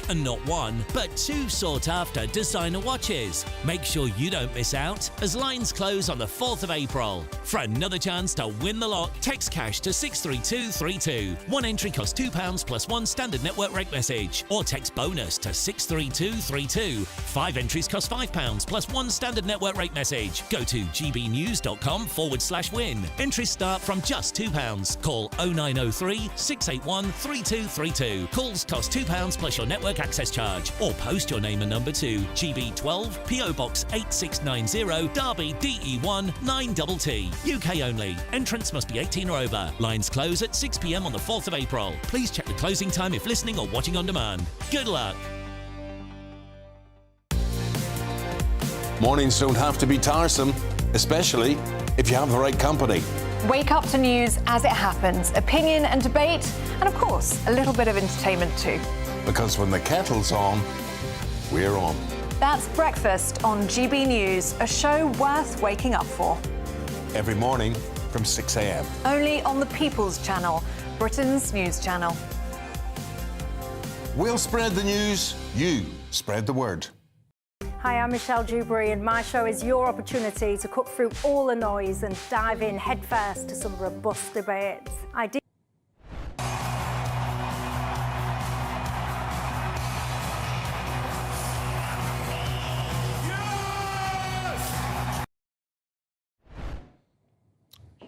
and not one, but two sought-after designer watches. Make sure you don't miss out, as lines close on the 4th of April. For another chance to win the lot, text cash to 63232. One entry costs £2 plus one standard network rate message, or text bonus to 63232. 5 entries cost £5 plus one standard network rate message. Go to gbnews.com/win. Entries start from just £2. Call 0903 681 3232. Calls cost £2 plus your network access charge, or post your name and number to GB12 PO Box 8690 Derby DE1 9TT. UK only. Entrance must be 18 or over. Lines close at 6 p.m. on the 4th of April. Please check the closing time if listening or watching on demand. Good luck. Mornings don't have to be tiresome, especially if you have the right company. Wake up to news as it happens, opinion and debate, and of course, a little bit of entertainment too. Because when the kettle's on, we're on. That's Breakfast on GB News, a show worth waking up for. Every morning from 6 a.m. Only on the People's Channel, Britain's news channel. We'll spread the news, you spread the word. Hi, I'm Michelle Dewberry, and my show is your opportunity to cut through all the noise and dive in headfirst to some robust debates.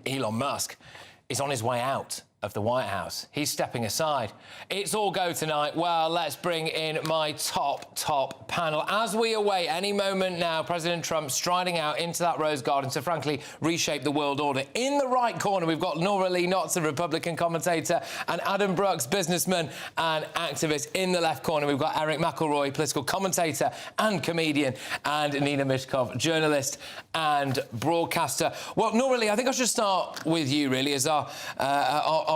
Elon Musk is on his way out of the White House. He's stepping aside. It's all go tonight. Well, let's bring in my top panel. As we await any moment now, President Trump striding out into that Rose Garden to frankly reshape the world order. In the right corner, we've got Nora Lee Knotts, a Republican commentator, and Adam Brooks, businessman and activist. In the left corner, we've got Eric McElroy, political commentator and comedian, and Nina Mishkov, journalist and broadcaster. Well, Nora Lee, I think I should start with you, really, as our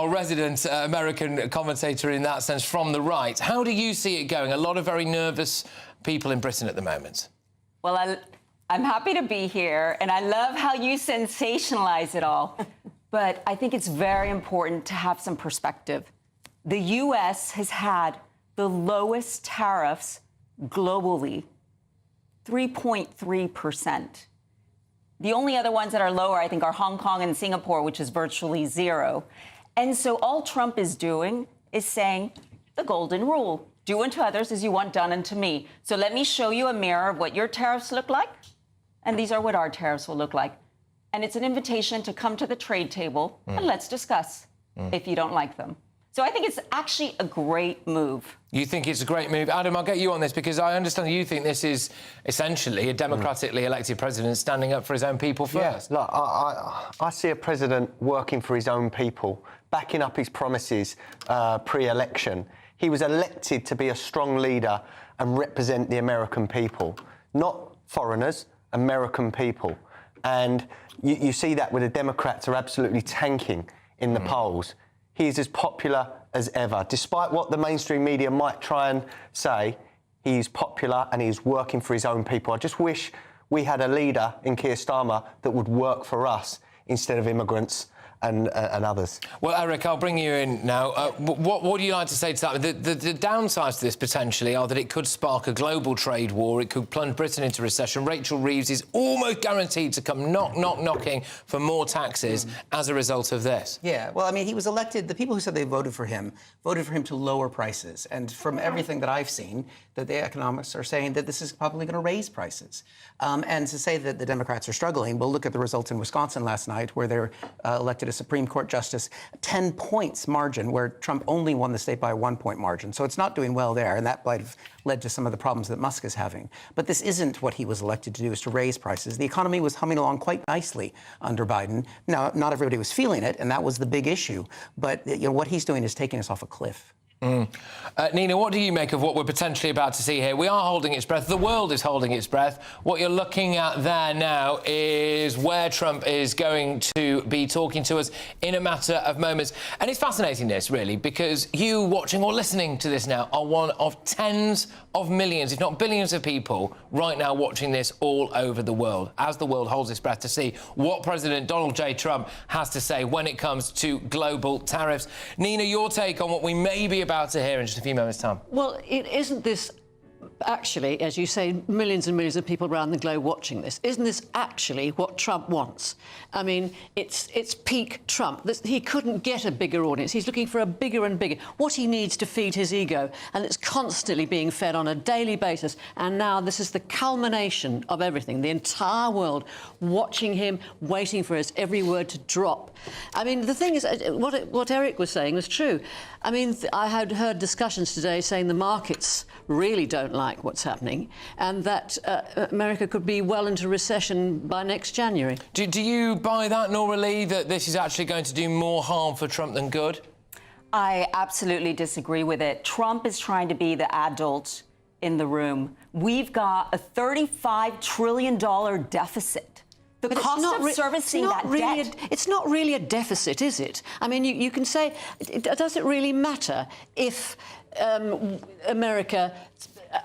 resident American commentator in that sense from the right. How do you see it going? A lot of very nervous people in Britain at the moment. Well, I'm happy to be here, and I love how you sensationalize it all. But I think it's very important to have some perspective. The U.S. has had the lowest tariffs globally, 3.3%. The only other ones that are lower, I think, are Hong Kong and Singapore, which is virtually zero. And so all Trump is doing is saying the golden rule. Do unto others as you want done unto me. So let me show you a mirror of what your tariffs look like, and these are what our tariffs will look like. And it's an invitation to come to the trade table and let's discuss if you don't like them. So I think it's actually a great move. You think it's a great move. Adam, I'll get you on this because I understand you think this is essentially a democratically elected president standing up for his own people first. Yeah, look, I see a president working for his own people, backing up his promises pre-election. He was elected to be a strong leader and represent the American people, not foreigners, American people. And you see that with the Democrats are absolutely tanking in the polls. He's as popular as ever. Despite what the mainstream media might try and say, he's popular and he's working for his own people. I just wish we had a leader in Keir Starmer that would work for us instead of immigrants and others. Well, Eric, I'll bring you in now. What do you like to say to that? The downsides to this potentially are that it could spark a global trade war. It could plunge Britain into recession. Rachel Reeves is almost guaranteed to come knocking for more taxes as a result of this. Yeah, well, I mean, he was elected. The people who said they voted for him to lower prices. And from everything that I've seen, that the economists are saying that this is probably going to raise prices. And to say that the Democrats are struggling, we'll look at the results in Wisconsin last night, where they're elected a Supreme Court justice, 10 points margin, where Trump only won the state by a 1-point margin. So it's not doing well there, and that might have led to some of the problems that Musk is having. But this isn't what he was elected to do, is to raise prices. The economy was humming along quite nicely under Biden. Now, not everybody was feeling it, and that was the big issue. But what he's doing is taking us off a cliff. Nina, what do you make of what we're potentially about to see here? We are holding its breath. The world is holding its breath. What you're looking at there now is where Trump is going to be talking to us in a matter of moments. And it's fascinating, this, really, because you watching or listening to this now are one of tens of millions, if not billions of people right now watching this all over the world, as the world holds its breath to see what President Donald J. Trump has to say when it comes to global tariffs. Nina, your take on what we may be about to hear in just a few moments' time? Well, isn't this actually, as you say, millions and millions of people around the globe watching this? Isn't this actually what Trump wants? I mean, it's peak Trump. He couldn't get a bigger audience. He's looking for a bigger and bigger. What he needs to feed his ego, and it's constantly being fed on a daily basis. And now this is the culmination of everything. The entire world watching him, waiting for his every word to drop. I mean, the thing is, what Eric was saying was true. I mean, I had heard discussions today saying the markets really don't like what's happening, and that America could be well into recession by next January. Do you buy that, Nora Lee, that this is actually going to do more harm for Trump than good? I absolutely disagree with it. Trump is trying to be the adult in the room. We've got a $35 trillion deficit. The cost of servicing that debt... It's not really a deficit, is it? I mean, you can say, does it really matter if America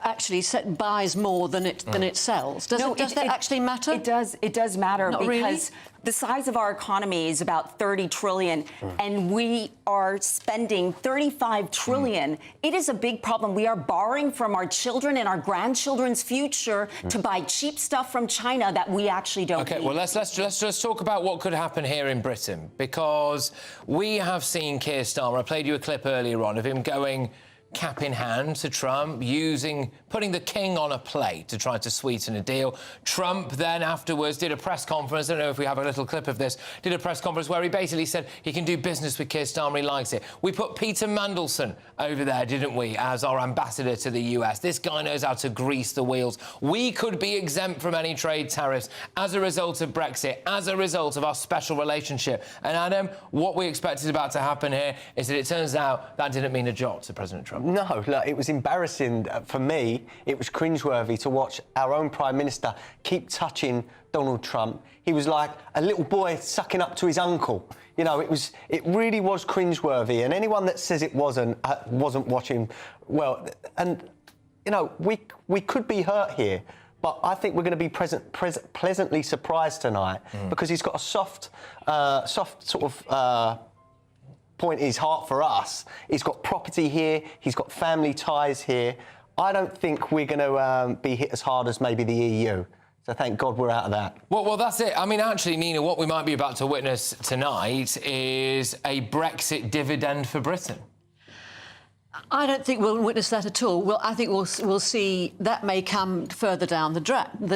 actually buys more than it sells? Does that actually matter? It does matter. Not because really? the size of our economy is about 30 trillion, and we are spending 35 trillion. It is a big problem. We are borrowing from our children and our grandchildren's future to buy cheap stuff from China that we actually don't need. OK, well, let's just talk about what could happen here in Britain, because we have seen Keir Starmer. I played you a clip earlier on of him going cap in hand to Trump, putting the king on a plate to try to sweeten a deal. Trump then afterwards did a press conference, I don't know if we have a little clip of this, did a press conference where he basically said he can do business with Keir Starmer, he likes it. We put Peter Mandelson over there, didn't we, as our ambassador to the US. This guy knows how to grease the wheels. We could be exempt from any trade tariffs as a result of Brexit, as a result of our special relationship. And Adam, what we expect is about to happen here is that it turns out that didn't mean a jot to President Trump. No, look, it was embarrassing for me. It was cringeworthy to watch our own Prime Minister keep touching Donald Trump. He was like a little boy sucking up to his uncle. You know, it really was cringeworthy. And anyone that says it wasn't watching well. And, you know, we could be hurt here. But I think we're going to be pleasantly surprised tonight because he's got a soft sort of... point in his heart for us. He's got property here, he's got family ties here. I don't think we're going to be hit as hard as maybe the EU. So thank God we're out of that. Well, that's it. I mean, actually, Nina, what we might be about to witness tonight is a Brexit dividend for Britain. I don't think we'll witness that at all. I think we'll see that may come further down the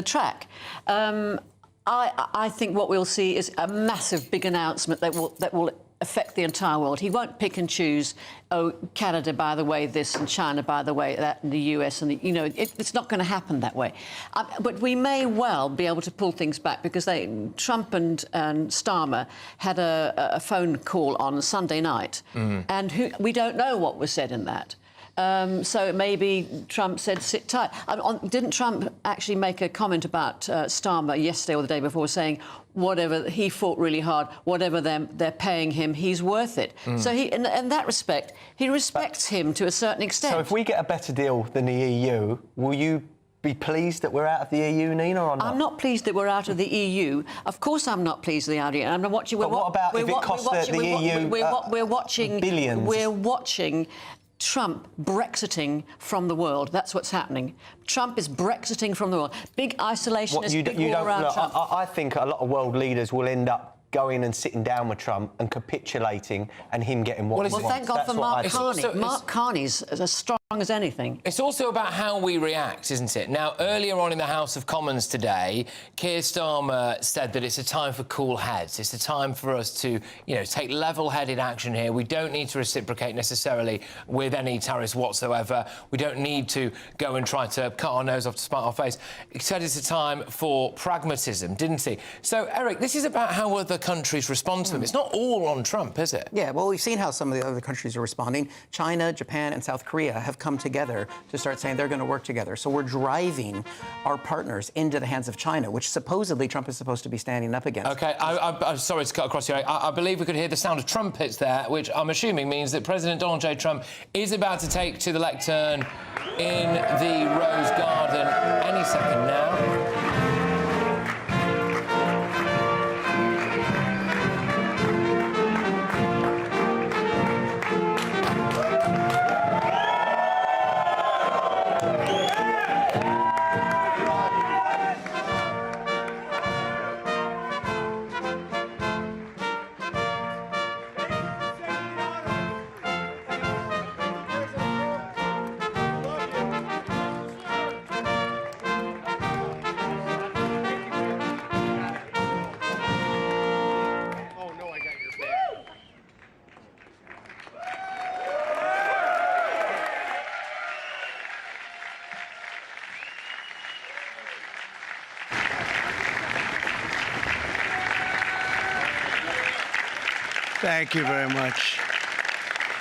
track. I think what we'll see is a massive, big announcement that will affect the entire world. He won't pick and choose, oh, Canada, by the way, this, and China, by the way, that, and the US, and it's not going to happen that way. But we may well be able to pull things back because Trump and Starmer had a phone call on Sunday night, and we don't know what was said in that. So maybe Trump said, sit tight. Didn't Trump actually make a comment about Starmer yesterday or the day before, saying whatever, he fought really hard, whatever they're paying him, he's worth it. So in that respect, he respects him to a certain extent. So if we get a better deal than the EU, will you be pleased that we're out of the EU, Nina, or not? I'm not pleased that we're out of the EU. Of course I'm not pleased with the idea. I'm not watching... But what about if it costs the EU billions? We're watching Trump Brexiting from the world. That's what's happening. Trump is Brexiting from the world. Big isolationist, big war around Trump. I think a lot of world leaders will end up going and sitting down with Trump and capitulating and him getting what he wants. Well, thank God for Mark Carney. Mark Carney's as strong as anything. It's also about how we react, isn't it? Now, earlier on in the House of Commons today, Keir Starmer said that it's a time for cool heads. It's a time for us to, take level-headed action here. We don't need to reciprocate necessarily with any tariffs whatsoever. We don't need to go and try to cut our nose off to spite our face. He said it's a time for pragmatism, didn't he? So, Eric, this is about how other countries respond to them. It's not all on Trump, is it? Yeah, well, we've seen how some of the other countries are responding. China, Japan, and South Korea have come together to start saying they're going to work together. So we're driving our partners into the hands of China, which supposedly Trump is supposed to be standing up against. OK, I'm sorry to cut across you. I believe we could hear the sound of trumpets there, which I'm assuming means that President Donald J. Trump is about to take to the lectern in the Rose Garden any second now. Thank you very much.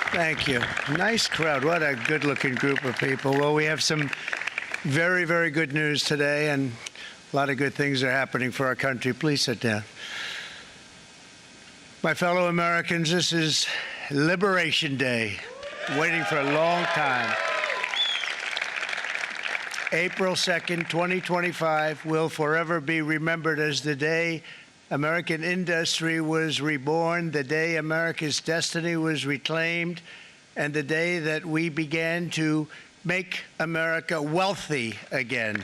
Thank you. Nice crowd. What a good-looking group of people. Well, we have some very, very good news today, and a lot of good things are happening for our country. Please sit down. My fellow Americans, this is Liberation Day. Waiting for a long time. April 2nd, 2025 will forever be remembered as the day American industry was reborn, the day America's destiny was reclaimed, and the day that we began to make America wealthy again.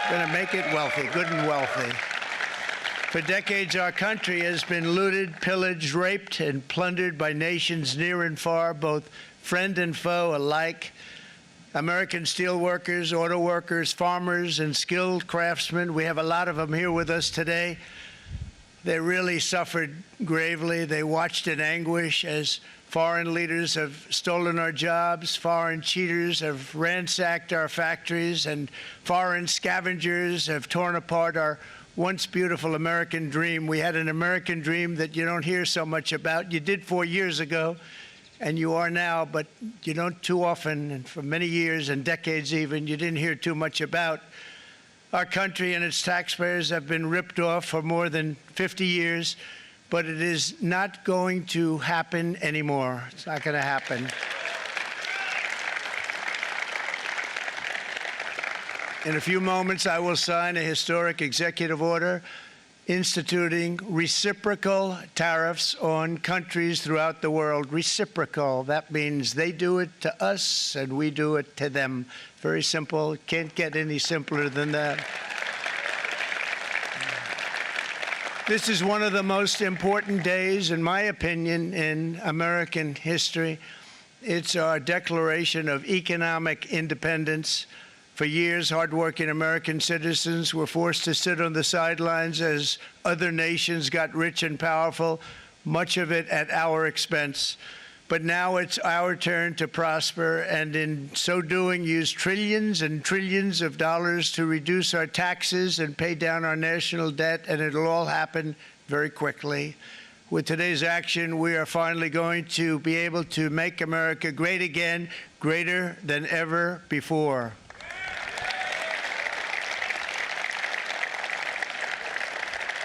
Going to make it wealthy, good and wealthy. For decades, our country has been looted, pillaged, raped, and plundered by nations near and far, both friend and foe alike. American steel workers, auto workers, farmers, and skilled craftsmen, we have a lot of them here with us today. They really suffered gravely. They watched in anguish as foreign leaders have stolen our jobs, foreign cheaters have ransacked our factories, and foreign scavengers have torn apart our once beautiful American dream. We had an American dream that you don't hear so much about. You did 4 years ago, and you are now, but you don't too often, and for many years and decades even, you didn't hear too much about. Our country and its taxpayers have been ripped off for more than 50 years, but it is not going to happen anymore. It's not going to happen. In a few moments, I will sign a historic executive order instituting reciprocal tariffs on countries throughout the world. Reciprocal, that means they do it to us and we do it to them. Very simple, can't get any simpler than that. This is one of the most important days, in my opinion, in American history. It's our declaration of economic independence. For years, hardworking American citizens were forced to sit on the sidelines as other nations got rich and powerful, much of it at our expense. But now it's our turn to prosper, and in so doing, use trillions and trillions of dollars to reduce our taxes and pay down our national debt, and it'll all happen very quickly. With today's action, we are finally going to be able to make America great again, greater than ever before.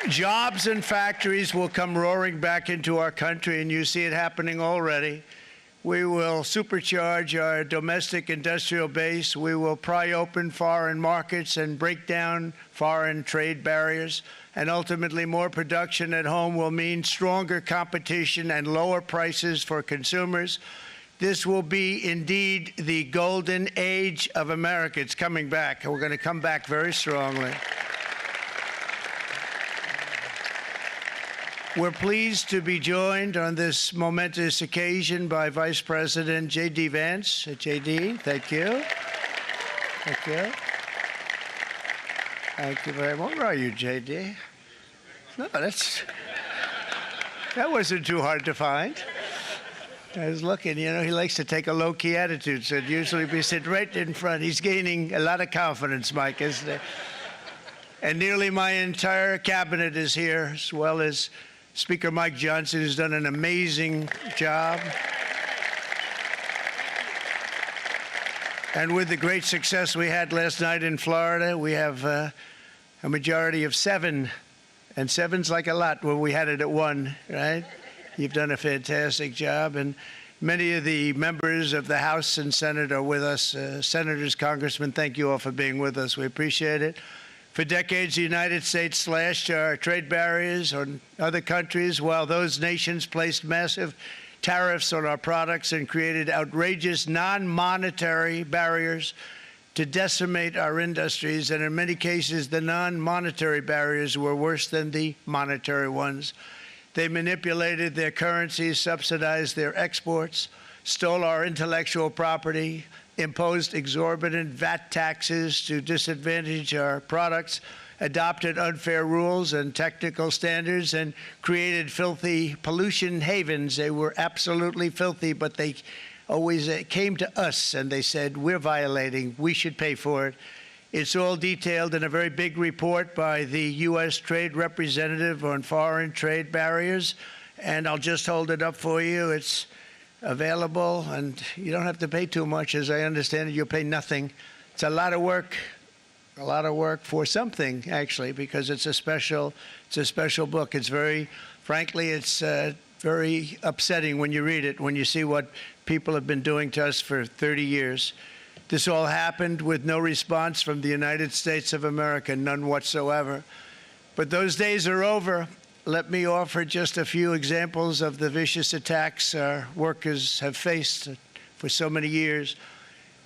Jobs and factories will come roaring back into our country, and you see it happening already. We will supercharge our domestic industrial base. We will pry open foreign markets and break down foreign trade barriers. And ultimately, more production at home will mean stronger competition and lower prices for consumers. This will be indeed the golden age of America. It's coming back, and we're going to come back very strongly. We're pleased to be joined on this momentous occasion by Vice President J.D. Vance. J.D., thank you. Thank you. Thank you very much. Where are you, J.D.? No, that wasn't too hard to find. I was looking, you know, he likes to take a low-key attitude, so it'd usually be sitting right in front. He's gaining a lot of confidence, Mike, isn't he? And nearly my entire cabinet is here, as well as Speaker Mike Johnson, who's done an amazing job. And with the great success we had last night in Florida, we have a majority of 7. And 7's like a lot when we had it at 1, right? You've done a fantastic job. And many of the members of the House and Senate are with us. Senators, Congressmen, thank you all for being with us. We appreciate it. For decades, the United States slashed our trade barriers on other countries, while those nations placed massive tariffs on our products and created outrageous non-monetary barriers to decimate our industries. And in many cases, the non-monetary barriers were worse than the monetary ones. They manipulated their currencies, subsidized their exports, stole our intellectual property, imposed exorbitant VAT taxes to disadvantage our products, adopted unfair rules and technical standards, and created filthy pollution havens. They were absolutely filthy, but they always came to us and they said, we're violating, we should pay for it. It's all detailed in a very big report by the U.S. Trade Representative on Foreign Trade Barriers. and I'll just hold it up for you. It's available, and you don't have to pay too much. As I understand it, you'll pay nothing. It's a lot of work for something, actually, because it's a special book. It's frankly, it's very upsetting when you read it, when you see what people have been doing to us for 30 years. This all happened with no response from the United States of America, none whatsoever. But those days are over. Let me offer just a few examples of the vicious attacks our workers have faced for so many years.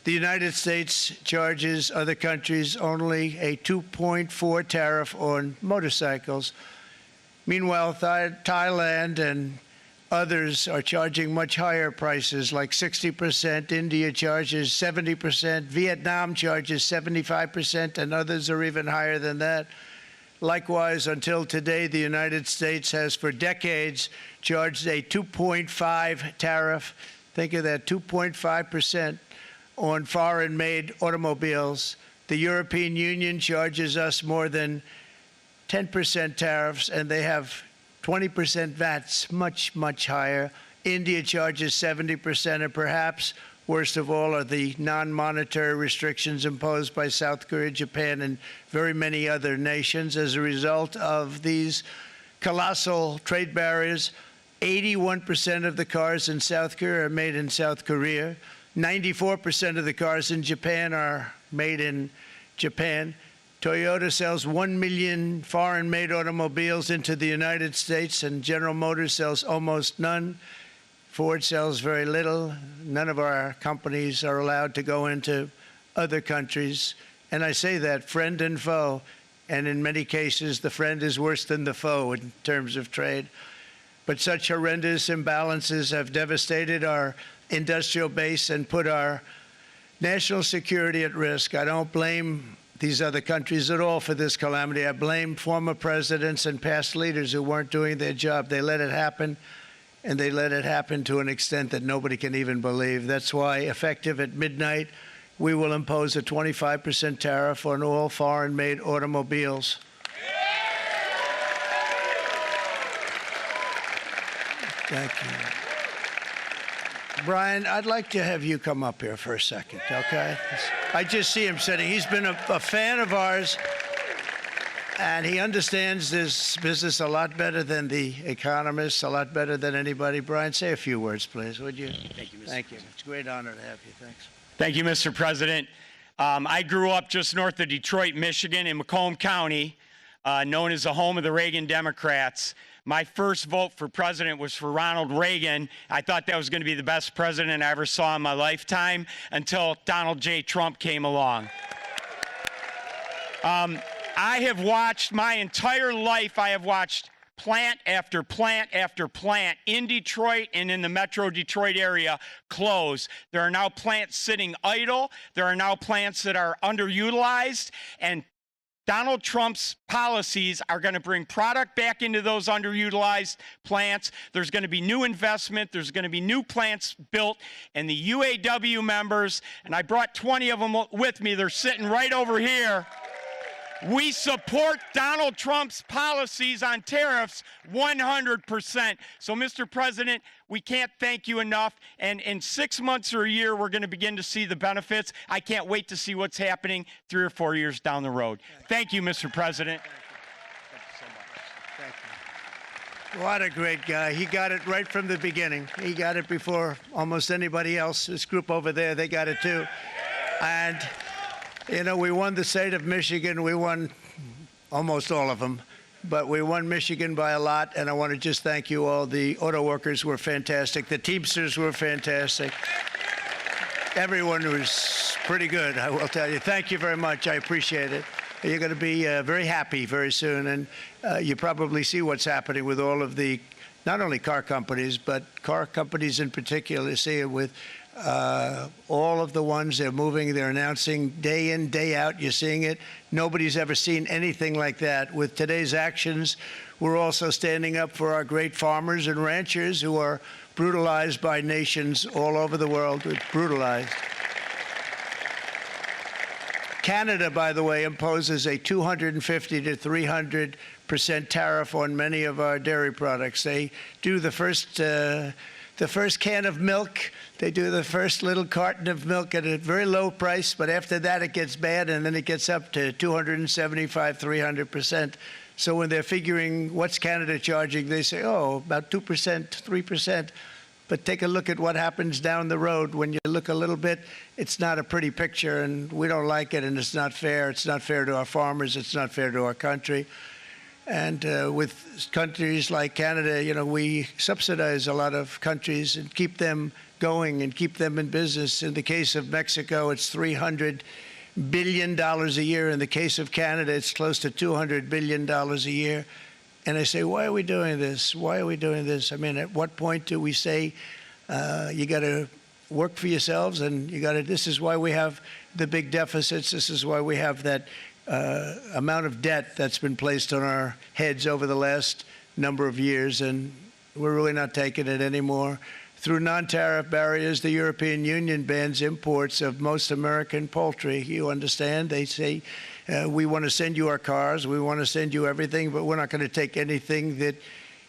The United States charges other countries only a 2.4 tariff on motorcycles. Meanwhile, Thailand and others are charging much higher prices, like 60%. India charges 70%. Vietnam charges 75%, and others are even higher than that. Likewise, until today, the United States has for decades charged a 2.5 tariff. Think of that, 2.5% on foreign-made automobiles. The European Union charges us more than 10% tariffs, and they have 20% VATs, much, much higher. India charges 70%, and perhaps worst of all are the non-monetary restrictions imposed by South Korea, Japan, and very many other nations. As a result of these colossal trade barriers, 81% of the cars in South Korea are made in South Korea. 94% of the cars in Japan are made in Japan. Toyota sells 1 million foreign-made automobiles into the United States, and General Motors sells almost none. Ford sells very little. None of our companies are allowed to go into other countries. And I say that, friend and foe. And in many cases, the friend is worse than the foe in terms of trade. But such horrendous imbalances have devastated our industrial base and put our national security at risk. I don't blame these other countries at all for this calamity. I blame former presidents and past leaders who weren't doing their job. They let it happen. And they let it happen to an extent that nobody can even believe. That's why, effective at midnight, we will impose a 25% tariff on all foreign-made automobiles. Thank you. Brian, I'd like to have you come up here for a second, okay? I just see him sitting. He's been a fan of ours. And he understands this business a lot better than the economists, a lot better than anybody. Brian, say a few words, please, would you? Thank you, Mr. Thank you. It's a great honor to have you. Thanks. Thank you, Mr. President. I grew up just north of Detroit, Michigan, in Macomb County, known as the home of the Reagan Democrats. My first vote for president was for Ronald Reagan. I thought that was going to be the best president I ever saw in my lifetime until Donald J. Trump came along. I have watched my entire life, I have watched plant after plant after plant in Detroit and in the Metro Detroit area close. There are now plants sitting idle. There are now plants that are underutilized. And Donald Trump's policies are going to bring product back into those underutilized plants. There's going to be new investment. There's going to be new plants built. And the UAW members, and I brought 20 of them with me, they're sitting right over here. We support Donald Trump's policies on tariffs 100%. So, Mr. President, we can't thank you enough. And in 6 months or a year, we're going to begin to see the benefits. I can't wait to see what's happening 3 or 4 years down the road. Thank you, Mr. President. Thank you so much. Thank you. What a great guy. He got it right from the beginning. He got it before almost anybody else. This group over there, they got it too. And you know, we won the state of Michigan. We won almost all of them, but we won Michigan by a lot, and I want to just thank you all. The auto workers were fantastic. The Teamsters were fantastic. Everyone was pretty good, I will tell you. Thank you very much. I appreciate it. You're going to be very happy very soon, and you probably see what's happening with all of the, not only car companies, but car companies in particular. You see it with all of the ones they're moving, they're announcing day in, day out. You're seeing it. Nobody's ever seen anything like that. With today's actions, we're also standing up for our great farmers and ranchers who are brutalized by nations all over the world. Brutalized. Canada, by the way, imposes a 250 to 300% tariff on many of our dairy products. They do the first can of milk. They do the first little carton of milk at a very low price, but after that it gets bad, and then it gets up to 275, 300%. So when they're figuring what's Canada charging, they say, oh, about 2%, 3%. But take a look at what happens down the road. When you look a little bit, it's not a pretty picture, and we don't like it, and it's not fair. It's not fair to our farmers. It's not fair to our country. And with countries like Canada, you know, we subsidize a lot of countries and keep them going and keep them in business. In the case of Mexico, it's $300 billion a year. In the case of Canada, it's close to $200 billion a year. And I say, why are we doing this? Why are we doing this? I mean, at what point do we say you got to work for yourselves, and you got to? This is why we have the big deficits. This is why we have that amount of debt that's been placed on our heads over the last number of years, and we're really not taking it anymore. Through non-tariff barriers, the European Union bans imports of most American poultry. You understand? They say, we want to send you our cars, we want to send you everything, but we're not going to take anything that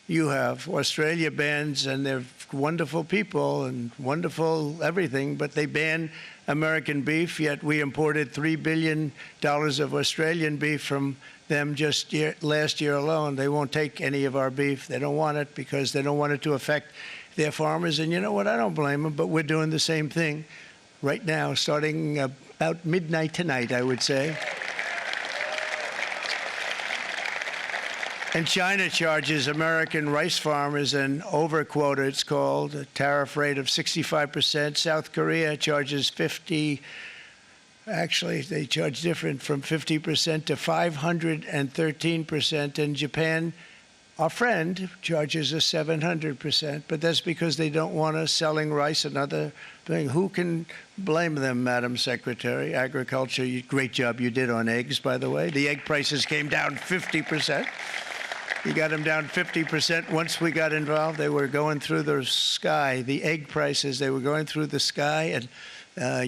you have. Australia bans, and they're wonderful people and wonderful everything, but they ban American beef, yet we imported $3 billion of Australian beef from them just last year alone. They won't take any of our beef. They don't want it because they don't want it to affect their farmers. And you know what? I don't blame them, but we're doing the same thing right now, starting about midnight tonight, I would say. And China charges American rice farmers an overquota, it's called, a tariff rate of 65%. South Korea charges 50%. Actually, they charge different, from 50% to 513%. And Japan, our friend, charges us 700%. But that's because they don't want us selling rice, another thing. Who can blame them, Madam Secretary? Agriculture, great job you did on eggs, by the way. The egg prices came down 50%. You got them down 50%. Once we got involved, they were going through the sky. The egg prices, they were going through the sky, and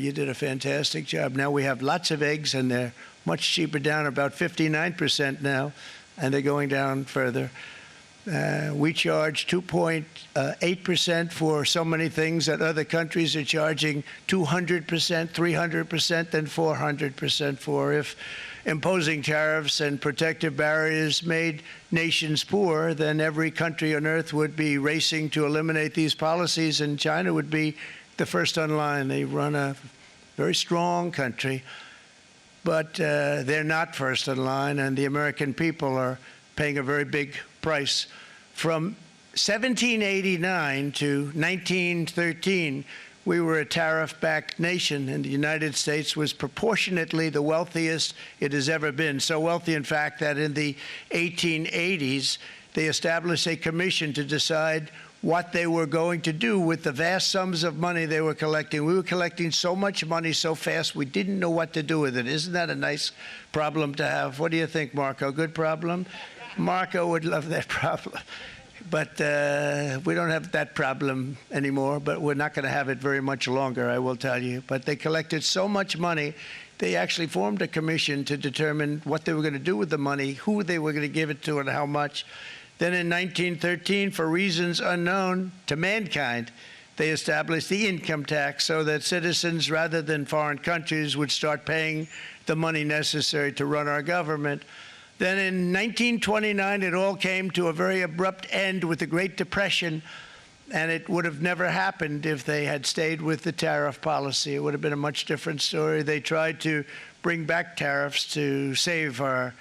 you did a fantastic job. Now we have lots of eggs, and they're much cheaper, down about 59% now, and they're going down further. We charge 2.8% for so many things that other countries are charging 200%, 300%, and 400% for. If imposing tariffs and protective barriers made nations poor, then every country on earth would be racing to eliminate these policies, and China would be the first on line. They run a very strong country, but they're not first in line, and the American people are paying a very big price. From 1789 to 1913, we were a tariff-backed nation, and the United States was proportionately the wealthiest it has ever been. So wealthy, in fact, that in the 1880s, they established a commission to decide what they were going to do with the vast sums of money they were collecting. We were collecting so much money so fast, we didn't know what to do with it. Isn't that a nice problem to have? What do you think, Marco? Good problem? Marco would love that problem. But we don't have that problem anymore, but we're not going to have it very much longer, I will tell you. But they collected so much money, they actually formed a commission to determine what they were going to do with the money, who they were going to give it to, and how much. Then in 1913, for reasons unknown to mankind, they established the income tax so that citizens, rather than foreign countries, would start paying the money necessary to run our government. Then in 1929, it all came to a very abrupt end with the Great Depression, and it would have never happened if they had stayed with the tariff policy. It would have been a much different story. They tried to bring back tariffs to save our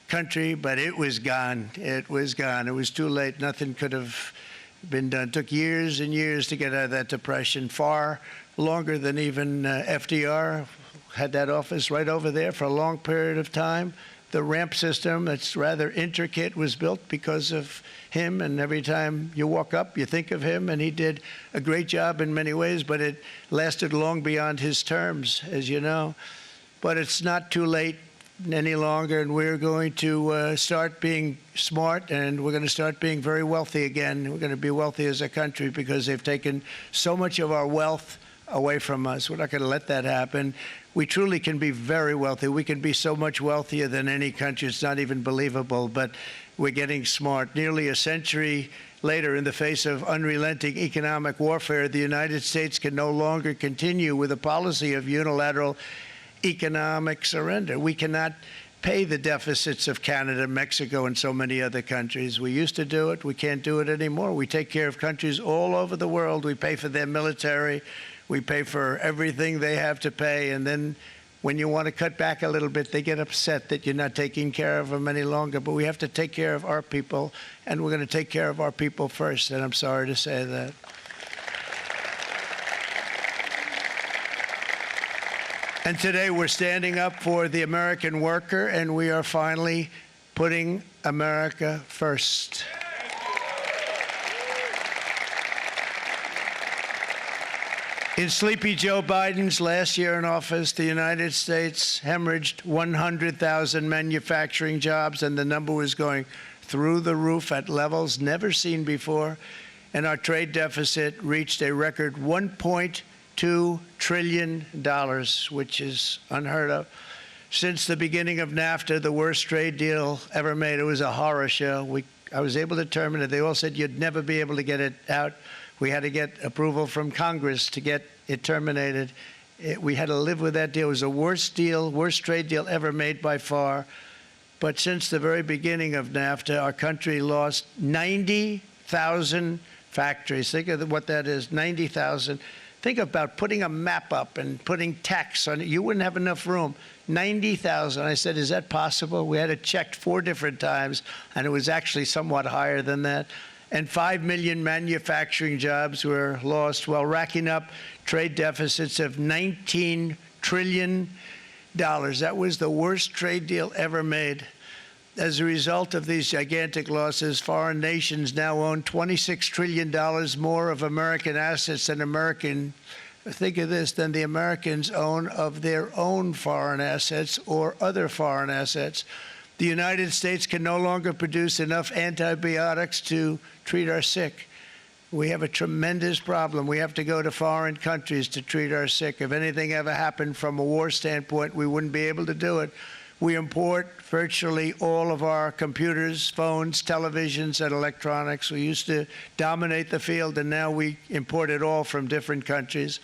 country, but it was gone. It was gone. It was too late. Nothing could have been done. It took years and years to get out of that depression, far longer than even FDR had that office right over there for a long period of time. The ramp system, that's rather intricate, was built because of him, and every time you walk up, you think of him, and he did a great job in many ways, but it lasted long beyond his terms, as you know. But it's not too late any longer, and we're going to start being smart, and we're going to start being very wealthy again. We're going to be wealthy as a country because they've taken so much of our wealth away from us. We're not going to let that happen. We truly can be very wealthy. We can be so much wealthier than any country. It's not even believable, but we're getting smart. Nearly a century later, in the face of unrelenting economic warfare, the United States can no longer continue with a policy of unilateral economic surrender. We cannot pay the deficits of Canada, Mexico, and so many other countries. We used to do it. We can't do it anymore. We take care of countries all over the world. We pay for their military. We pay for everything they have to pay. And then when you want to cut back a little bit, they get upset that you're not taking care of them any longer. But we have to take care of our people, and we're going to take care of our people first. And I'm sorry to say that. And today we're standing up for the American worker, and we are finally putting America first. In Sleepy Joe Biden's last year in office, the United States hemorrhaged 100,000 manufacturing jobs, and the number was going through the roof at levels never seen before. And our trade deficit reached a record $1.2 trillion, which is unheard of. Since the beginning of NAFTA, the worst trade deal ever made. It was a horror show. I was able to terminate it. They all said you'd never be able to get it out. We had to get approval from Congress to get it terminated. We had to live with that deal. It was the worst trade deal ever made by far. But since the very beginning of NAFTA, our country lost 90,000 factories. Think of what that is, 90,000. Think about putting a map up and putting tax on it. You wouldn't have enough room. 90,000. I said, is that possible? We had it checked 4 different times, and it was actually somewhat higher than that. And 5 million manufacturing jobs were lost while racking up trade deficits of $19 trillion. That was the worst trade deal ever made. As a result of these gigantic losses, foreign nations now own $26 trillion more of American assets than think of this, than the Americans own of their own foreign assets or other foreign assets. The United States can no longer produce enough antibiotics to treat our sick. We have a tremendous problem. We have to go to foreign countries to treat our sick. If anything ever happened from a war standpoint, we wouldn't be able to do it. We import virtually all of our computers, phones, televisions, and electronics. We used to dominate the field, and now we import it all from different countries.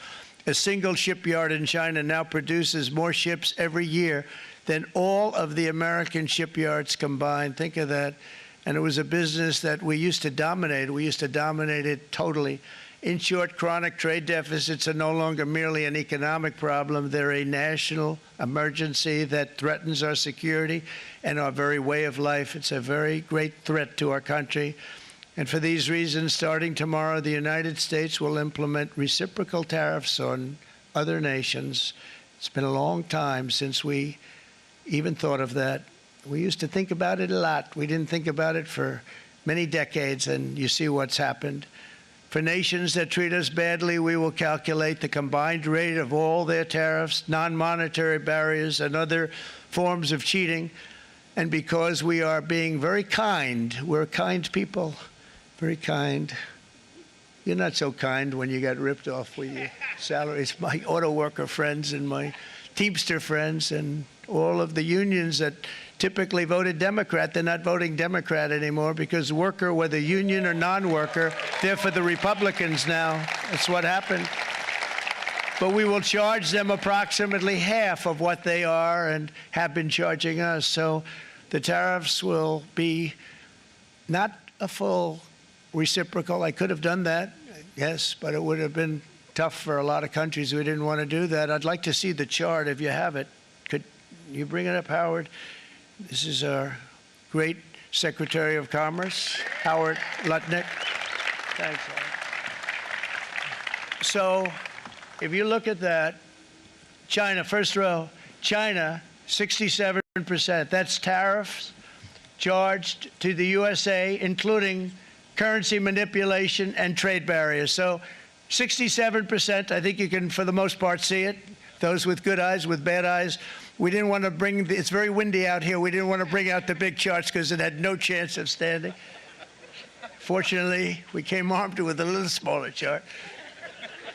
A single shipyard in China now produces more ships every year than all of the American shipyards combined. Think of that. And it was a business that we used to dominate. We used to dominate it totally. In short, chronic trade deficits are no longer merely an economic problem. They're a national emergency that threatens our security and our very way of life. It's a very great threat to our country. And for these reasons, starting tomorrow, the United States will implement reciprocal tariffs on other nations. It's been a long time since we even thought of that. We used to think about it a lot. We didn't think about it for many decades, and you see what's happened. For nations that treat us badly, we will calculate the combined rate of all their tariffs, non-monetary barriers, and other forms of cheating. And because we are being very kind, we're kind people, very kind. You're not so kind when you got ripped off with your salaries. My auto worker friends and my Teamster friends and all of the unions that typically voted Democrat, they're not voting Democrat anymore because worker, whether union or non-worker, they're for the Republicans now. That's what happened. But we will charge them approximately half of what they are and have been charging us. So the tariffs will be not a full reciprocal. I could have done that, yes, but it would have been tough for a lot of countries. We didn't want to do that. I'd like to see the chart if you have it. Could you bring it up, Howard? This is our great Secretary of Commerce, Howard Lutnick. Thanks, Howard. So if you look at that, China, first row, China, 67%. That's tariffs charged to the USA, including currency manipulation and trade barriers. So 67%, I think you can, for the most part, see it. Those with good eyes, with bad eyes. We didn't want to bring, it's very windy out here. We didn't want to bring out the big charts because it had no chance of standing. Fortunately, we came armed with a little smaller chart.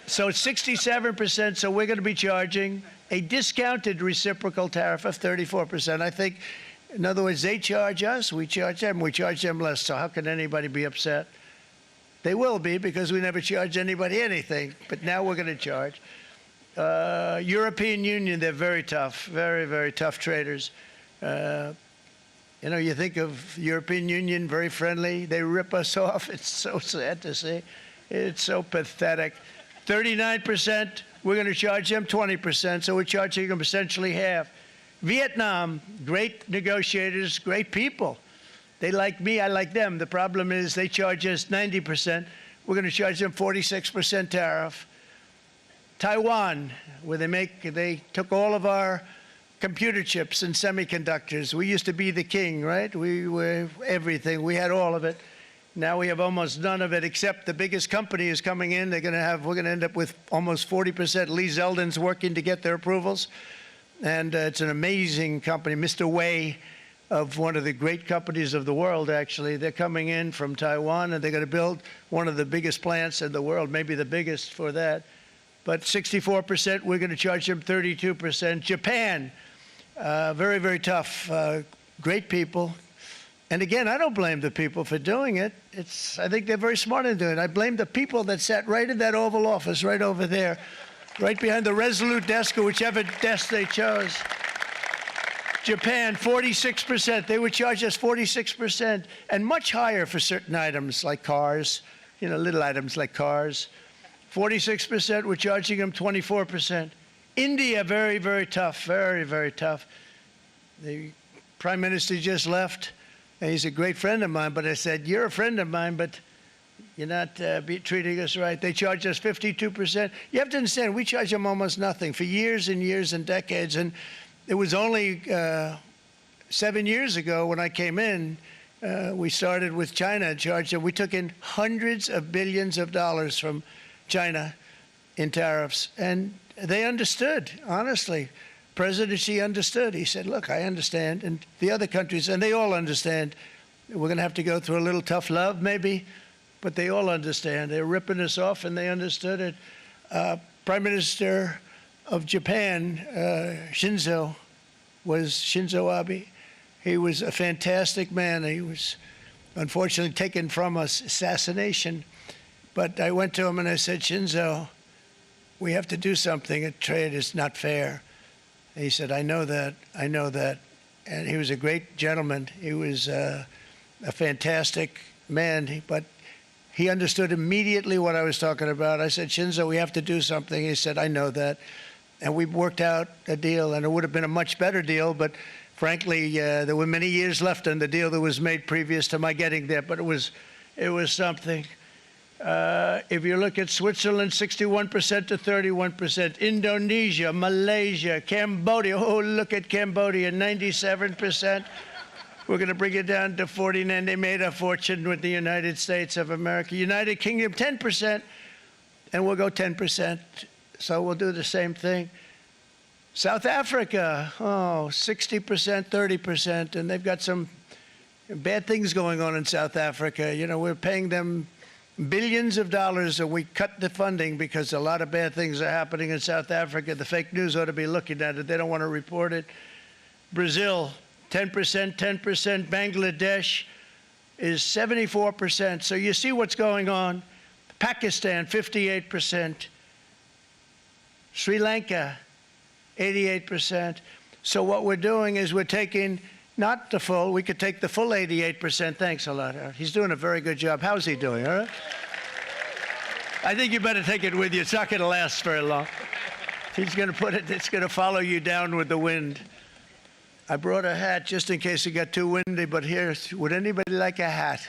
So it's 67%, so we're going to be charging a discounted reciprocal tariff of 34%. I think, in other words, they charge us, we charge them less, so how can anybody be upset? They will be, because we never charge anybody anything, but now we're going to charge. European Union, they're very tough, very, very tough traders. You know, you think of European Union, very friendly. They rip us off. It's so sad to see. It's so pathetic. 39%, we're going to charge them 20%, so we're charging them essentially half. Vietnam, great negotiators, great people. They like me, I like them. The problem is they charge us 90%. We're going to charge them 46% tariff. Taiwan, where they took all of our computer chips and semiconductors. We used to be the king, right? We were everything. We had all of it. Now we have almost none of it, except the biggest company is coming in. We're going to end up with almost 40%. Lee Zeldin's working to get their approvals. And it's an amazing company. Mr. Wei, of one of the great companies of the world, actually. They're coming in from Taiwan, and they're going to build one of the biggest plants in the world, maybe the biggest for that. But 64%, we're going to charge them 32%. Japan, very, very tough, great people. And again, I don't blame the people for doing it. I think they're very smart in doing it. I blame the people that sat right in that Oval Office, right over there, right behind the Resolute desk or whichever desk they chose. Japan, 46%. They would charge us 46%, and much higher for certain items like cars, you know, little items like cars. 46%, we're charging them 24%. India, very, very tough, very, very tough. The Prime Minister just left, and he's a great friend of mine, but I said, you're a friend of mine, but you're not treating us right. They charge us 52%. You have to understand, we charge them almost nothing for years and years and decades, and it was only 7 years ago when I came in, we started with China and charged them. We took in hundreds of billions of dollars from China in tariffs, and they understood, honestly. President Xi understood. He said, look, I understand, and the other countries, and they all understand. We're going to have to go through a little tough love, maybe, but they all understand. They're ripping us off, and they understood it. Prime Minister of Japan, Shinzo Abe. He was a fantastic man. He was unfortunately taken from us, assassination. But I went to him and I said, Shinzo, we have to do something. Trade is not fair. And he said, I know that, I know that. And he was a great gentleman. He was a fantastic man, but he understood immediately what I was talking about. I said, Shinzo, we have to do something. He said, I know that. And we worked out a deal, and it would have been a much better deal, but frankly, there were many years left on the deal that was made previous to my getting there, but it was something. If you look at Switzerland, 61% to 31%. Indonesia, Malaysia, Cambodia. Oh, look at Cambodia, 97%. We're going to bring it down to 49. They made a fortune with the United States of America. United Kingdom, 10%, and we'll go 10%. So we'll do the same thing. South Africa, 60%, 30%, and they've got some bad things going on in South Africa. You know, we're paying them billions of dollars, and we cut the funding because a lot of bad things are happening in South Africa. The fake news ought to be looking at it. They don't want to report it. Brazil, 10%, 10%. Bangladesh is 74%. So you see what's going on. Pakistan, 58%. Sri Lanka, 88%. So what we're doing is we're taking not the full, we could take the full 88%. Thanks a lot. He's doing a very good job. How's he doing, all right? I think you better take it with you. It's not going to last very long. He's going to put it, it's going to follow you down with the wind. I brought a hat just in case it got too windy, but here, would anybody like a hat?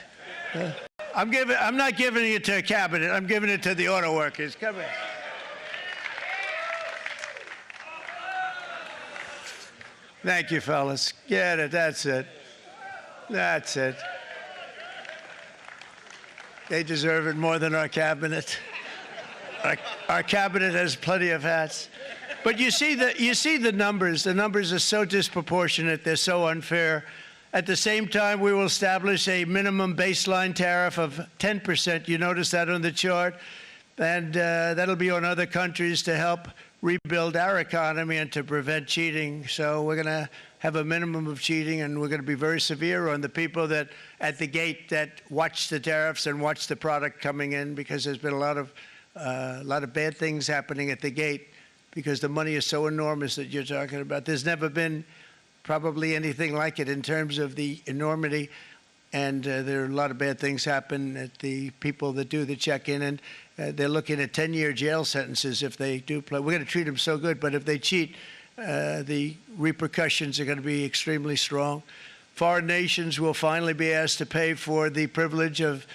I'm not giving it to a cabinet. I'm giving it to the auto workers. Come here. Thank you, fellas. Get it. That's it. That's it. They deserve it more than our cabinet. Our cabinet has plenty of hats. But you see the numbers. The numbers are so disproportionate. They're so unfair. At the same time, we will establish a minimum baseline tariff of 10%. You notice that on the chart. And that'll be on other countries to help rebuild our economy and to prevent cheating. So we're going to have a minimum of cheating, and we're going to be very severe on the people that at the gate that watch the tariffs and watch the product coming in, because there's been a lot of bad things happening at the gate because the money is so enormous that you're talking about. There's never been probably anything like it in terms of the enormity. And there are a lot of bad things happen at the people that do the check-in, and they're looking at 10-year jail sentences if they do play. We're going to treat them so good, but if they cheat, the repercussions are going to be extremely strong. Foreign nations will finally be asked to pay for the privilege of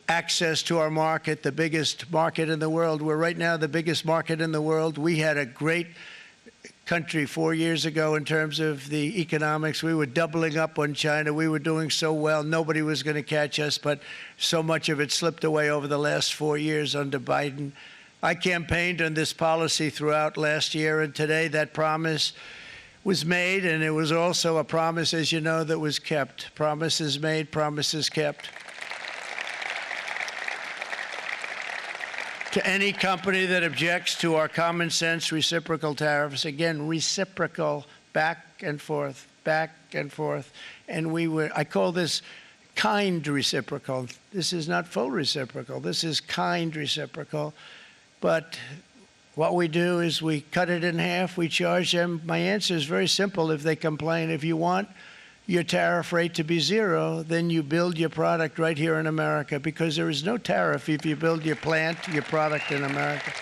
access to our market, the biggest market in the world. We're right now the biggest market in the world. We had a great country 4 years ago in terms of the economics. We were doubling up on China. We were doing so well. Nobody was going to catch us, but so much of it slipped away over the last 4 years under Biden. I campaigned on this policy throughout last year, and today that promise was made, and it was also a promise, as you know, that was kept. Promises made, promises kept. To any company that objects to our common sense reciprocal tariffs, again, reciprocal, back and forth, back and forth. And I call this kind reciprocal. This is not full reciprocal. This is kind reciprocal. But what we do is we cut it in half. We charge them. My answer is very simple if they complain. If you want your tariff rate to be zero, then you build your product right here in America, because there is no tariff if you build your plant, your product in America.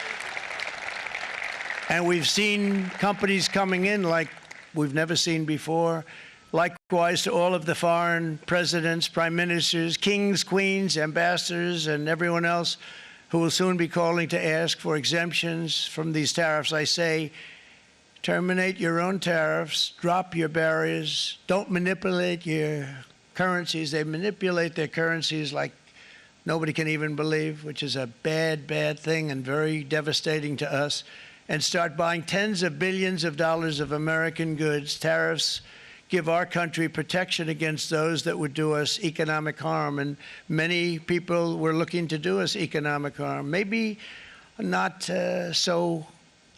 And we've seen companies coming in like we've never seen before. Likewise to all of the foreign presidents, prime ministers, kings, queens, ambassadors, and everyone else who will soon be calling to ask for exemptions from these tariffs. I say, terminate your own tariffs, drop your barriers, don't manipulate your currencies. They manipulate their currencies like nobody can even believe, which is a bad, bad thing and very devastating to us. And start buying tens of billions of dollars of American goods. Tariffs give our country protection against those that would do us economic harm. And many people were looking to do us economic harm. Maybe not so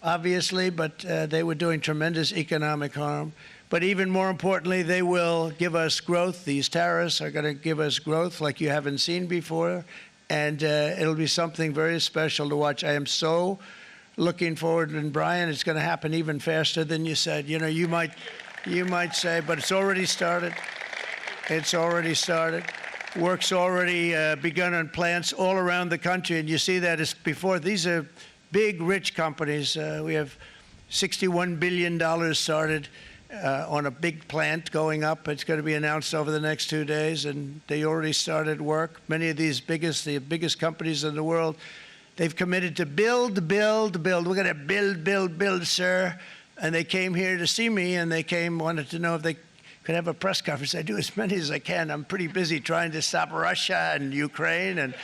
obviously, but they were doing tremendous economic harm. But even more importantly, they will give us growth. These tariffs are going to give us growth like you haven't seen before, and it'll be something very special to watch. I am so looking forward, and Brian, it's going to happen even faster than you said. You know, you might say, but it's already started. It's already started. Work's already begun on plants all around the country, and you see that as before. These are big, rich companies. We have $61 billion started on a big plant going up. It's going to be announced over the next 2 days, and they already started work. Many of these the biggest companies in the world, they've committed to build, build, build. We're going to build, build, build, sir. And they came here to see me, and they wanted to know if they could have a press conference. I do as many as I can. I'm pretty busy trying to stop Russia and Ukraine and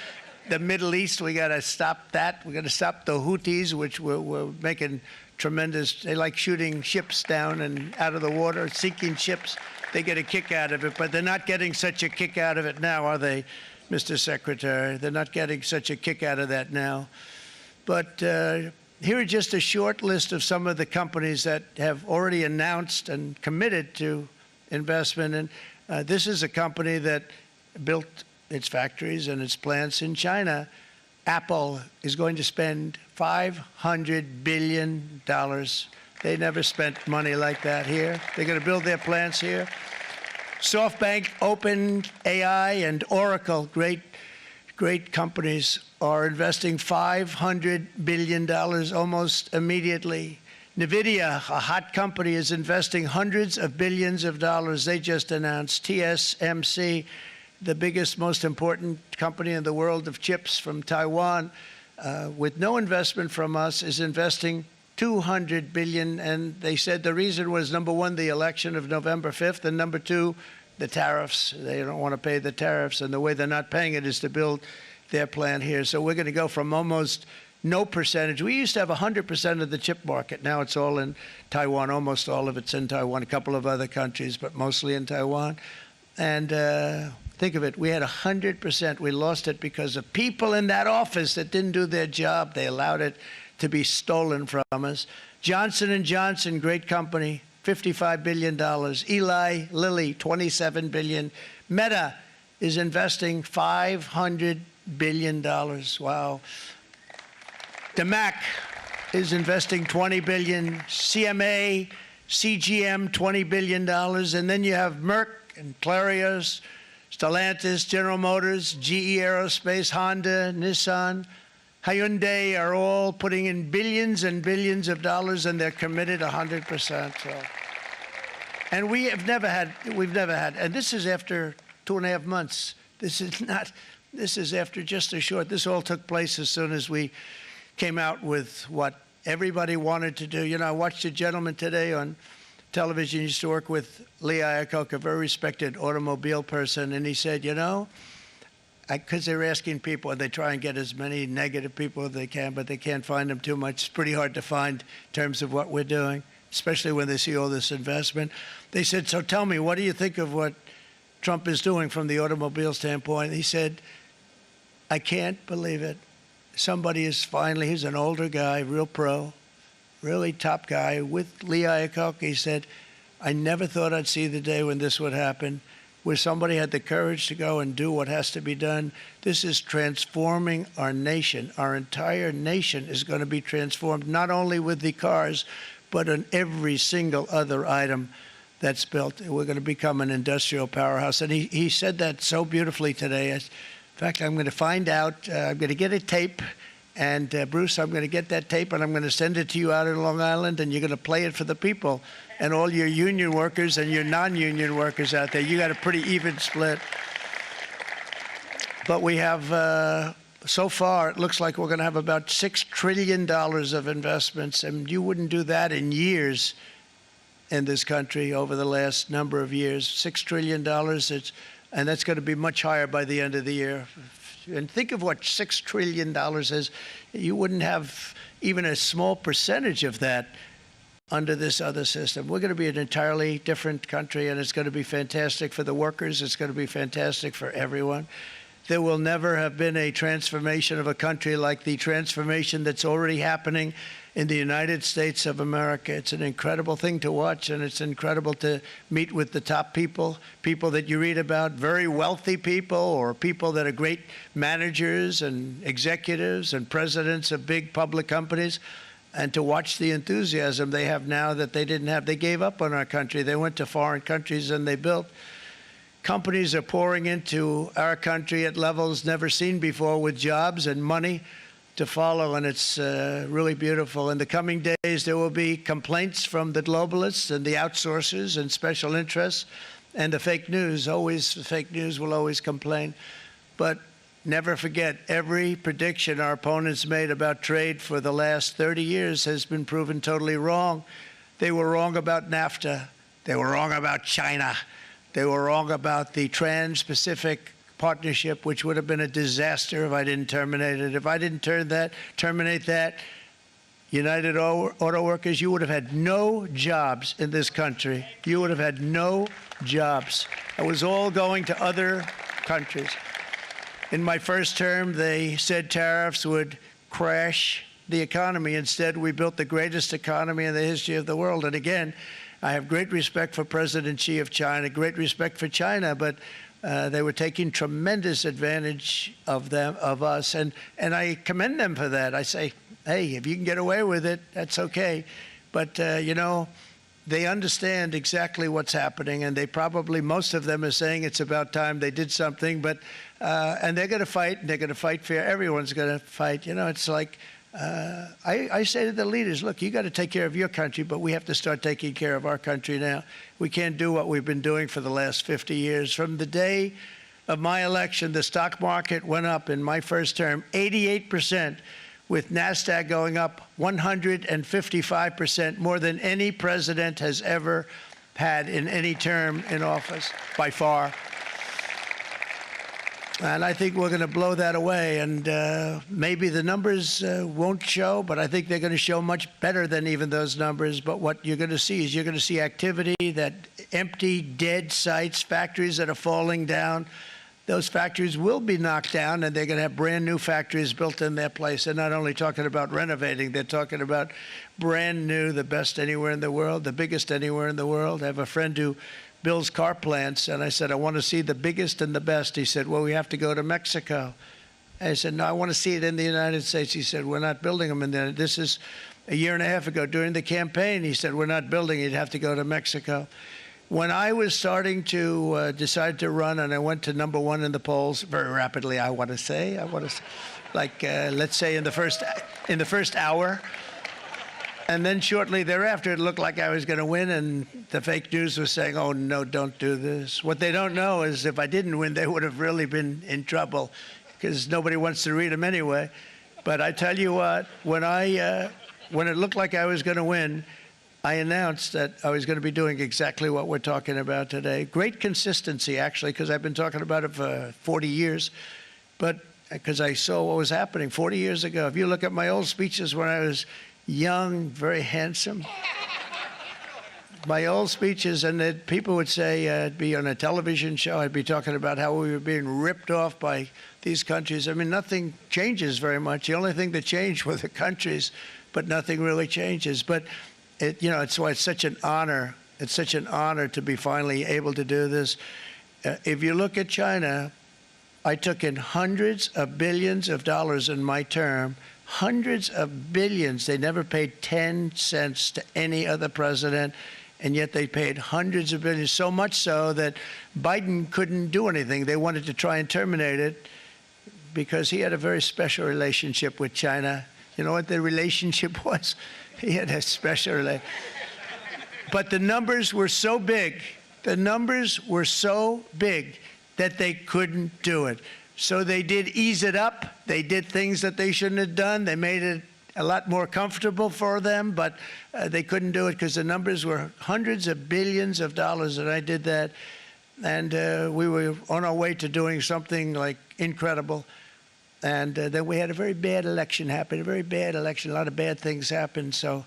the Middle East. We got to stop that. We got to stop the Houthis, which we're making tremendous. They like shooting ships down and out of the water, sinking ships. They get a kick out of it, but they're not getting such a kick out of it now, are they, Mr. Secretary? They're not getting such a kick out of that now. But here are just a short list of some of the companies that have already announced and committed to investment. And this is a company that built its factories and its plants in China. Apple is going to spend $500 billion. They never spent money like that here. They're going to build their plants here. SoftBank, OpenAI, and Oracle, great companies, are investing $500 billion almost immediately. NVIDIA, a hot company, is investing hundreds of billions of dollars. They just announced. TSMC, the biggest, most important company in the world of chips from Taiwan, with no investment from us, is investing $200 billion. And they said the reason was, number one, the election of November 5th, and number two, the tariffs. They don't want to pay the tariffs, and the way they're not paying it is to build their plant here. So we're going to go from almost no percentage. We used to have 100% of the chip market. Now it's all in Taiwan. Almost all of it's in Taiwan. A couple of other countries, but mostly in Taiwan. And Think of it. We had 100%. We lost it because of people in that office that didn't do their job. They allowed it to be stolen from us. Johnson & Johnson, great company, $55 billion. Eli Lilly, $27 billion. Meta is investing $500 billion. Wow. DeMac is investing $20 billion. CMA, CGM, $20 billion. And then you have Merck and Clarios, Stellantis, General Motors, GE Aerospace, Honda, Nissan, Hyundai are all putting in billions and billions of dollars, and they're committed 100%. So. And we've never had, and this is after 2.5 months. This is after just a short, this all took place as soon as we came out with what everybody wanted to do. You know, I watched a gentleman today on television. He used to work with Lee Iacocca, a very respected automobile person, and he said, you know, because they're asking people, and they try and get as many negative people as they can, but they can't find them too much. It's pretty hard to find in terms of what we're doing, especially when they see all this investment. They said, so tell me, what do you think of what Trump is doing from the automobile standpoint? He said, I can't believe it. Somebody is finally, he's an older guy, real pro, really top guy, with Lee Iacocca. He said, I never thought I'd see the day when this would happen, where somebody had the courage to go and do what has to be done. This is transforming our nation. Our entire nation is going to be transformed, not only with the cars, but on every single other item that's built. We're going to become an industrial powerhouse. And he said that so beautifully today. In fact, I'm going to find out, I'm going to get a tape, and Bruce, I'm going to get that tape, and I'm going to send it to you out in Long Island, and you're going to play it for the people. And all your union workers and your non-union workers out there, you got a pretty even split. But we have, so far, it looks like we're going to have about $6 trillion of investments, and you wouldn't do that in years in this country over the last number of years. $6 trillion, and that's going to be much higher by the end of the year. And think of what $6 trillion is. You wouldn't have even a small percentage of that under this other system. We're going to be an entirely different country, and it's going to be fantastic for the workers. It's going to be fantastic for everyone. There will never have been a transformation of a country like the transformation that's already happening in the United States of America. It's an incredible thing to watch, and it's incredible to meet with the top people, people that you read about, very wealthy people, or people that are great managers and executives and presidents of big public companies, and to watch the enthusiasm they have now that they didn't have. They gave up on our country. They went to foreign countries and they built. Companies are pouring into our country at levels never seen before, with jobs and money to follow, and it's really beautiful. In the coming days, there will be complaints from the globalists and the outsourcers and special interests and the fake news. Always, the fake news will always complain. But never forget, every prediction our opponents made about trade for the last 30 years has been proven totally wrong. They were wrong about NAFTA. They were wrong about China. They were wrong about the Trans-Pacific Partnership, which would have been a disaster if I didn't terminate it. If I didn't terminate that, United Auto Workers, you would have had no jobs in this country. You would have had no jobs. It was all going to other countries. In my first term, they said tariffs would crash the economy. Instead, we built the greatest economy in the history of the world. And again, I have great respect for President Xi of China, great respect for China, but they were taking tremendous advantage of us, and I commend them for that. I say, hey, if you can get away with it, that's okay. But, you know, they understand exactly what's happening, and they probably, most of them are saying it's about time they did something, but, and they're going to fight, and they're going to fight fair. Everyone's going to fight. You know, it's like, I say to the leaders, look, you got to take care of your country, but we have to start taking care of our country now. We can't do what we've been doing for the last 50 years. From the day of my election, the stock market went up in my first term 88%, with NASDAQ going up 155%, more than any president has ever had in any term in office, by far. And I think we're going to blow that away. And maybe the numbers won't show, but I think they're going to show much better than even those numbers. But what you're going to see is you're going to see activity, that empty, dead sites, factories that are falling down, those factories will be knocked down, and they're going to have brand new factories built in their place. They're not only talking about renovating, they're talking about brand new, the best anywhere in the world, the biggest anywhere in the world. I have a friend who builds car plants, and I said, I want to see the biggest and the best. He said, well, we have to go to Mexico. I said, no, I want to see it in the United States. He said, we're not building them in there. This is a year and a half ago during the campaign. He said, we're not building it. You'd have to go to Mexico. When I was starting to decide to run, and I went to #1 in the polls very rapidly, I want to say, like let's say in the first hour, and then shortly thereafter, it looked like I was going to win, and the fake news was saying, "Oh no, don't do this." What they don't know is if I didn't win, they would have really been in trouble, because nobody wants to read them anyway. But I tell you what, when it looked like I was going to win, I announced that I was going to be doing exactly what we're talking about today. Great consistency, actually, because I've been talking about it for 40 years. But because I saw what was happening 40 years ago. If you look at my old speeches when I was young, very handsome, my old speeches, and that people would say I'd be on a television show, I'd be talking about how we were being ripped off by these countries. I mean, nothing changes very much. The only thing that changed were the countries, but nothing really changes. But it's why it's such an honor. It's such an honor to be finally able to do this. If you look at China, I took in hundreds of billions of dollars in my term, hundreds of billions. They never paid 10 cents to any other president, and yet they paid hundreds of billions, so much so that Biden couldn't do anything. They wanted to try and terminate it because he had a very special relationship with China. You know what the relationship was? He had a special relationship. But the numbers were so big, that they couldn't do it. So they did ease it up. They did things that they shouldn't have done. They made it a lot more comfortable for them, but they couldn't do it because the numbers were hundreds of billions of dollars, and I did that. And we were on our way to doing something like incredible. And then we had a very bad election happen, a very bad election. A lot of bad things happened. So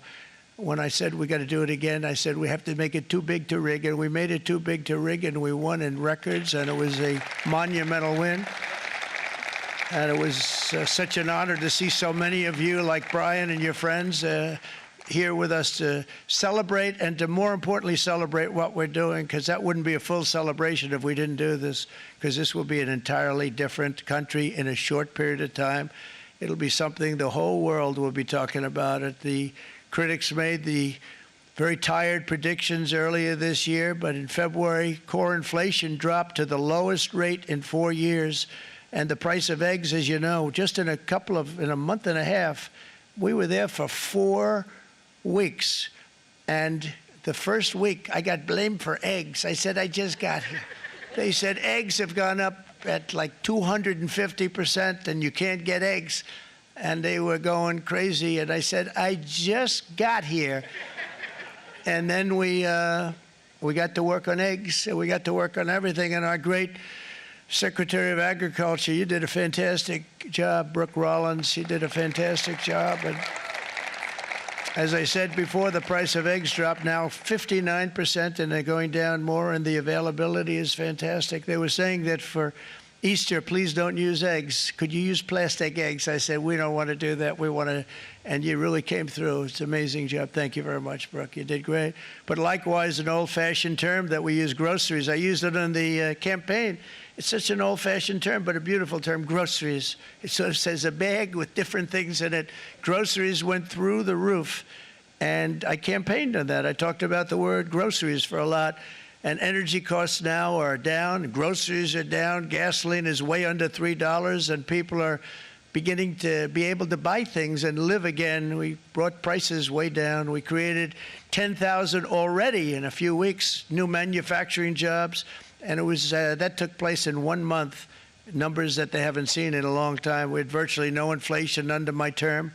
when I said we got to do it again, I said we have to make it too big to rig. And we made it too big to rig, and we won in records. And it was a monumental win. And it was such an honor to see so many of you, like Brian and your friends, here with us to celebrate, and to more importantly celebrate what we're doing, because that wouldn't be a full celebration if we didn't do this, because this will be an entirely different country in a short period of time. It'll be something the whole world will be talking about it. The critics made the very tired predictions earlier this year, but in February, core inflation dropped to the lowest rate in 4 years, and the price of eggs, as you know, just in a month and a half, we were there for 4 weeks, and the first week I got blamed for eggs. I said, I just got here. They said eggs have gone up at like 250% and you can't get eggs, and they were going crazy. And I said, I just got here. And then we got to work on eggs, and we got to work on everything. And our great Secretary of Agriculture, you did a fantastic job, Brooke Rollins. You did a fantastic job. And as I said before, the price of eggs dropped now 59%, and they're going down more, and the availability is fantastic. They were saying that for Easter, please don't use eggs. Could you use plastic eggs? I said, we don't want to do that. We want to, and you really came through. It's an amazing job. Thank you very much, Brooke. You did great. But likewise, an old-fashioned term that we use, groceries. I used it in the campaign. It's such an old-fashioned term, but a beautiful term, groceries. It sort of says a bag with different things in it. Groceries went through the roof, and I campaigned on that. I talked about the word groceries for a lot, and energy costs now are down. Groceries are down. Gasoline is way under $3, and people are beginning to be able to buy things and live again. We brought prices way down. We created 10,000 already in a few weeks, new manufacturing jobs. And it was that took place in 1 month, numbers that they haven't seen in a long time. We had virtually no inflation under my term.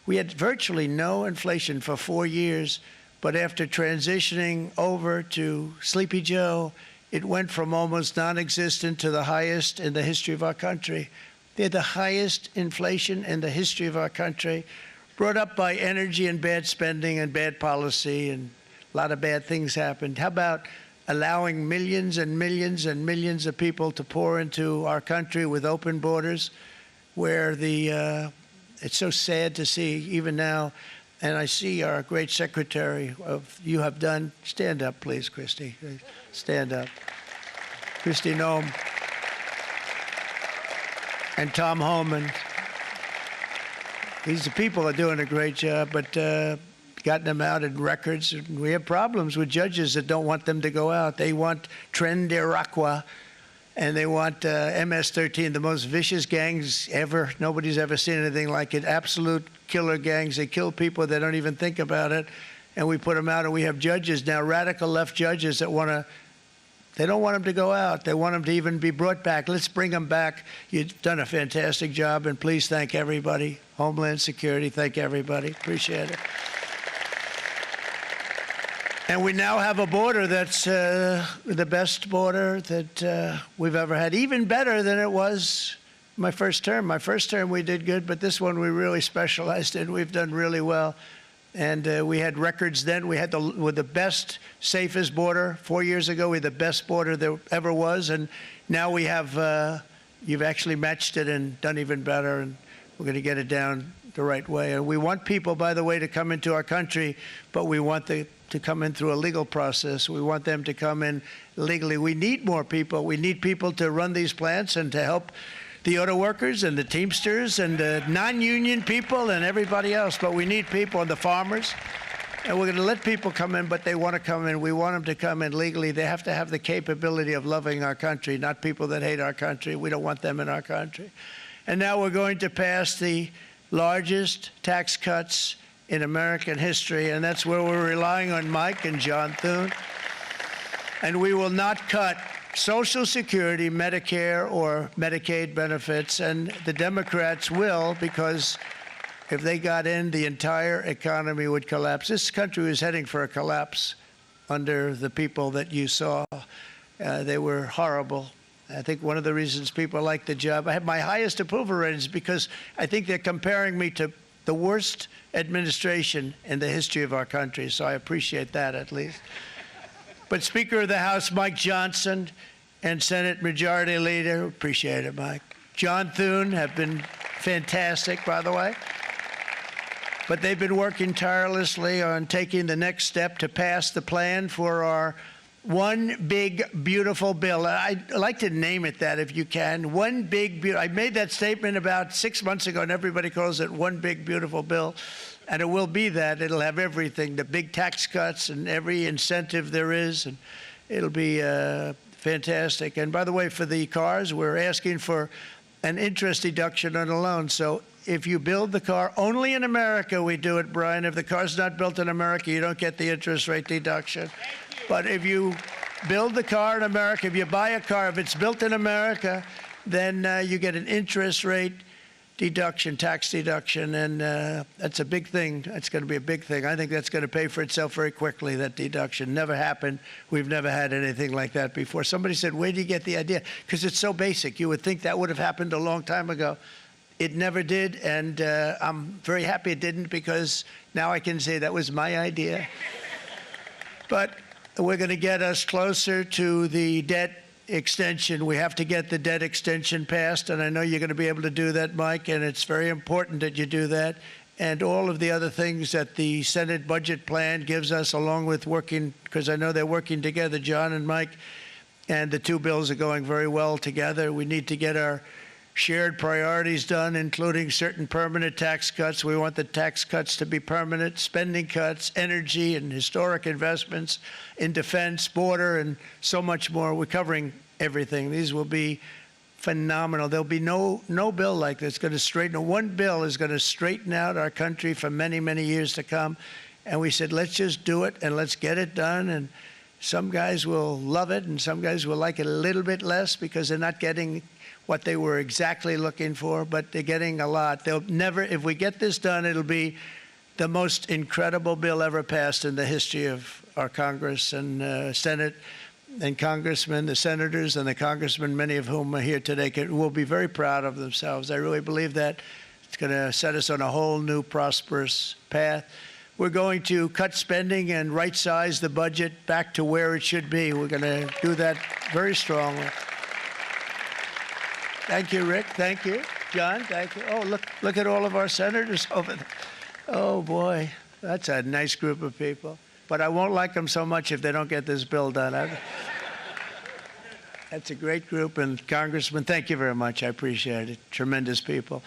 We had virtually no inflation for 4 years. But after transitioning over to Sleepy Joe, it went from almost non-existent to the highest in the history of our country. They had the highest inflation in the history of our country, brought up by energy and bad spending and bad policy, and a lot of bad things happened. How about allowing millions and millions and millions of people to pour into our country with open borders, where it's so sad to see even now. And I see our great secretary you have done. Stand up, please, Christy. Stand up. Christy Noem and Tom Homan. These people are doing a great job, but gotten them out in records. And we have problems with judges that don't want them to go out. They want Tren de Aragua, and they want MS-13, the most vicious gangs ever. Nobody's ever seen anything like it. Absolute killer gangs. They kill people. They don't even think about it. And we put them out, and we have judges now, radical left judges that they don't want them to go out. They want them to even be brought back. Let's bring them back. You've done a fantastic job, and please thank everybody. Homeland Security, thank everybody. Appreciate it. And we now have a border that's the best border that we've ever had, even better than it was my first term. My first term we did good, but this one we really specialized in. We've done really well. And we had records then. We had the best, safest border. 4 years ago, we had the best border there ever was. And now we have, you've actually matched it and done even better. And we're going to get it down the right way. And we want people, by the way, to come into our country, but we want to come in through a legal process. We want them to come in legally. We need more people. We need people to run these plants and to help the auto workers and the Teamsters and the non-union people and everybody else. But we need people and the farmers. And we're going to let people come in, but they want to come in. We want them to come in legally. They have to have the capability of loving our country, not people that hate our country. We don't want them in our country. And now we're going to pass the largest tax cuts in American history, and that's where we're relying on Mike and John Thune. And we will not cut Social Security, Medicare, or Medicaid benefits, and the Democrats will, because if they got in, the entire economy would collapse. This country was heading for a collapse under the people that you saw. They were horrible. I think one of the reasons people like the job, I have my highest approval ratings because I think they're comparing me to the worst administration in the history of our country, so I appreciate that at least. But Speaker of the House Mike Johnson and Senate Majority Leader, appreciate it, Mike. John Thune have been fantastic, by the way. But they've been working tirelessly on taking the next step to pass the plan for our one big, beautiful bill. I'd like to name it that if you can. One big, beautiful. I made that statement about 6 months ago, and everybody calls it one big, beautiful bill. And it will be that. It'll have everything, the big tax cuts and every incentive there is. And it'll be fantastic. And by the way, for the cars, we're asking for an interest deduction on a loan. So if you build the car, only in America we do it, Brian. If the car's not built in America, you don't get the interest rate deduction. But if you build the car in America, if you buy a car, if it's built in America, then you get an interest rate deduction, tax deduction, and that's a big thing. That's going to be a big thing. I think that's going to pay for itself very quickly, that deduction. Never happened. We've never had anything like that before. Somebody said, where do you get the idea? Because it's so basic. You would think that would have happened a long time ago. It never did, and I'm very happy it didn't, because now I can say that was my idea. But we're going to get us closer to the debt extension. We have to get the debt extension passed, and I know you're going to be able to do that, Mike, and it's very important that you do that. And all of the other things that the Senate budget plan gives us, along with working, because I know they're working together, John and Mike, and the two bills are going very well together. We need to get our shared priorities done, including certain permanent tax cuts. We want the tax cuts to be permanent, spending cuts, energy and historic investments in defense, border, and so much more. We're covering everything. These will be phenomenal. There'll be no bill like this going to straighten. One bill is going to straighten out our country for many, many years to come. And we said, let's just do it and let's get it done. And some guys will love it and some guys will like it a little bit less because they're not getting what they were exactly looking for, but they're getting a lot. They'll never, if we get this done, it'll be the most incredible bill ever passed in the history of our Congress and Senate and congressmen, the senators and the congressmen, many of whom are here today, will be very proud of themselves. I really believe that. It's going to set us on a whole new prosperous path. We're going to cut spending and right-size the budget back to where it should be. We're going to do that very strongly. Thank you, Rick. Thank you. John, thank you. Oh, look at all of our senators over there. Oh, boy, that's a nice group of people. But I won't like them so much if they don't get this bill done. That's a great group, and Congressman, thank you very much. I appreciate it. Tremendous people.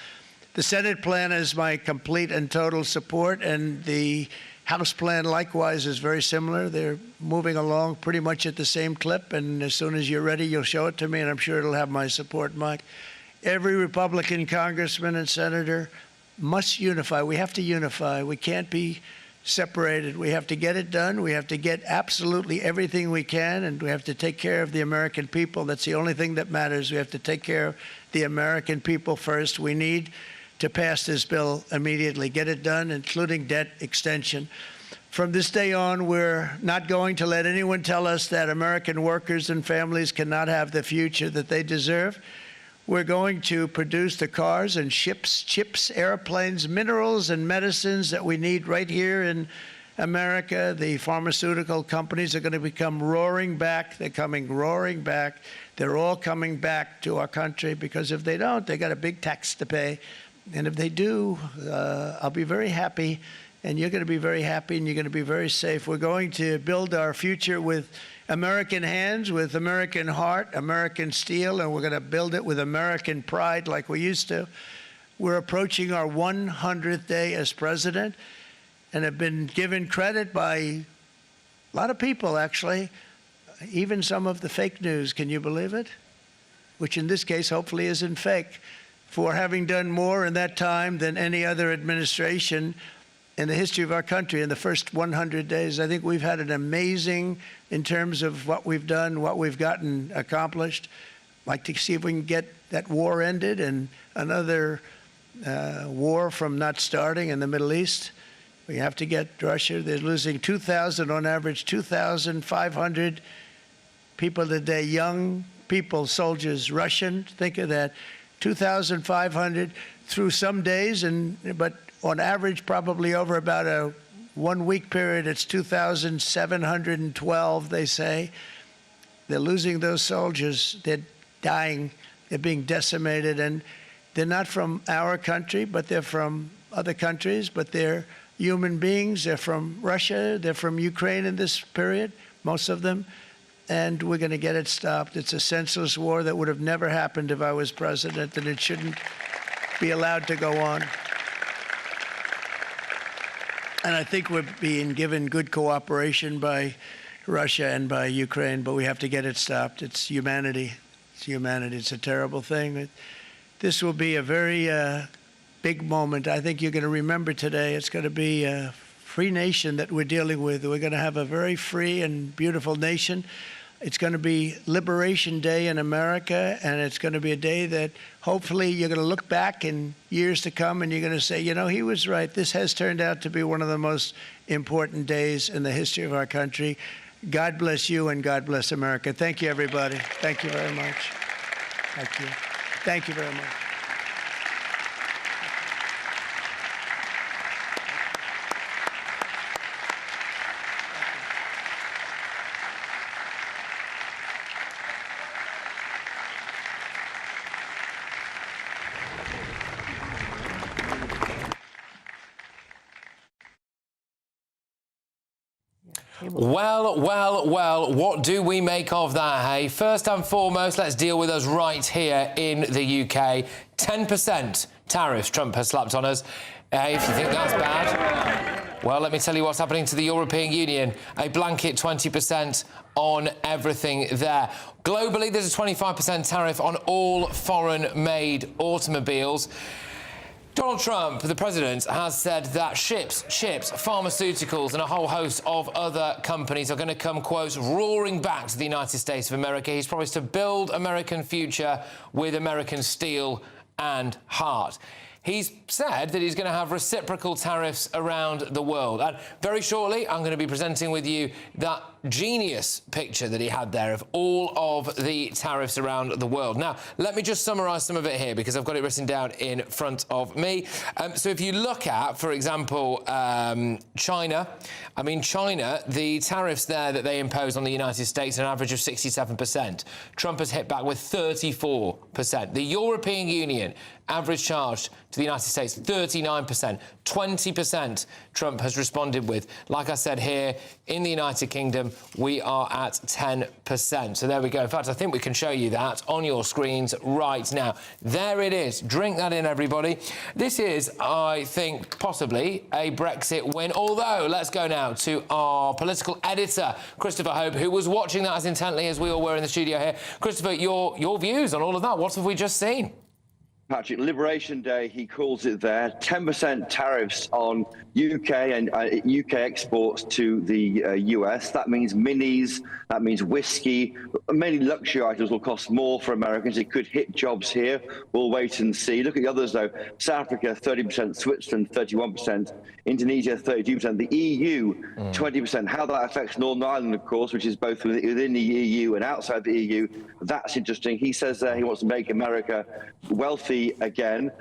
The Senate plan has my complete and total support, and the House plan likewise is very similar. They're moving along pretty much at the same clip, and as soon as you're ready, you'll show it to me, and I'm sure it'll have my support, Mike. Every Republican congressman and senator must unify. We have to unify. We can't be separated. We have to get it done. We have to get absolutely everything we can, and we have to take care of the American people. That's the only thing that matters. We have to take care of the American people first. We need to pass this bill immediately, get it done, including debt extension. From this day on, we're not going to let anyone tell us that American workers and families cannot have the future that they deserve. We're going to produce the cars and ships, chips, airplanes, minerals, and medicines that we need right here in America. The pharmaceutical companies are going to become roaring back. They're coming roaring back. They're all coming back to our country, because if they don't, they got a big tax to pay. And if they do, I'll be very happy, and you're going to be very happy, and you're going to be very safe. We're going to build our future with American hands, with American heart, American steel, and we're going to build it with American pride like we used to. We're approaching our 100th day as president, and have been given credit by a lot of people, actually, even some of the fake news. Can you believe it? Which in this case hopefully isn't fake, for having done more in that time than any other administration in the history of our country in the first 100 days. I think we've had an amazing, in terms of what we've done, what we've gotten accomplished. I'd like to see if we can get that war ended and another war from not starting in the Middle East. We have to get Russia. They're losing 2,000 on average, 2,500 people a day, young people, soldiers, Russian. Think of that. 2,500 through some days, but on average, probably over about a 1 week period, it's 2,712, they say. They're losing those soldiers. They're dying. They're being decimated. And they're not from our country, but they're from other countries, but they're human beings. They're from Russia. They're from Ukraine in this period, most of them. And we're going to get it stopped. It's a senseless war that would have never happened if I was president, and it shouldn't be allowed to go on. And I think we're being given good cooperation by Russia and by Ukraine, but we have to get it stopped. It's humanity. It's humanity. It's a terrible thing. This will be a very big moment. I think you're going to remember today. It's going to be a free nation that we're dealing with. We're going to have a very free and beautiful nation. It's going to be Liberation Day in America, and it's going to be a day that hopefully you're going to look back in years to come and you're going to say, you know, he was right. This has turned out to be one of the most important days in the history of our country. God bless you, and God bless America. Thank you, everybody. Thank you very much. Thank you. Thank you very much. Well, what do we make of that, hey? First and foremost, let's deal with us right here in the UK. 10% tariffs Trump has slapped on us. Hey, if you think that's bad, well, let me tell you what's happening to the European Union. A blanket 20% on everything there. Globally, there's a 25% tariff on all foreign-made automobiles. Donald Trump, the president, has said that ships, chips, pharmaceuticals and a whole host of other companies are going to come, quote, roaring back to the United States of America. He's promised to build American future with American steel and heart. He's said that he's going to have reciprocal tariffs around the world. And very shortly, I'm going to be presenting with you that genius picture that he had there of all of the tariffs around the world. Now, let me just summarise some of it here because I've got it written down in front of me. So if you look at, for example, China, China, the tariffs there that they impose on the United States, an average of 67%. Trump has hit back with 34%. The European Union, average charge to the United States, 39%. 20% Trump has responded with. Like I said, here in the United Kingdom, we are at 10%. So there we go. In fact, I think we can show you that on your screens right now. There it is. Drink that in, everybody. This is, I think, possibly a Brexit win. Although, let's go now to our political editor, Christopher Hope, who was watching that as intently as we all were in the studio here. Christopher, your views on all of that. What have we just seen? Patrick, Liberation Day, he calls it there. 10% tariffs on UK and UK exports to the US. That means minis, that means whiskey. Many luxury items will cost more for Americans. It could hit jobs here. We'll wait and see. Look at the others, though. South Africa, 30%, Switzerland, 31%, Indonesia, 32%, the EU, 20%. How that affects Northern Ireland, of course, which is both within the EU and outside the EU, that's interesting. He says he wants to make America wealthy again.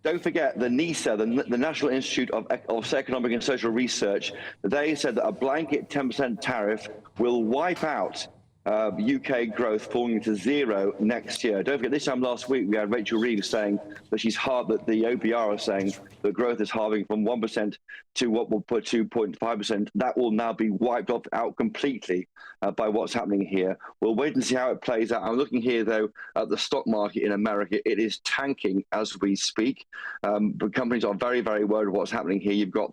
Don't forget the NISA, the National Institute of Economic and Social Research, they said that a blanket 10% tariff will wipe out UK growth falling to zero next year. Don't forget, this time last week we had Rachel Reeves saying that that the OBR is saying that growth is halving from 1% to what will put 2.5%. That will now be wiped out completely by what's happening here. We'll wait and see how it plays out. I'm looking here, though, at the stock market in America. It is tanking as we speak. But companies are very, very worried what's happening here. You've got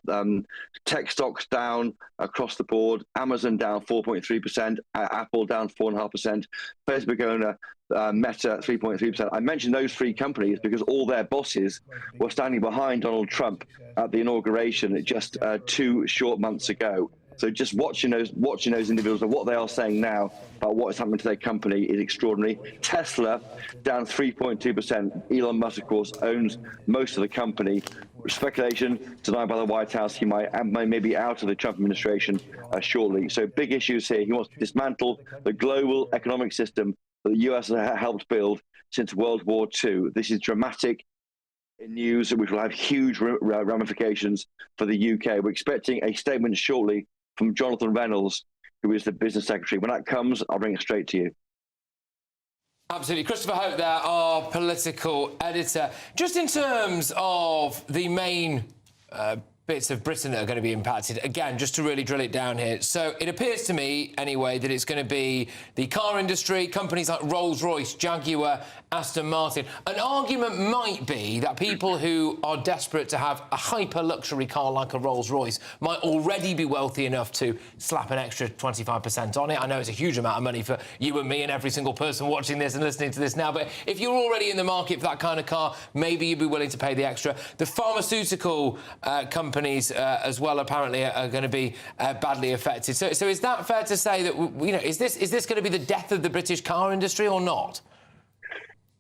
tech stocks down across the board, Amazon down 4.3%, Apple down 4.5%, Facebook owner Meta 3.3%. I mentioned those three companies because all their bosses were standing behind Donald Trump at the inauguration just 2 short months ago. So just watching those individuals and what they are saying now about what is happening to their company is extraordinary. Tesla down 3.2%. Elon Musk, of course, owns most of the company. Speculation denied by the White House. He may be out of the Trump administration shortly. So big issues here. He wants to dismantle the global economic system that the US has helped build since World War II. This is dramatic news which will have huge ramifications for the UK. We're expecting a statement shortly from Jonathan Reynolds, who is the business secretary. When that comes, I'll bring it straight to you. Absolutely. Christopher Hope there, our political editor. Just in terms of the main bits of Britain that are going to be impacted, again, just to really drill it down here. So it appears to me, anyway, that it's going to be the car industry, companies like Rolls-Royce, Jaguar, Aston Martin. An argument might be that people who are desperate to have a hyper-luxury car like a Rolls-Royce might already be wealthy enough to slap an extra 25% on it. I know it's a huge amount of money for you and me and every single person watching this and listening to this now, but if you're already in the market for that kind of car, maybe you'd be willing to pay the extra. The pharmaceutical companies as well apparently are going to be badly affected. So is that fair to say that, is this going to be the death of the British car industry or not?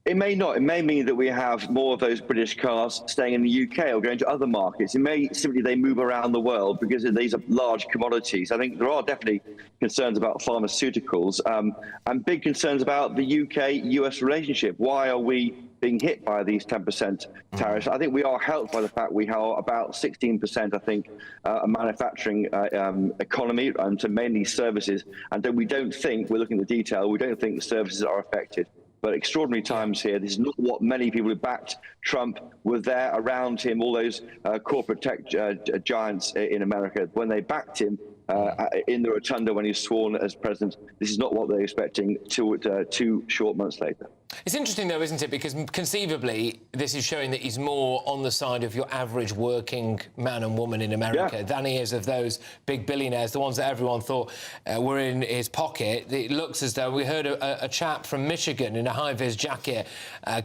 It may not. It may mean that we have more of those British cars staying in the UK or going to other markets. It may simply they move around the world because these are large commodities. I think there are definitely concerns about pharmaceuticals and big concerns about the UK-US relationship. Why are we being hit by these 10% tariffs? I think we are helped by the fact we are about 16%, I think, a manufacturing economy, and so mainly services. And then we don't think, we're looking at the detail, we don't think the services are affected. But extraordinary times here. This is not what many people who backed Trump were there around him, all those corporate tech giants in America. When they backed him in the rotunda when he was sworn as president, this is not what they're expecting 2 short months later. It's interesting, though, isn't it? Because conceivably, this is showing that he's more on the side of your average working man and woman in America than he is of those big billionaires, the ones that everyone thought were in his pocket. It looks as though we heard a chap from Michigan in a high-vis jacket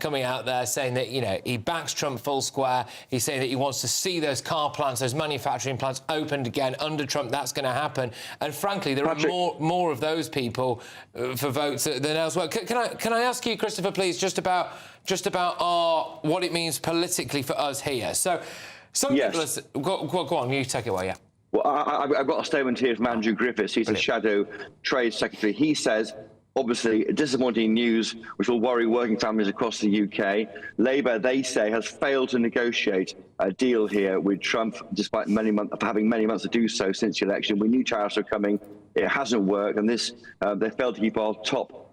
coming out there saying that, he backs Trump full square. He's saying that he wants to see those car plants, those manufacturing plants opened again under Trump. That's going to happen. And frankly, there are more of those people for votes than elsewhere. Can I ask you, Christopher, please, just about what it means politically for us here? So some people go on, you take it away, yeah. Well, I've got a statement here from Andrew Griffiths. He's a shadow trade secretary. He says, obviously, disappointing news which will worry working families across the UK. Labour, they say, has failed to negotiate a deal here with Trump, despite having many months to do so since the election. We knew tariffs were coming. It hasn't worked, and this they failed to keep our top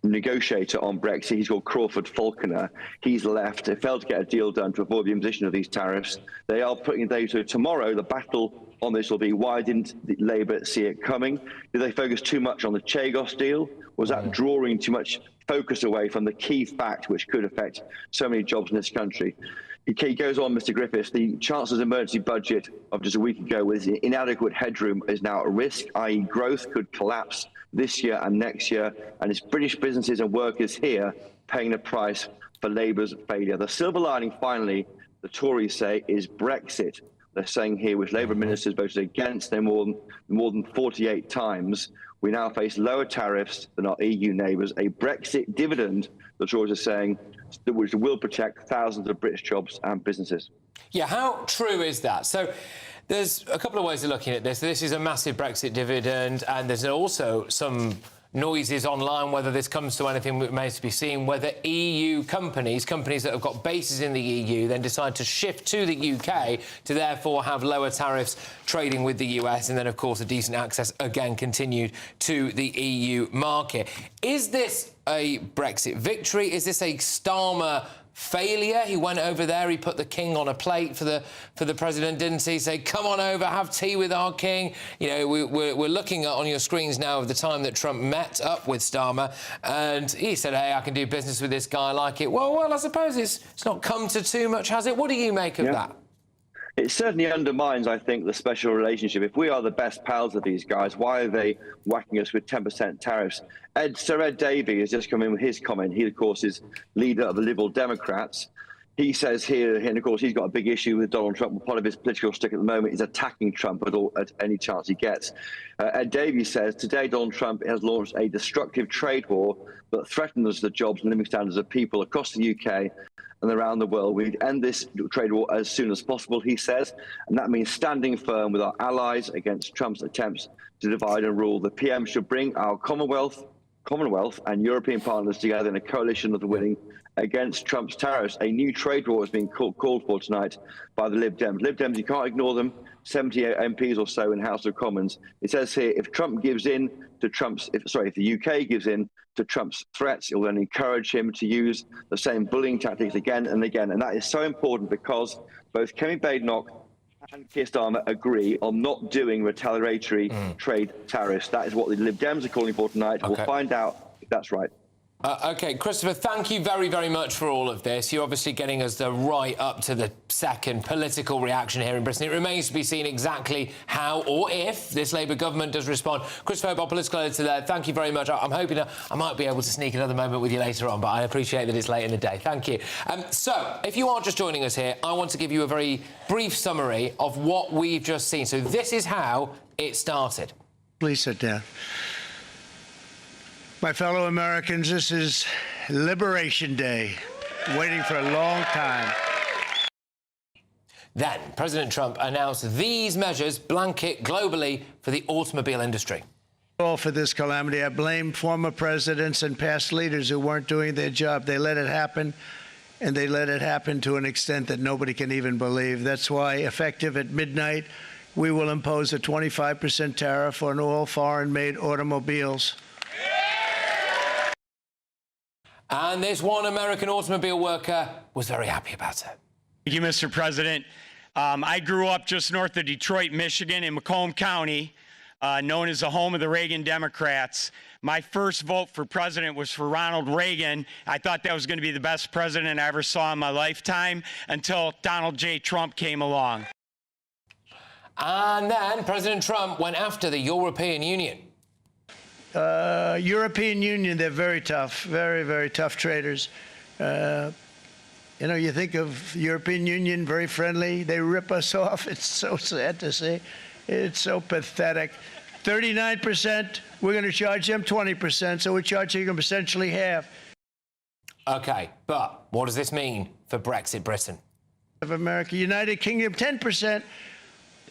negotiator on Brexit. He's called Crawford Falconer. He's left. They failed to get a deal done to avoid the imposition of these tariffs. They are putting a so tomorrow the battle on this will be, why didn't Labour see it coming? Did they focus too much on the Chagos deal? Was that drawing too much focus away from the key fact which could affect so many jobs in this country? He goes on, Mr. Griffiths, the Chancellor's emergency budget of just a week ago with inadequate headroom is now at risk, i.e. growth could collapse this year and next year, and it's British businesses and workers here paying the price for Labour's failure. The silver lining, finally, the Tories say, is Brexit. They're saying here, which Labour ministers voted against more than 48 times, we now face lower tariffs than our EU neighbours. A Brexit dividend, the Tories are saying, which will protect thousands of British jobs and businesses. Yeah, how true is that? So there's a couple of ways of looking at this. This is a massive Brexit dividend, and there's also some noises online, whether this comes to anything remains to be seen, whether EU companies that have got bases in the EU then decide to shift to the UK to therefore have lower tariffs trading with the US, and then, of course, a decent access, again, continued to the EU market. Is this a Brexit victory? Is this a Starmer failure? He went over there, he put the king on a plate for the president, didn't he? Say, come on over, have tea with our king. You know, we're looking at on your screens now of the time that Trump met up with Starmer, and he said, hey, I can do business with this guy, I like it. Well, I suppose it's not come to too much, has it? What do you make of that? It certainly undermines, I think, the special relationship. If we are the best pals of these guys, why are they whacking us with 10% tariffs? Sir Ed Davey has just come in with his comment. He, of course, is leader of the Liberal Democrats. He says here, and of course, he's got a big issue with Donald Trump. Part of his political stick at the moment is attacking Trump at any chance he gets. Ed Davey says, today Donald Trump has launched a destructive trade war that threatens the jobs and living standards of people across the UK and around the world. We need to end this trade war as soon as possible, he says, and that means standing firm with our allies against Trump's attempts to divide and rule. The PM should bring our Commonwealth and European partners together in a coalition of the willing against Trump's tariffs. A new trade war is being called for tonight by the Lib Dems. Lib Dems, you can't ignore them. 78 MPs or so in House of Commons. It says here, if the UK gives in to Trump's threats, it will then encourage him to use the same bullying tactics again and again. And that is so important because both Kemi Badenoch and Keir Starmer agree on not doing retaliatory trade tariffs. That is what the Lib Dems are calling for tonight. Okay. We'll find out if that's right. OK, Christopher, thank you very, very much for all of this. You're obviously getting us the right up to the second political reaction here in Britain. It remains to be seen exactly how or if this Labour government does respond. Christopher, our political editor there, thank you very much. I'm hoping I might be able to sneak another moment with you later on, but I appreciate that it's late in the day. Thank you. So, if you are just joining us here, I want to give you a very brief summary of what we've just seen. So this is how it started. Please sit down. My fellow Americans, this is Liberation Day, waiting for a long time. Then President Trump announced these measures blanket globally for the automobile industry. All for this calamity, I blame former presidents and past leaders who weren't doing their job. They let it happen, and they let it happen to an extent that nobody can even believe. That's why, effective at midnight, we will impose a 25% tariff on all foreign-made automobiles. And this one American automobile worker was very happy about it. Thank you, Mr. President. I grew up just north of Detroit, Michigan, in Macomb County, known as the home of the Reagan Democrats. My first vote for president was for Ronald Reagan. I thought that was going to be the best president I ever saw in my lifetime until Donald J. Trump came along. And then President Trump went after the European Union. European Union, they're very tough, very, very tough traders. You know, you think of European Union, very friendly. They rip us off. It's so sad to see. It's so pathetic. 39%, we're going to charge them 20%, so we're charging them essentially half. OK, but what does this mean for Brexit Britain? Of America, United Kingdom, 10%.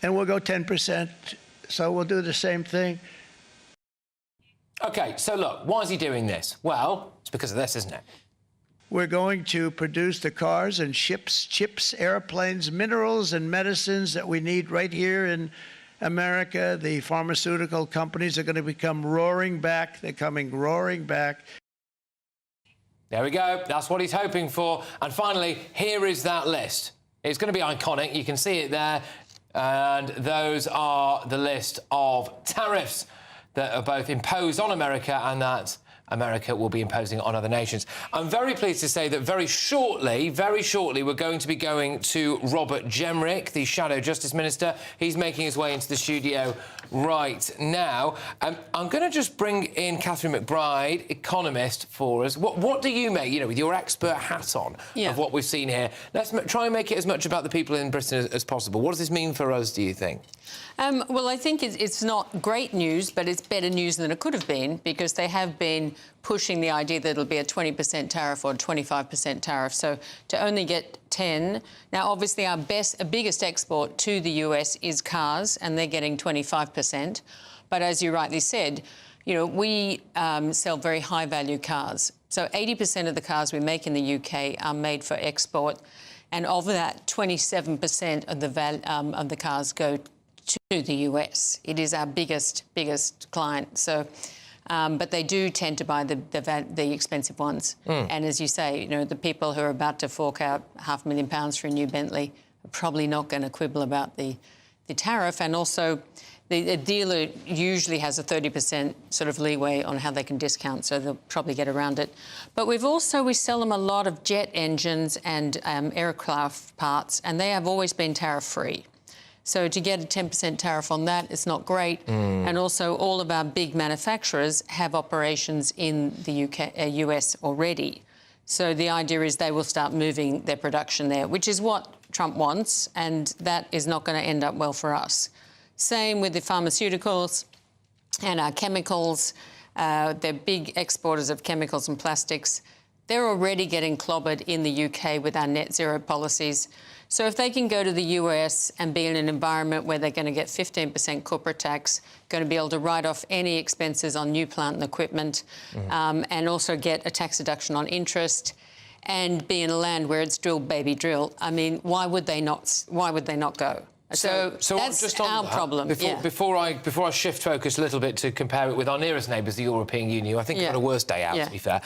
and we'll go 10%. So we'll do the same thing. OK, so look, why is he doing this? Well, it's because of this, isn't it? We're going to produce the cars and ships, chips, airplanes, minerals and medicines that we need right here in America. The pharmaceutical companies are going to become roaring back. They're coming roaring back. There we go. That's what he's hoping for. And finally, here is that list. It's going to be iconic. You can see it there. And those are the list of tariffs that are both imposed on America and that America will be imposing on other nations. I'm very pleased to say that very shortly, we're going to be going to Robert Jenrick, the Shadow Justice Minister. He's making his way into the studio right now. I'm going to just bring in Catherine McBride, economist, for us. What do you make, with your expert hat on, of what we've seen here? Let's try and make it as much about the people in Britain as possible. What does this mean for us, do you think? Well, I think it's not great news, but it's better news than it could have been, because they have been pushing the idea that it'll be a 20% tariff or a 25% tariff. So to only get 10... Now, obviously, our biggest export to the US is cars, and they're getting 25%. But as you rightly said, we sell very high-value cars. So 80% of the cars we make in the UK are made for export, and of that, 27% of the cars go to the US. It is our biggest client. So, but they do tend to buy the expensive ones. And as you say, the people who are about to fork out £500,000 for a new Bentley are probably not going to quibble about the tariff. And also, the dealer usually has a 30% sort of leeway on how they can discount, so they'll probably get around it. But we sell them a lot of jet engines and aircraft parts, and they have always been tariff-free. So to get a 10% tariff on that, it's not great. And also, all of our big manufacturers have operations in the US already. So the idea is they will start moving their production there, which is what Trump wants, and that is not going to end up well for us. Same with the pharmaceuticals and our chemicals. They're big exporters of chemicals and plastics. They're already getting clobbered in the UK with our net zero policies. So if they can go to the US and be in an environment where they're going to get 15% corporate tax, going to be able to write off any expenses on new plant and equipment, and also get a tax deduction on interest, and be in a land where it's drill, baby, drill, I mean, why would they not go? So that's just on our that, problem. Before I shift focus a little bit to compare it with our nearest neighbours, the European Union, I think you've got a worse day out, to be fair.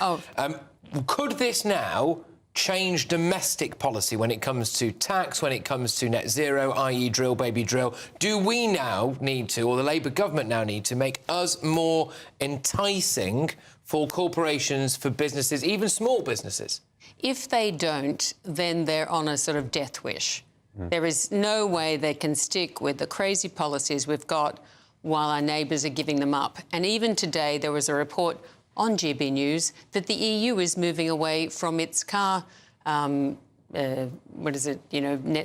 Could this now change domestic policy when it comes to tax, when it comes to net zero, i.e. drill, baby, drill? Do we now need to, or the Labour government now need to, make us more enticing for corporations, for businesses, even small businesses? If they don't, then they're on a sort of death wish. There is no way they can stick with the crazy policies we've got while our neighbours are giving them up. And even today, there was a report on GBNews that the EU is moving away from its car, net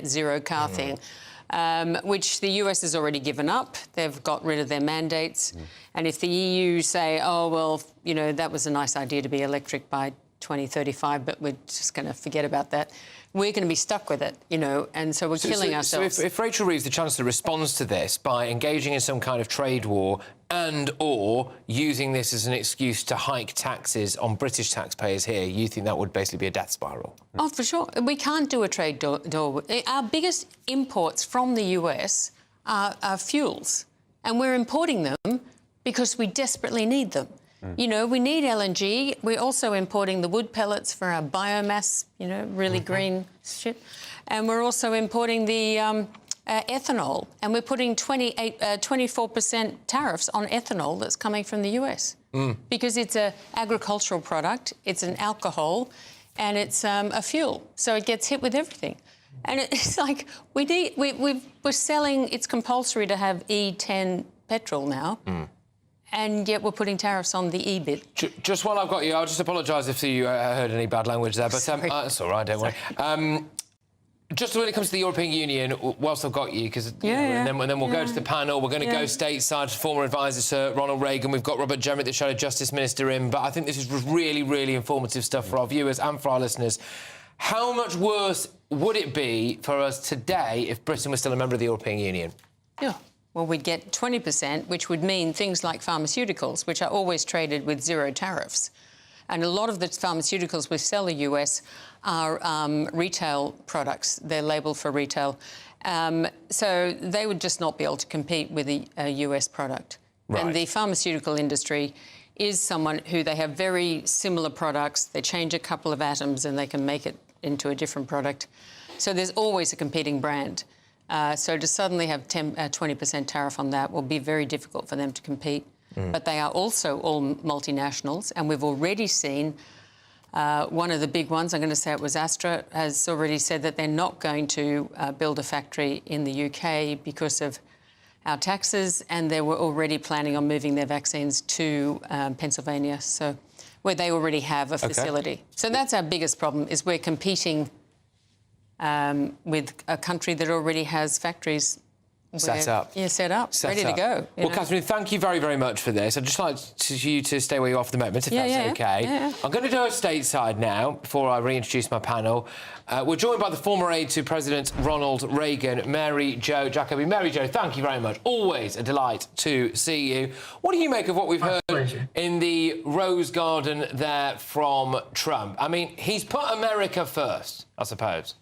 zero car thing, which the US has already given up. They've got rid of their mandates. And if the EU say, oh, well, that was a nice idea to be electric by 2035, but we're just going to forget about that, we're going to be stuck with it, and so we're killing ourselves. So if Rachel Reeves, the Chancellor, responds to this by engaging in some kind of trade war and/or using this as an excuse to hike taxes on British taxpayers here, you think that would basically be a death spiral? Oh, for sure. We can't do a trade door. Our biggest imports from the US are fuels, and we're importing them because we desperately need them. We need LNG. We're also importing the wood pellets for our biomass, really green shit. And we're also importing the ethanol. And we're putting 24% tariffs on ethanol that's coming from the US. Because it's an agricultural product, it's an alcohol, and it's a fuel. So it gets hit with everything. And it's like, we're selling, it's compulsory to have E10 petrol now. And yet we're putting tariffs on the E-bit. Just while I've got you, I'll just apologise if you heard any bad language there, but that's all right, don't worry. Just when it comes to the European Union, whilst I've got you, because and then we'll go to the panel. We're going to go stateside to former advisor Sir Ronald Reagan. We've got Robert Jenrick, the Shadow Justice Minister, in. But I think this is really, really informative stuff for our viewers and for our listeners. How much worse would it be for us today if Britain was still a member of the European Union? Yeah. Well, we'd get 20%, which would mean things like pharmaceuticals, which are always traded with zero tariffs. And a lot of the pharmaceuticals we sell in the US are retail products. They're labelled for retail. So they would just not be able to compete with a US product. Right. And the pharmaceutical industry is someone who they have very similar products. They change a couple of atoms and they can make it into a different product. So there's always a competing brand. So to suddenly have 20% tariff on that will be very difficult for them to compete. But they are also all multinationals, and we've already seen one of the big ones, I'm going to say it was Astra, has already said that they're not going to build a factory in the UK because of our taxes, and they were already planning on moving their vaccines to Pennsylvania, so where they already have a facility. So that's our biggest problem, is we're competing with a country that already has factories set up. Yeah, set up, ready to go. Well, Catherine, thank you very, very much for this. I'd just like you to stay where you are for the moment, if that's OK. Yeah. I'm going to do a stateside now, before I reintroduce my panel. We're joined by the former aide to President Ronald Reagan, Mary Jo Jacobi. Mary Jo, thank you very much. Always a delight to see you. What do you make of what we've heard in the Rose Garden there from Trump? I mean, he's put America first, I suppose.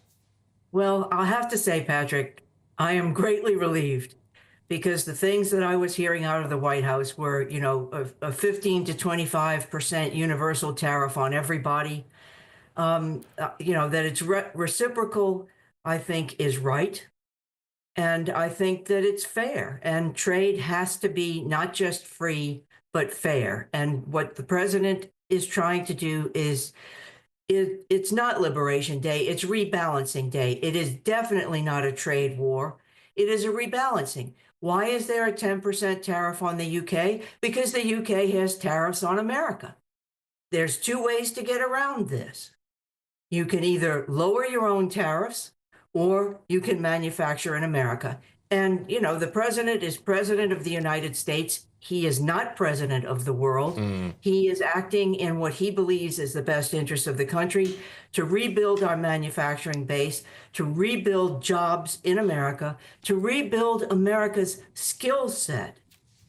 Well, I'll have to say, Patrick, I am greatly relieved, because the things that I was hearing out of the White House were, you know, a 15 to 25% universal tariff on everybody. You know, that it's reciprocal, I think, is right. And I think that it's fair. And trade has to be not just free, but fair. And what the president is trying to do is, it's not Liberation Day, it's rebalancing day. It is definitely not a trade war. It is a rebalancing. Why is there a 10% tariff on the UK? Because the UK has tariffs on America. There's two ways to get around this. You can either lower your own tariffs, or you can manufacture in America. And, you know, the president is president of the United States. He is not president of the world. He is acting in what he believes is the best interest of the country, to rebuild our manufacturing base, to rebuild jobs in America, to rebuild America's skill set,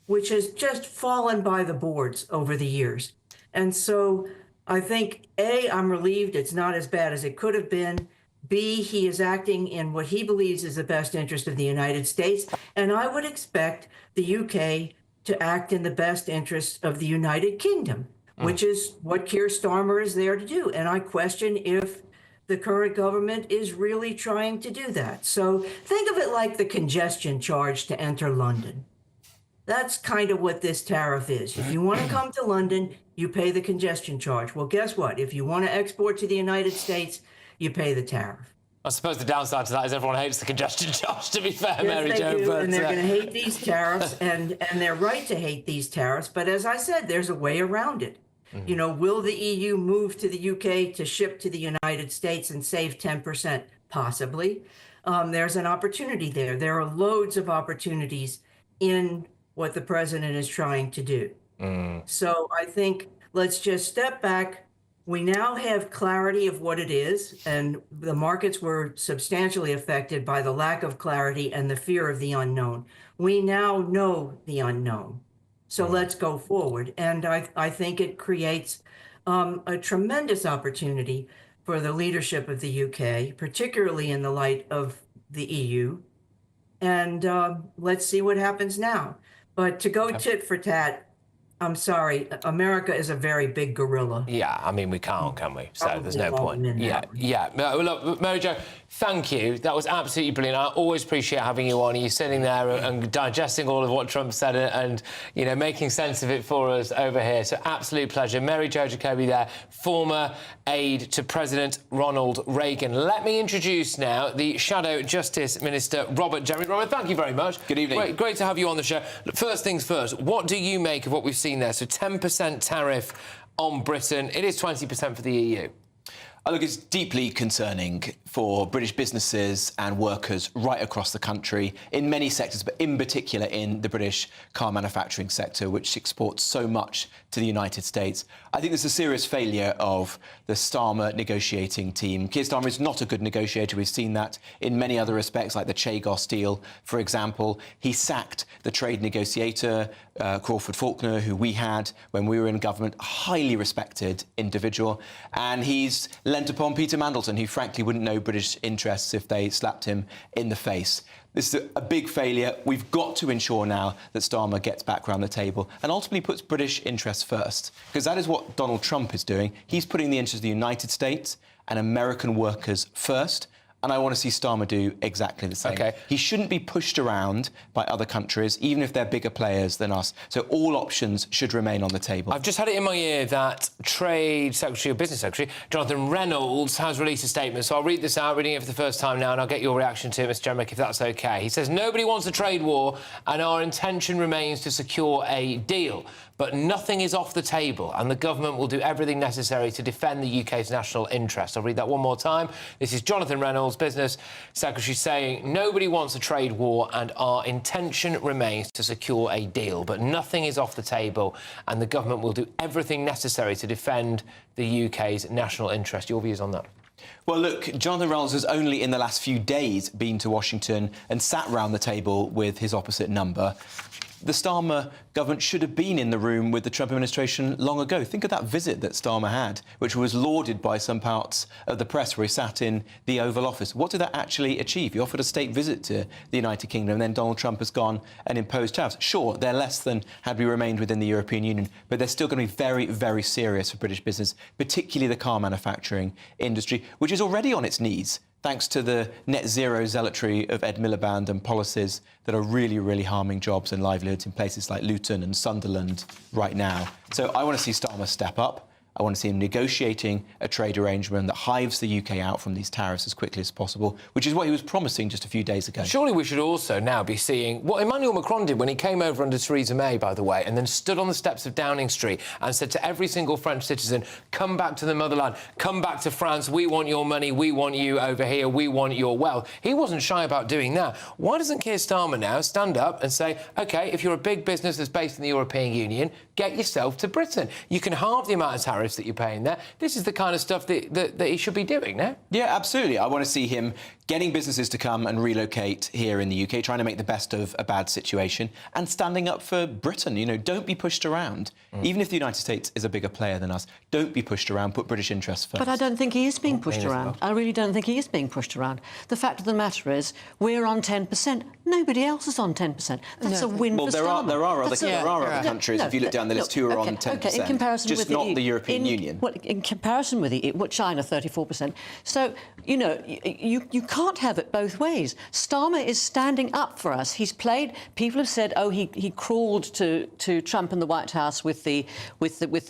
which has just fallen by the boards over the years. And so I think, A, I'm relieved it's not as bad as it could have been. B, he is acting in what he believes is the best interest of the United States. And I would expect the UK to act in the best interest of the United Kingdom, which is what Keir Starmer is there to do. And I question if the current government is really trying to do that. So think of it like the congestion charge to enter London. That's kind of what this tariff is. If you want to come to London, you pay the congestion charge. Well, guess what? If you want to export to the United States, you pay the tariff. I suppose the downside to that is everyone hates the congestion charge, to be fair, Yes, Mary Jo. do, But and they're going to hate these tariffs, and they're right to hate these tariffs. But as I said, there's a way around it. You know, will the EU move to the UK to ship to the United States and save 10%? Possibly. There's an opportunity there. There are loads of opportunities in what the president is trying to do. So I think let's just step back. We now have clarity of what it is, and the markets were substantially affected by the lack of clarity and the fear of the unknown. We now know the unknown. So let's go forward. And I think it creates a tremendous opportunity for the leadership of the UK, particularly in the light of the EU. And let's see what happens now. But to go tit for tat, I'm sorry, America is a very big gorilla. Yeah, I mean, we can't, can we? So there's no point. Yeah. Well, look, Mary Jo, thank you. That was absolutely brilliant. I always appreciate having you on. You sitting there and digesting all of what Trump said and, you know, making sense of it for us over here. So absolute pleasure. Mary Jo Jacobi there, former aide to President Ronald Reagan. Let me introduce now the Shadow Justice Minister, Robert Jeremy. Robert, thank you very much. Good evening. Great to have you on the show. First things first, what do you make of what we've seen there? So 10% tariff on Britain. It is 20% for the EU. Look, it's deeply concerning for British businesses and workers right across the country in many sectors, but in particular in the British car manufacturing sector, which exports so much to the United States. I think there's a serious failure of the Starmer negotiating team. Keir Starmer is not a good negotiator. We've seen that in many other respects, like the Chagos deal, for example. He sacked the trade negotiator, Crawford Faulkner, who we had when we were in government, a highly respected individual. And he's lent upon Peter Mandelson, who frankly wouldn't know British interests if they slapped him in the face. This is a big failure. We've got to ensure now that Starmer gets back around the table and ultimately puts British interests first, because that is what Donald Trump is doing. He's putting the interests of the United States and American workers first. And I want to see Starmer do exactly the same. OK. He shouldn't be pushed around by other countries, even if they're bigger players than us. So all options should remain on the table. I've just had it in my ear that Trade Secretary or Business Secretary Jonathan Reynolds has released a statement. So I'll read this out, reading it for the first time now, and I'll get your reaction to it, Mr. Jeremick, if that's OK. He says, "Nobody wants a trade war, and our intention remains to secure a deal. But nothing is off the table, and the government will do everything necessary to defend the UK's national interest." I'll read that one more time. This is Jonathan Reynolds, Business Secretary, saying, "Nobody wants a trade war, and our intention remains to secure a deal. But nothing is off the table, and the government will do everything necessary to defend the UK's national interest." Your views on that? Well, look, Jonathan Reynolds has only in the last few days been to Washington and sat round the table with his opposite number. The Starmer government should have been in the room with the Trump administration long ago. Think of that visit that Starmer had, which was lauded by some parts of the press, where he sat in the Oval Office. What did that actually achieve? He offered a state visit to the United Kingdom, and then Donald Trump has gone and imposed tariffs. Sure, they're less than had we remained within the European Union, but they're still going to be very, very serious for British business, particularly the car manufacturing industry, which is already on its knees, thanks to the net zero zealotry of Ed Miliband and policies that are really, really harming jobs and livelihoods in places like Luton and Sunderland right now. So I want to see Starmer step up. I want to see him negotiating a trade arrangement that hives the UK out from these tariffs as quickly as possible, which is what he was promising just a few days ago. Surely we should also now be seeing what Emmanuel Macron did when he came over under Theresa May, by the way, and then stood on the steps of Downing Street and said to every single French citizen, come back to the motherland, come back to France, we want your money, we want you over here, we want your wealth. He wasn't shy about doing that. Why doesn't Keir Starmer now stand up and say, OK, if you're a big business that's based in the European Union, get yourself to Britain. You can halve the amount of tariffs that you're paying there. This is the kind of stuff that he should be doing, no? Yeah, absolutely. I want to see him getting businesses to come and relocate here in the UK, trying to make the best of a bad situation and standing up for Britain. You know, don't be pushed around. Even if the United States is a bigger player than us, don't be pushed around, put British interests first. But I don't think he is being pushed around. I really don't think he is being pushed around. The fact of the matter is, we're on 10%. Nobody else is on 10%. That's a win for Starmer. There are other countries, if you look down the list, who are on 10%. Okay, in comparison just with not the European Union. Well, in comparison with China, 34%. So, you know, you can't have it both ways. Starmer is standing up for us. He's played. People have said, oh, he crawled to Trump in the White House with the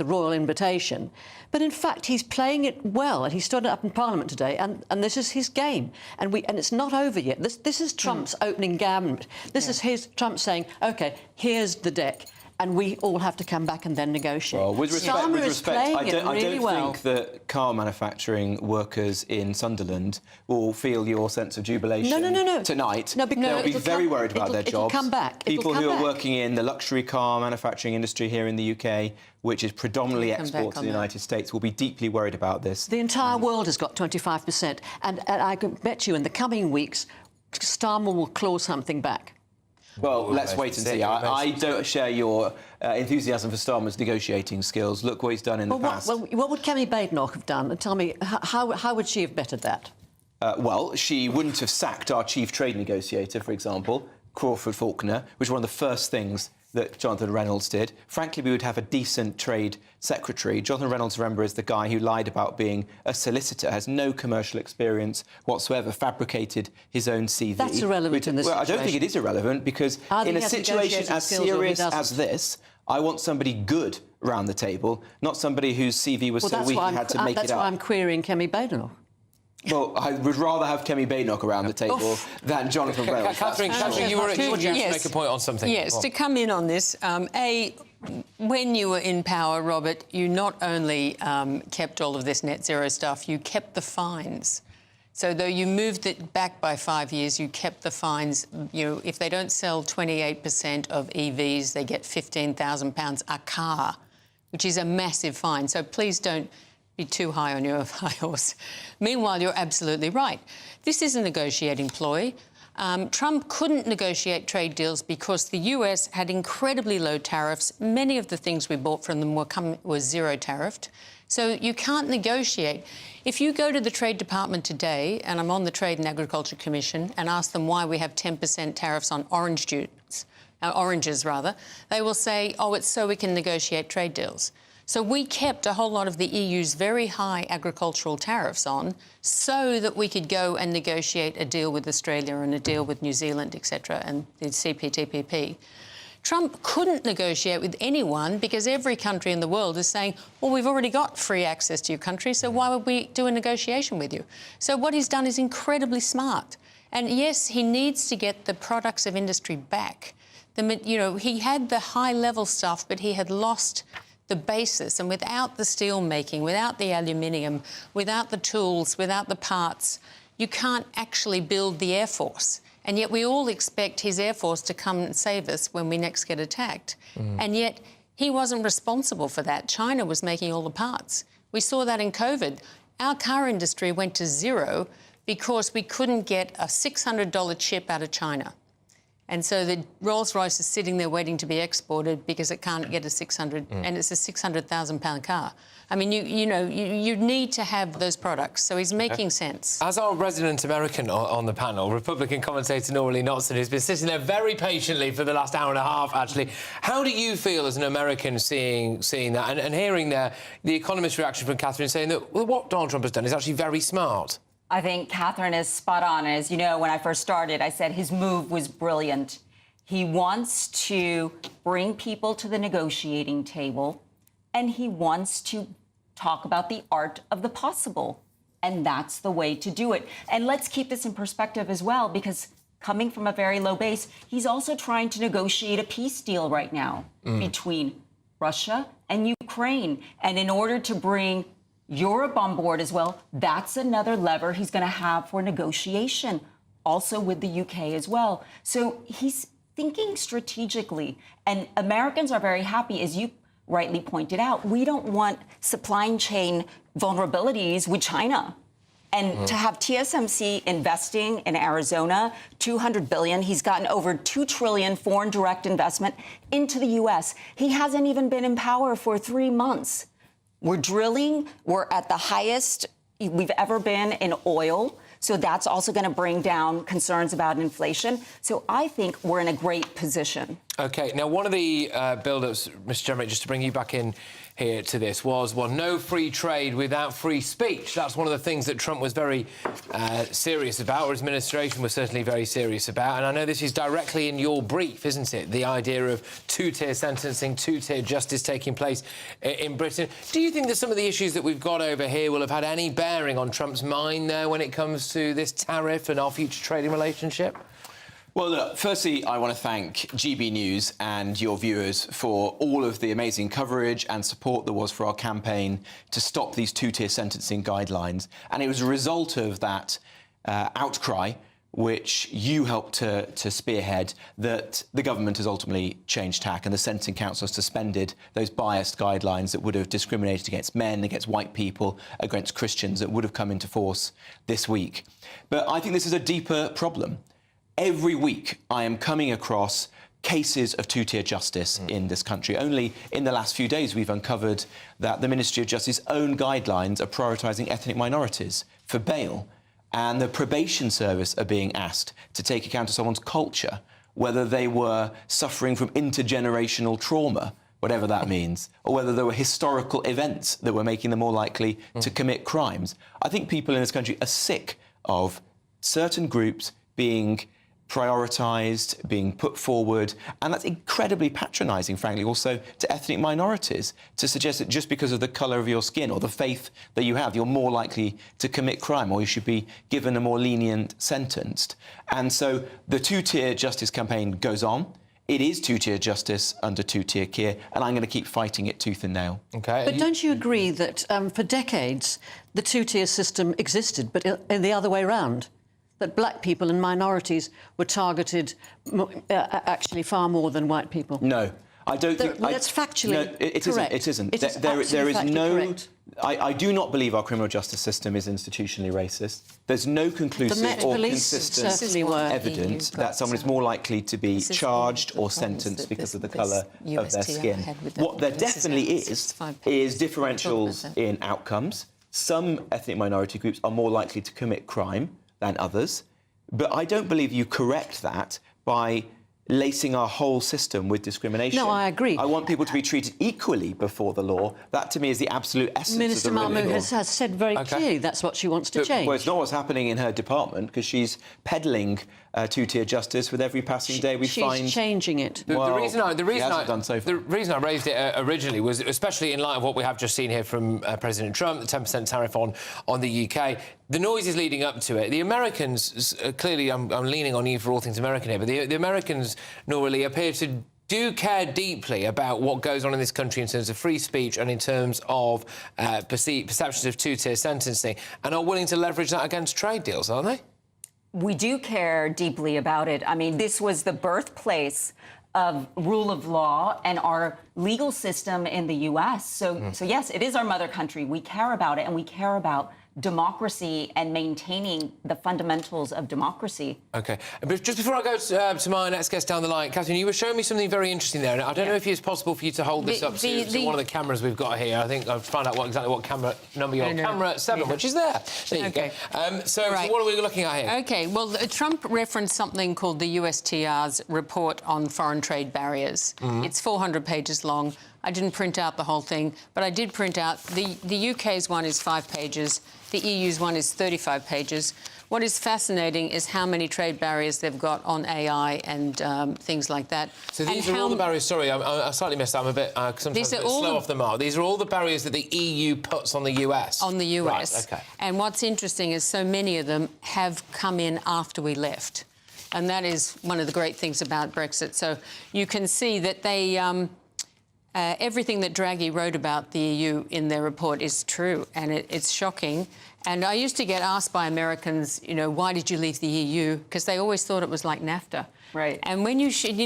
royal invitation, but in fact he's playing it well. And he stood up in Parliament today, and this is his game. And it's not over yet. This is Trump's opening gambit. This is Trump saying, OK, here's the deck. And we all have to come back and then negotiate. Well, with respect, I don't think that car manufacturing workers in Sunderland will feel your sense of jubilation tonight. No, they'll be very worried about their jobs. It'll come back. People who are working in the luxury car manufacturing industry here in the UK, which is predominantly export to the United States, will be deeply worried about this. The entire world has got 25%. And I can bet you in the coming weeks, Starmer will claw something back. Well, let's wait and see. I don't share your enthusiasm for Starmer's negotiating skills. Look what he's done in the past. Well, what would Kemi Badenoch have done? And tell me, how would she have bettered that? Well, she wouldn't have sacked our chief trade negotiator, for example, Crawford Faulkner, which was one of the first things that Jonathan Reynolds did. Frankly, we would have a decent trade secretary. Jonathan Reynolds, remember, is the guy who lied about being a solicitor, has no commercial experience whatsoever, fabricated his own CV. That's irrelevant in this situation. I don't think it is irrelevant, because in a situation as serious as this, I want somebody good around the table, not somebody whose CV was so weak he had to make it up. That's why I'm querying Kemi Badenoch. Well, I would rather have Kemi Badenoch around the table than Jonathan Reynolds. Catherine, you were to make a point on something. Yes, to come in on this, when you were in power, Robert, you not only kept all of this net zero stuff, you kept the fines. So though you moved it back by 5 years, you kept the fines. You know, if they don't sell 28% of EVs, they get £15,000 a car, which is a massive fine. So please don't be too high on your high horse. Meanwhile, you're absolutely right. This is a negotiating ploy. Trump couldn't negotiate trade deals because the US had incredibly low tariffs. Many of the things we bought from them were zero tariffed. So you can't negotiate. If you go to the Trade Department today, and I'm on the Trade and Agriculture Commission, and ask them why we have 10% tariffs on oranges, they will say, oh, it's so we can negotiate trade deals. So we kept a whole lot of the EU's very high agricultural tariffs on so that we could go and negotiate a deal with Australia and a deal with New Zealand, etc., and the CPTPP. Trump couldn't negotiate with anyone because every country in the world is saying, well, we've already got free access to your country, so why would we do a negotiation with you? So what he's done is incredibly smart. And yes, he needs to get the products of industry back. You know, he had the high-level stuff, but he had lost the basis. And without the steel making, without the aluminium, without the tools, without the parts, you can't actually build the Air Force. And yet we all expect his Air Force to come and save us when we next get attacked. And yet he wasn't responsible for that. China was making all the parts. We saw that in COVID. Our car industry went to zero because we couldn't get a $600 chip out of China. And so the Rolls-Royce is sitting there waiting to be exported because it can't get a and it's a £600,000 car. I mean, you need to have those products. So he's making sense. As our resident American on the panel, Republican commentator Norley Knotson, who's been sitting there very patiently for the last hour and a half, actually, how do you feel as an American seeing that and hearing the Economist reaction from Catherine saying that what Donald Trump has done is actually very smart? I think Catherine is spot on. As you know, when I first started, I said his move was brilliant. He wants to bring people to the negotiating table, and he wants to talk about the art of the possible. And that's the way to do it. And let's keep this in perspective as well, because coming from a very low base, he's also trying to negotiate a peace deal right now between Russia and Ukraine. And in order to bring Europe on board as well, that's another lever he's going to have for negotiation, also with the UK as well. So he's thinking strategically, and Americans are very happy, as you rightly pointed out. We don't want supply chain vulnerabilities with China. And to have TSMC investing in Arizona, $200 billion, he's gotten over $2 trillion foreign direct investment into the U.S. He hasn't even been in power for 3 months. We're drilling. We're at the highest we've ever been in oil. So that's also going to bring down concerns about inflation. So I think we're in a great position. OK, now, one of the build-ups, Mr. Jeremy, just to bring you back in here to this, was, well, no free trade without free speech. That's one of the things that Trump was very serious about, or his administration was certainly very serious about. And I know this is directly in your brief, isn't it? The idea of two-tier sentencing, two-tier justice taking place in Britain. Do you think that some of the issues that we've got over here will have had any bearing on Trump's mind there when it comes to this tariff and our future trading relationship? Well, look, firstly, I want to thank GB News and your viewers for all of the amazing coverage and support there was for our campaign to stop these two-tier sentencing guidelines. And it was a result of that outcry, which you helped to spearhead, that the government has ultimately changed tack and the Sentencing Council has suspended those biased guidelines that would have discriminated against men, against white people, against Christians, that would have come into force this week. But I think this is a deeper problem. Every week, I am coming across cases of two-tier justice in this country. Only in the last few days, we've uncovered that the Ministry of Justice's own guidelines are prioritising ethnic minorities for bail, and the probation service are being asked to take account of someone's culture, whether they were suffering from intergenerational trauma, whatever that means, or whether there were historical events that were making them more likely to commit crimes. I think people in this country are sick of certain groups being prioritised, being put forward, and that's incredibly patronising, frankly, also to ethnic minorities, to suggest that just because of the colour of your skin or the faith that you have, you're more likely to commit crime or you should be given a more lenient sentence. And so the two-tier justice campaign goes on. It is two-tier justice under two-tier Keir, and I'm going to keep fighting it tooth and nail. OK. But don't you agree that for decades the two-tier system existed, but in the other way round? That black people and minorities were targeted actually far more than white people? No. I don't think... That's factually no, it correct. It isn't. It is there is no... correct. I do not believe our criminal justice system is institutionally racist. There's no conclusive or consistent evidence that someone is more likely to be charged or sentenced because of the colour of their skin. What there definitely is differentials in outcomes. Some ethnic minority groups are more likely to commit crime than others. But I don't believe you correct that by lacing our whole system with discrimination. No, I agree. I want people to be treated equally before the law. That, to me, is the absolute essence Minister of the Mahmood has said very clearly that's what she wants to change. Well, it's not what's happening in her department, because she's peddling two-tier justice with every passing day we find... She's changing it. The reason I raised it originally was, especially in light of what we have just seen here from President Trump, the 10% tariff on the UK, the noises leading up to it. The Americans, clearly I'm leaning on you for all things American here, but the Americans, Norah, appear to do care deeply about what goes on in this country in terms of free speech and in terms of perceptions of two-tier sentencing, and are willing to leverage that against trade deals, aren't they? We do care deeply about it. I mean, this was the birthplace of rule of law and our legal system in the U.S. So yes, it is our mother country. We care about it, and we care about democracy and maintaining the fundamentals of democracy. OK. But just before I go to my next guest down the line, Catherine, you were showing me something very interesting there. And I don't know if it's possible for you to hold this up to one of the cameras we've got here. I think I've found out exactly what camera number you're on. Camera 7, which is there. There you go. So what are we looking at here? OK. Well, Trump referenced something called the USTR's report on foreign trade barriers. It's 400 pages long. I didn't print out the whole thing, but I did print out the UK's one is 5 pages. The EU's one is 35 pages. What is fascinating is how many trade barriers they've got on AI and things like that. So these are all the barriers... Sorry, I slightly missed that. I'm a bit, sometimes a bit slow off the mark. These are all the barriers that the EU puts on the US? On the US. Right, OK. And what's interesting is so many of them have come in after we left. And that is one of the great things about Brexit. So you can see that they... everything that Draghi wrote about the EU in their report is true, and it's shocking. And I used to get asked by Americans, you know, why did you leave the EU? Because they always thought it was like NAFTA. Right. And when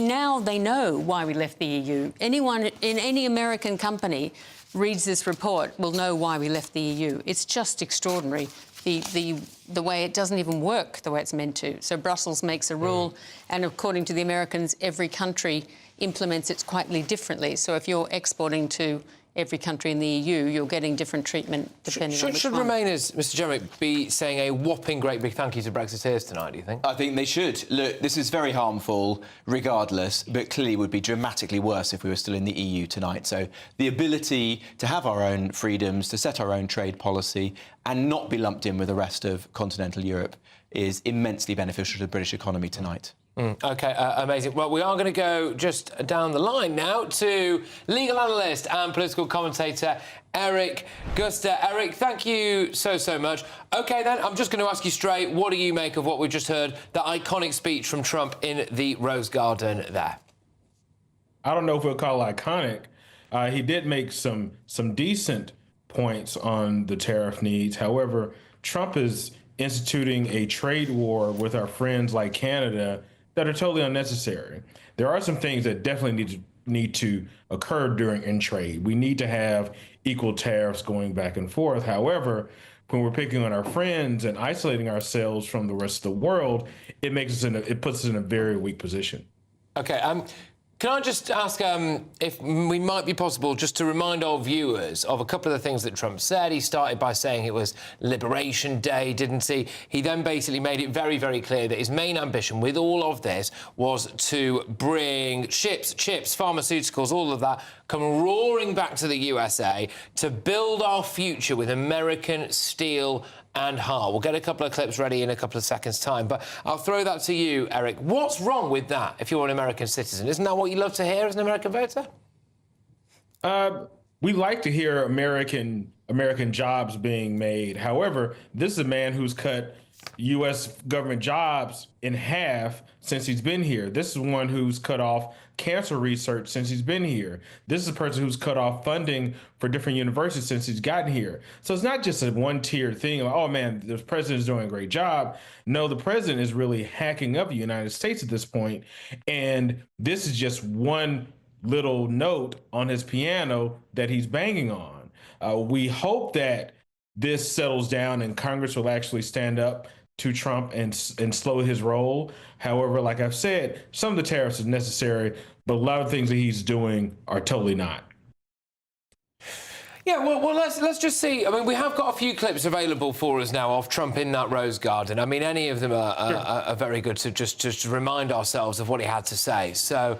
now they know why we left the EU. Anyone in any American company reads this report will know why we left the EU. It's just extraordinary. The way it doesn't even work the way it's meant to. So Brussels makes a rule, and according to the Americans, every country implements it quite differently. So if you're exporting to every country in the EU, you're getting different treatment depending on which Should one. Remainers, Mr Jeremy, be saying a whopping great big thank you to Brexiteers tonight, do you think? I think they should. Look, this is very harmful, regardless, but clearly would be dramatically worse if we were still in the EU tonight. So the ability to have our own freedoms, to set our own trade policy and not be lumped in with the rest of continental Europe is immensely beneficial to the British economy tonight. OK, amazing. Well, we are going to go just down the line now to legal analyst and political commentator Eric Guster. Eric, thank you so much. OK, then, I'm just going to ask you straight, what do you make of what we just heard, the iconic speech from Trump in the Rose Garden there? I don't know if we'll call it iconic. He did make some decent points on the tariff needs. However, Trump is instituting a trade war with our friends like Canada that are totally unnecessary. There are some things that definitely need to occur in trade. We need to have equal tariffs going back and forth. However, when we're picking on our friends and isolating ourselves from the rest of the world, it puts us in a very weak position. OK, can I just ask if we might be possible just to remind our viewers of a couple of the things that Trump said. He started by saying it was Liberation Day, didn't he? He then basically made it very, very clear that his main ambition with all of this was to bring chips, pharmaceuticals, all of that, come roaring back to the USA to build our future with American steel and heart. We'll get a couple of clips ready in a couple of seconds' time, but I'll throw that to you, Eric. What's wrong with that if you're an American citizen? Isn't that what you love to hear as an American voter? We like to hear American jobs being made. However, this is a man who's cut U.S. government jobs in half since he's been here. This is one who's cut off cancer research since he's been here. This is a person who's cut off funding for different universities since he's gotten here. So it's not just a one-tier thing like, oh man, the president's doing a great job. No, the president is really hacking up the United States at this point. And this is just one little note on his piano that he's banging on. We hope that this settles down and Congress will actually stand up to Trump and slow his roll. However, like I've said, some of the tariffs are necessary, but a lot of things that he's doing are totally not. Yeah, well, let's just see. I mean, we have got a few clips available for us now of Trump in that rose garden. I mean, any of them are very good to just remind ourselves of what he had to say. So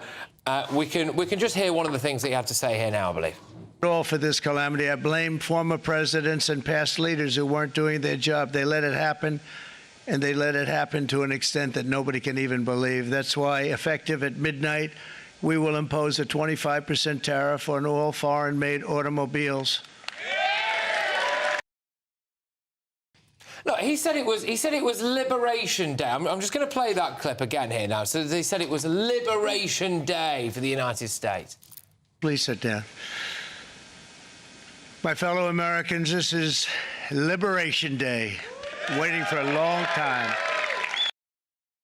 we can just hear one of the things that he had to say here now, I believe. All for this calamity. I blame former presidents and past leaders who weren't doing their job. They let it happen, and they let it happen to an extent that nobody can even believe. That's why, effective at midnight, we will impose a 25% tariff on all foreign-made automobiles. Look, he said it was Liberation Day. I'm just going to play that clip again here now. So they said it was Liberation Day for the United States. Please sit down. My fellow Americans, this is Liberation Day. Waiting for a long time.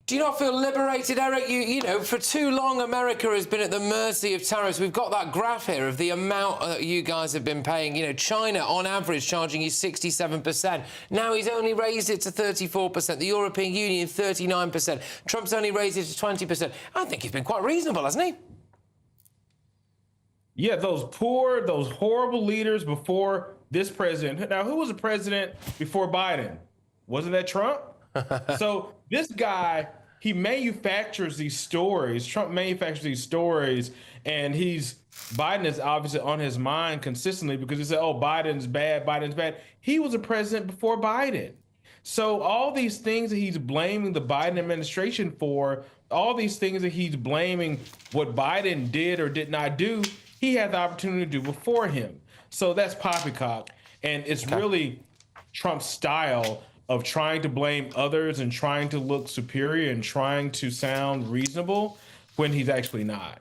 Do you not feel liberated, Eric? You know, for too long, America has been at the mercy of tariffs. We've got that graph here of the amount that you guys have been paying. You know, China, on average, charging you 67%. Now he's only raised it to 34%. The European Union, 39%. Trump's only raised it to 20%. I think he's been quite reasonable, hasn't he? Yeah, those horrible leaders before this president. Now, who was the president before Biden? Wasn't that Trump? So this guy, he manufactures these stories. Trump manufactures these stories, and Biden is obviously on his mind consistently because he said, oh, Biden's bad, Biden's bad. He was a president before Biden. So all these things that he's blaming the Biden administration for, all these things that he's blaming what Biden did or did not do, he had the opportunity to do before him. So that's poppycock. And it's really Trump's style of trying to blame others and trying to look superior and trying to sound reasonable when he's actually not.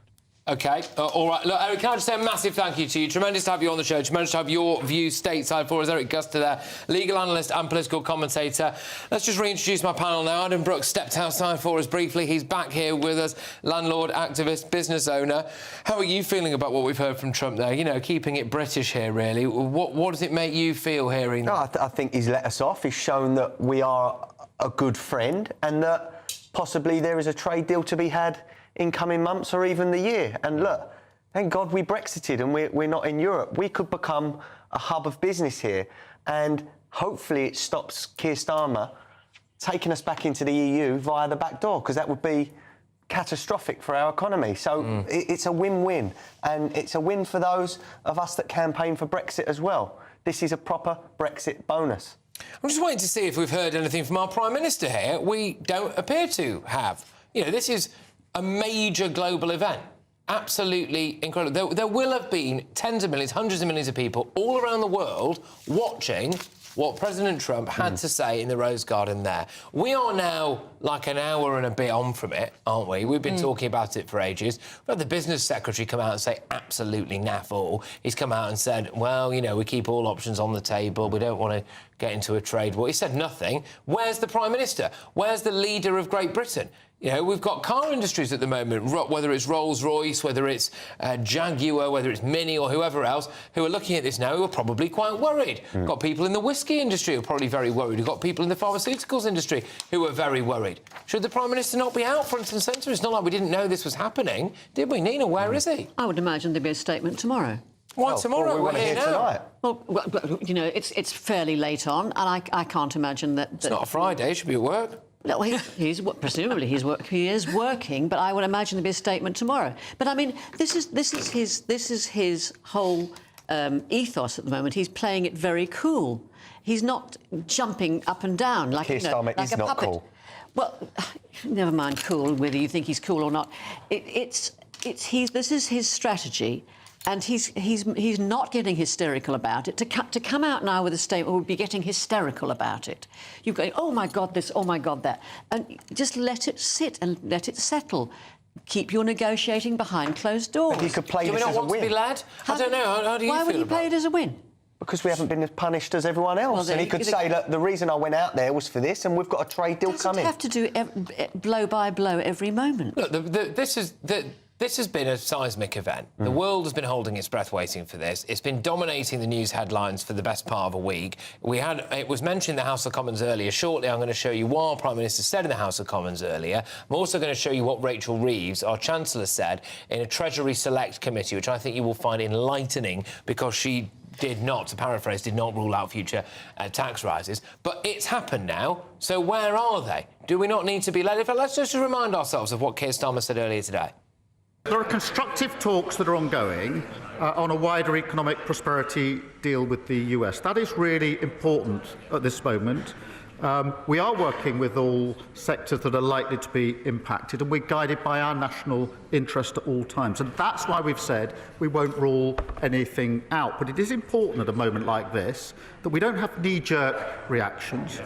OK, all right. Look, Eric, can I just say a massive thank you to you? Tremendous to have you on the show. Tremendous to have your views stateside for us. Eric Guster there, legal analyst and political commentator. Let's just reintroduce my panel now. Adam Brooks stepped outside for us briefly. He's back here with us, landlord, activist, business owner. How are you feeling about what we've heard from Trump there? You know, keeping it British here, really. What does it make you feel hearing that? No, I think he's let us off. He's shown that we are a good friend and that possibly there is a trade deal to be had in coming months or even the year. And look, thank God we Brexited and we're not in Europe. We could become a hub of business here, and hopefully it stops Keir Starmer taking us back into the EU via the back door, because that would be catastrophic for our economy. So it's a win-win, and it's a win for those of us that campaign for Brexit as well. This is a proper Brexit bonus. I'm just waiting to see if we've heard anything from our Prime Minister here. We don't appear to have. You know, this is a major global event. Absolutely incredible. There will have been tens of millions, hundreds of millions of people all around the world watching what President Trump had to say in the Rose Garden there. We are now like an hour and a bit on from it, aren't we? We've been talking about it for ages. We've had the business secretary come out and say absolutely naff all. He's come out and said, well, you know, we keep all options on the table. We don't want to get into a trade war. He said nothing. Where's the Prime Minister? Where's the leader of Great Britain? You know, we've got car industries at the moment, whether it's Rolls-Royce, whether it's Jaguar, whether it's Mini or whoever else, who are looking at this now who are probably quite worried. We've got people in the whiskey industry who are probably very worried. We've got people in the pharmaceuticals industry who are very worried. Should the Prime Minister not be out front and centre? It's not like we didn't know this was happening, did we? Nina, where is he? I would imagine there'd be a statement tomorrow. Why tomorrow? We're here now. Tonight. Well, you know, it's fairly late on, and I can't imagine that... It's not a Friday, he should be at work. No, presumably he is working, but I would imagine there'd be a statement tomorrow. But I mean, this is his whole ethos at the moment. He's playing it very cool. He's not jumping up and down like, like a puppet. Cool. Well, never mind cool, whether you think he's cool or not. This is his strategy, And he's not getting hysterical about it. To come out now with a statement would be getting hysterical about it. You go, oh my God, this, oh my God, that, and just let it sit and let it settle. Keep your negotiating behind closed doors. But you could play do this we as not a want win. to be led? I don't know. How do you Why feel would he about play it as a win? Because we haven't been as punished as everyone else. Well, and he could say, look, the reason I went out there was for this, and we've got a trade deal coming. You have to do blow by blow every moment. Look, this has been a seismic event. The world has been holding its breath waiting for this. It's been dominating the news headlines for the best part of a week. It was mentioned in the House of Commons earlier. Shortly, I'm going to show you what our Prime Minister said in the House of Commons earlier. I'm also going to show you what Rachel Reeves, our Chancellor, said in a Treasury Select Committee, which I think you will find enlightening because she did not, to paraphrase, did not rule out future tax rises. But it's happened now, so where are they? Do we not need to be led? In fact, let's just remind ourselves of what Keir Starmer said earlier today. There are constructive talks that are ongoing on a wider economic prosperity deal with the US. That is really important at this moment. We are working with all sectors that are likely to be impacted, and we're guided by our national interest at all times. And that's why we've said we won't rule anything out. But it is important at a moment like this that we don't have knee-jerk reactions,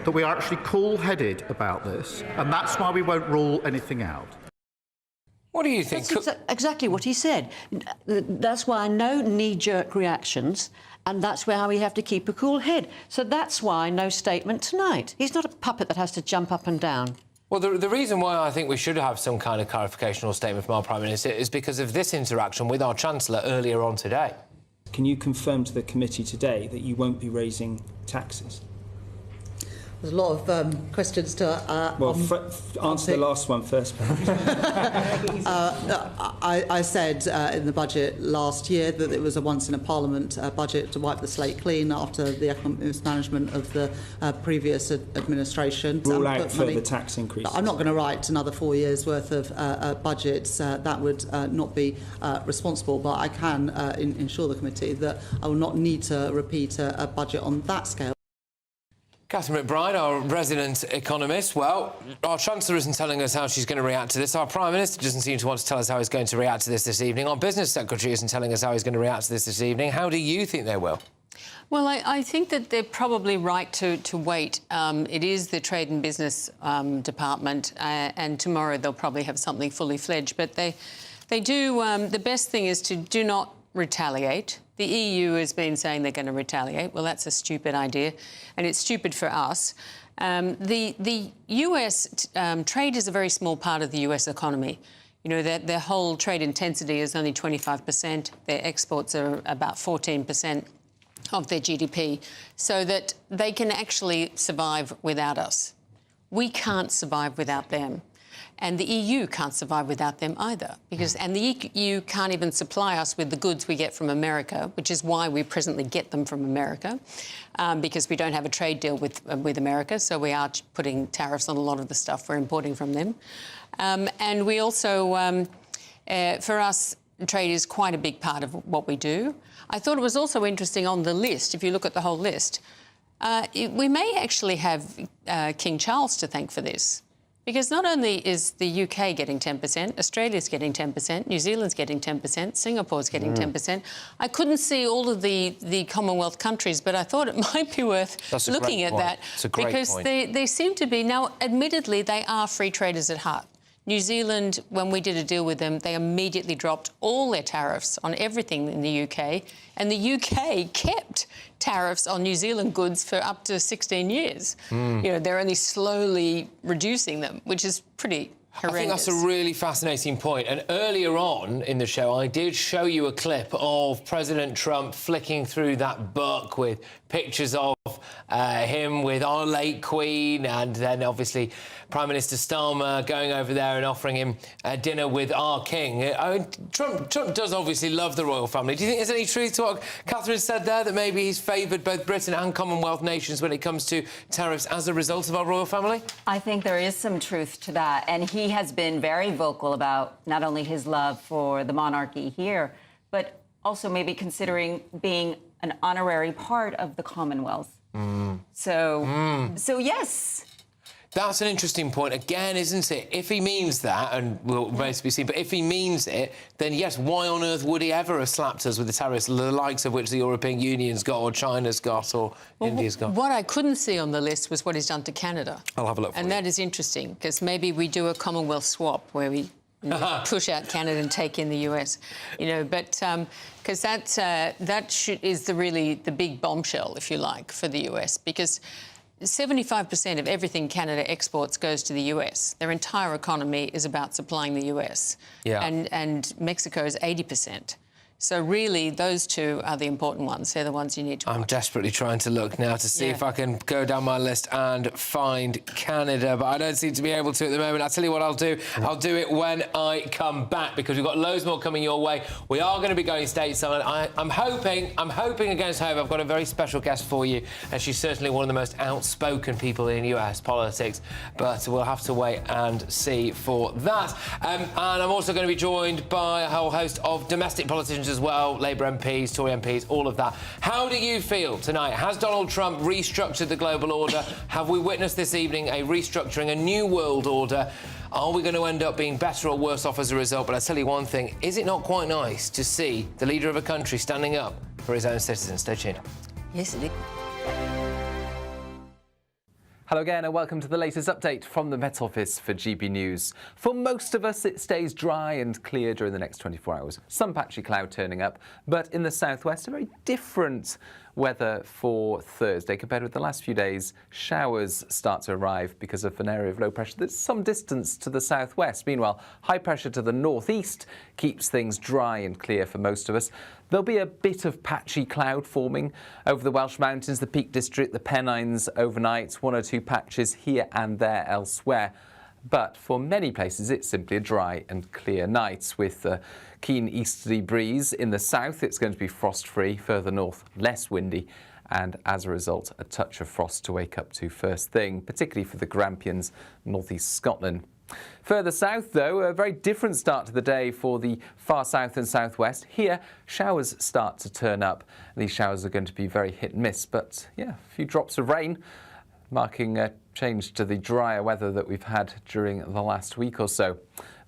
that we are actually cool-headed about this, and that's why we won't rule anything out. What do you think? That's exactly what he said. That's why no knee-jerk reactions, and that's why we have to keep a cool head. So that's why no statement tonight. He's not a puppet that has to jump up and down. Well, the reason why I think we should have some kind of clarification or statement from our Prime Minister is because of this interaction with our Chancellor earlier on today. Can you confirm to the committee today that you won't be raising taxes? There's a lot of questions to... answer the last one first. I said in the budget last year that it was a once-in-a-parliament budget to wipe the slate clean after the economic mismanagement of the previous administration. Rule out further tax increases. I'm not going to write another 4 years' worth of budgets. That would not be responsible, but I can ensure the committee that I will not need to repeat a budget on that scale. Catherine McBride, our resident economist. Well, our Chancellor isn't telling us how she's going to react to this. Our Prime Minister doesn't seem to want to tell us how he's going to react to this evening. Our Business Secretary isn't telling us how he's going to react to this evening. How do you think they will? Well, I think that they're probably right to wait. It is the Trade and Business Department, and tomorrow they'll probably have something fully fledged. But they do... the best thing is to do not retaliate. The EU has been saying they're going to retaliate. Well, that's a stupid idea, and it's stupid for us. The US trade is a very small part of the US economy. You know, their whole trade intensity is only 25%. Their exports are about 14% of their GDP, so that they can actually survive without us. We can't survive without them. And the EU can't survive without them either, and the EU can't even supply us with the goods we get from America, which is why we presently get them from America, because we don't have a trade deal with America, so we are putting tariffs on a lot of the stuff we're importing from them. And we also, for us, trade is quite a big part of what we do. I thought it was also interesting on the list, if you look at the whole list, we may actually have King Charles to thank for this. Because not only is the UK getting 10%, Australia's getting 10%, New Zealand's getting 10%, Singapore's getting 10%. I couldn't see all of the Commonwealth countries, but I thought it might be worth looking at that. Because they seem to be... Now, admittedly, they are free traders at heart. New Zealand, when we did a deal with them, they immediately dropped all their tariffs on everything in the UK, and the UK kept tariffs on New Zealand goods for up to 16 years. You know, they're only slowly reducing them, which is pretty horrendous. I think that's a really fascinating point. And earlier on in the show, I did show you a clip of President Trump flicking through that book with pictures of him with our late Queen, and then obviously Prime Minister Starmer going over there and offering him dinner with our King. I mean, Trump does obviously love the royal family. Do you think there's any truth to what Catherine said there, that maybe he's favoured both Britain and Commonwealth nations when it comes to tariffs as a result of our royal family? I think there is some truth to that, and he has been very vocal about not only his love for the monarchy here, but also maybe considering being an honorary part of the Commonwealth. So yes. That's an interesting point again, isn't it? If he means that, and we'll remains to be seen, but if he means it, then yes, why on earth would he ever have slapped us with the tariffs, the likes of which the European Union's got, or China's got, or India's got? What I couldn't see on the list was what he's done to Canada. I'll have a look for And you. that is interesting, because maybe we do a Commonwealth swap where we push out Canada and take in the US, but because that is really the big bombshell, if you like, for the US, because 75% of everything Canada exports goes to the US. Their entire economy is about supplying the US. Yeah. And Mexico's 80%. So really, those two are the important ones. They're the ones you need to watch. I'm desperately trying to look now to see if I can go down my list and find Canada, but I don't seem to be able to at the moment. I'll tell you what I'll do. I'll do it when I come back, because we've got loads more coming your way. We are going to be going stateside. I'm hoping against hope. I've got a very special guest for you, and she's certainly one of the most outspoken people in US politics, but we'll have to wait and see for that. And I'm also going to be joined by a whole host of domestic politicians as well, Labour MPs, Tory MPs, all of that. How do you feel tonight? Has Donald Trump restructured the global order? Have we witnessed this evening a restructuring, a new world order? Are we going to end up being better or worse off as a result? But I tell you one thing, is it not quite nice to see the leader of a country standing up for his own citizens? Stay tuned. Yes, it is. Hello again and welcome to the latest update from the Met Office for GB News. For most of us, it stays dry and clear during the next 24 hours. Some patchy cloud turning up, but in the southwest, a very different weather for Thursday compared with the last few days. Showers start to arrive because of an area of low pressure that's some distance to the southwest. Meanwhile, high pressure to the northeast keeps things dry and clear for most of us. There'll be a bit of patchy cloud forming over the Welsh Mountains, the Peak District, the Pennines overnight, one or two patches here and there elsewhere. But for many places, it's simply a dry and clear night with a keen easterly breeze. In the south, it's going to be frost-free. Further north, less windy. And as a result, a touch of frost to wake up to first thing, particularly for the Grampians, northeast Scotland. Further south, though, a very different start to the day for the far south and southwest. Here, showers start to turn up. These showers are going to be very hit and miss, but yeah, a few drops of rain, marking a change to the drier weather that we've had during the last week or so.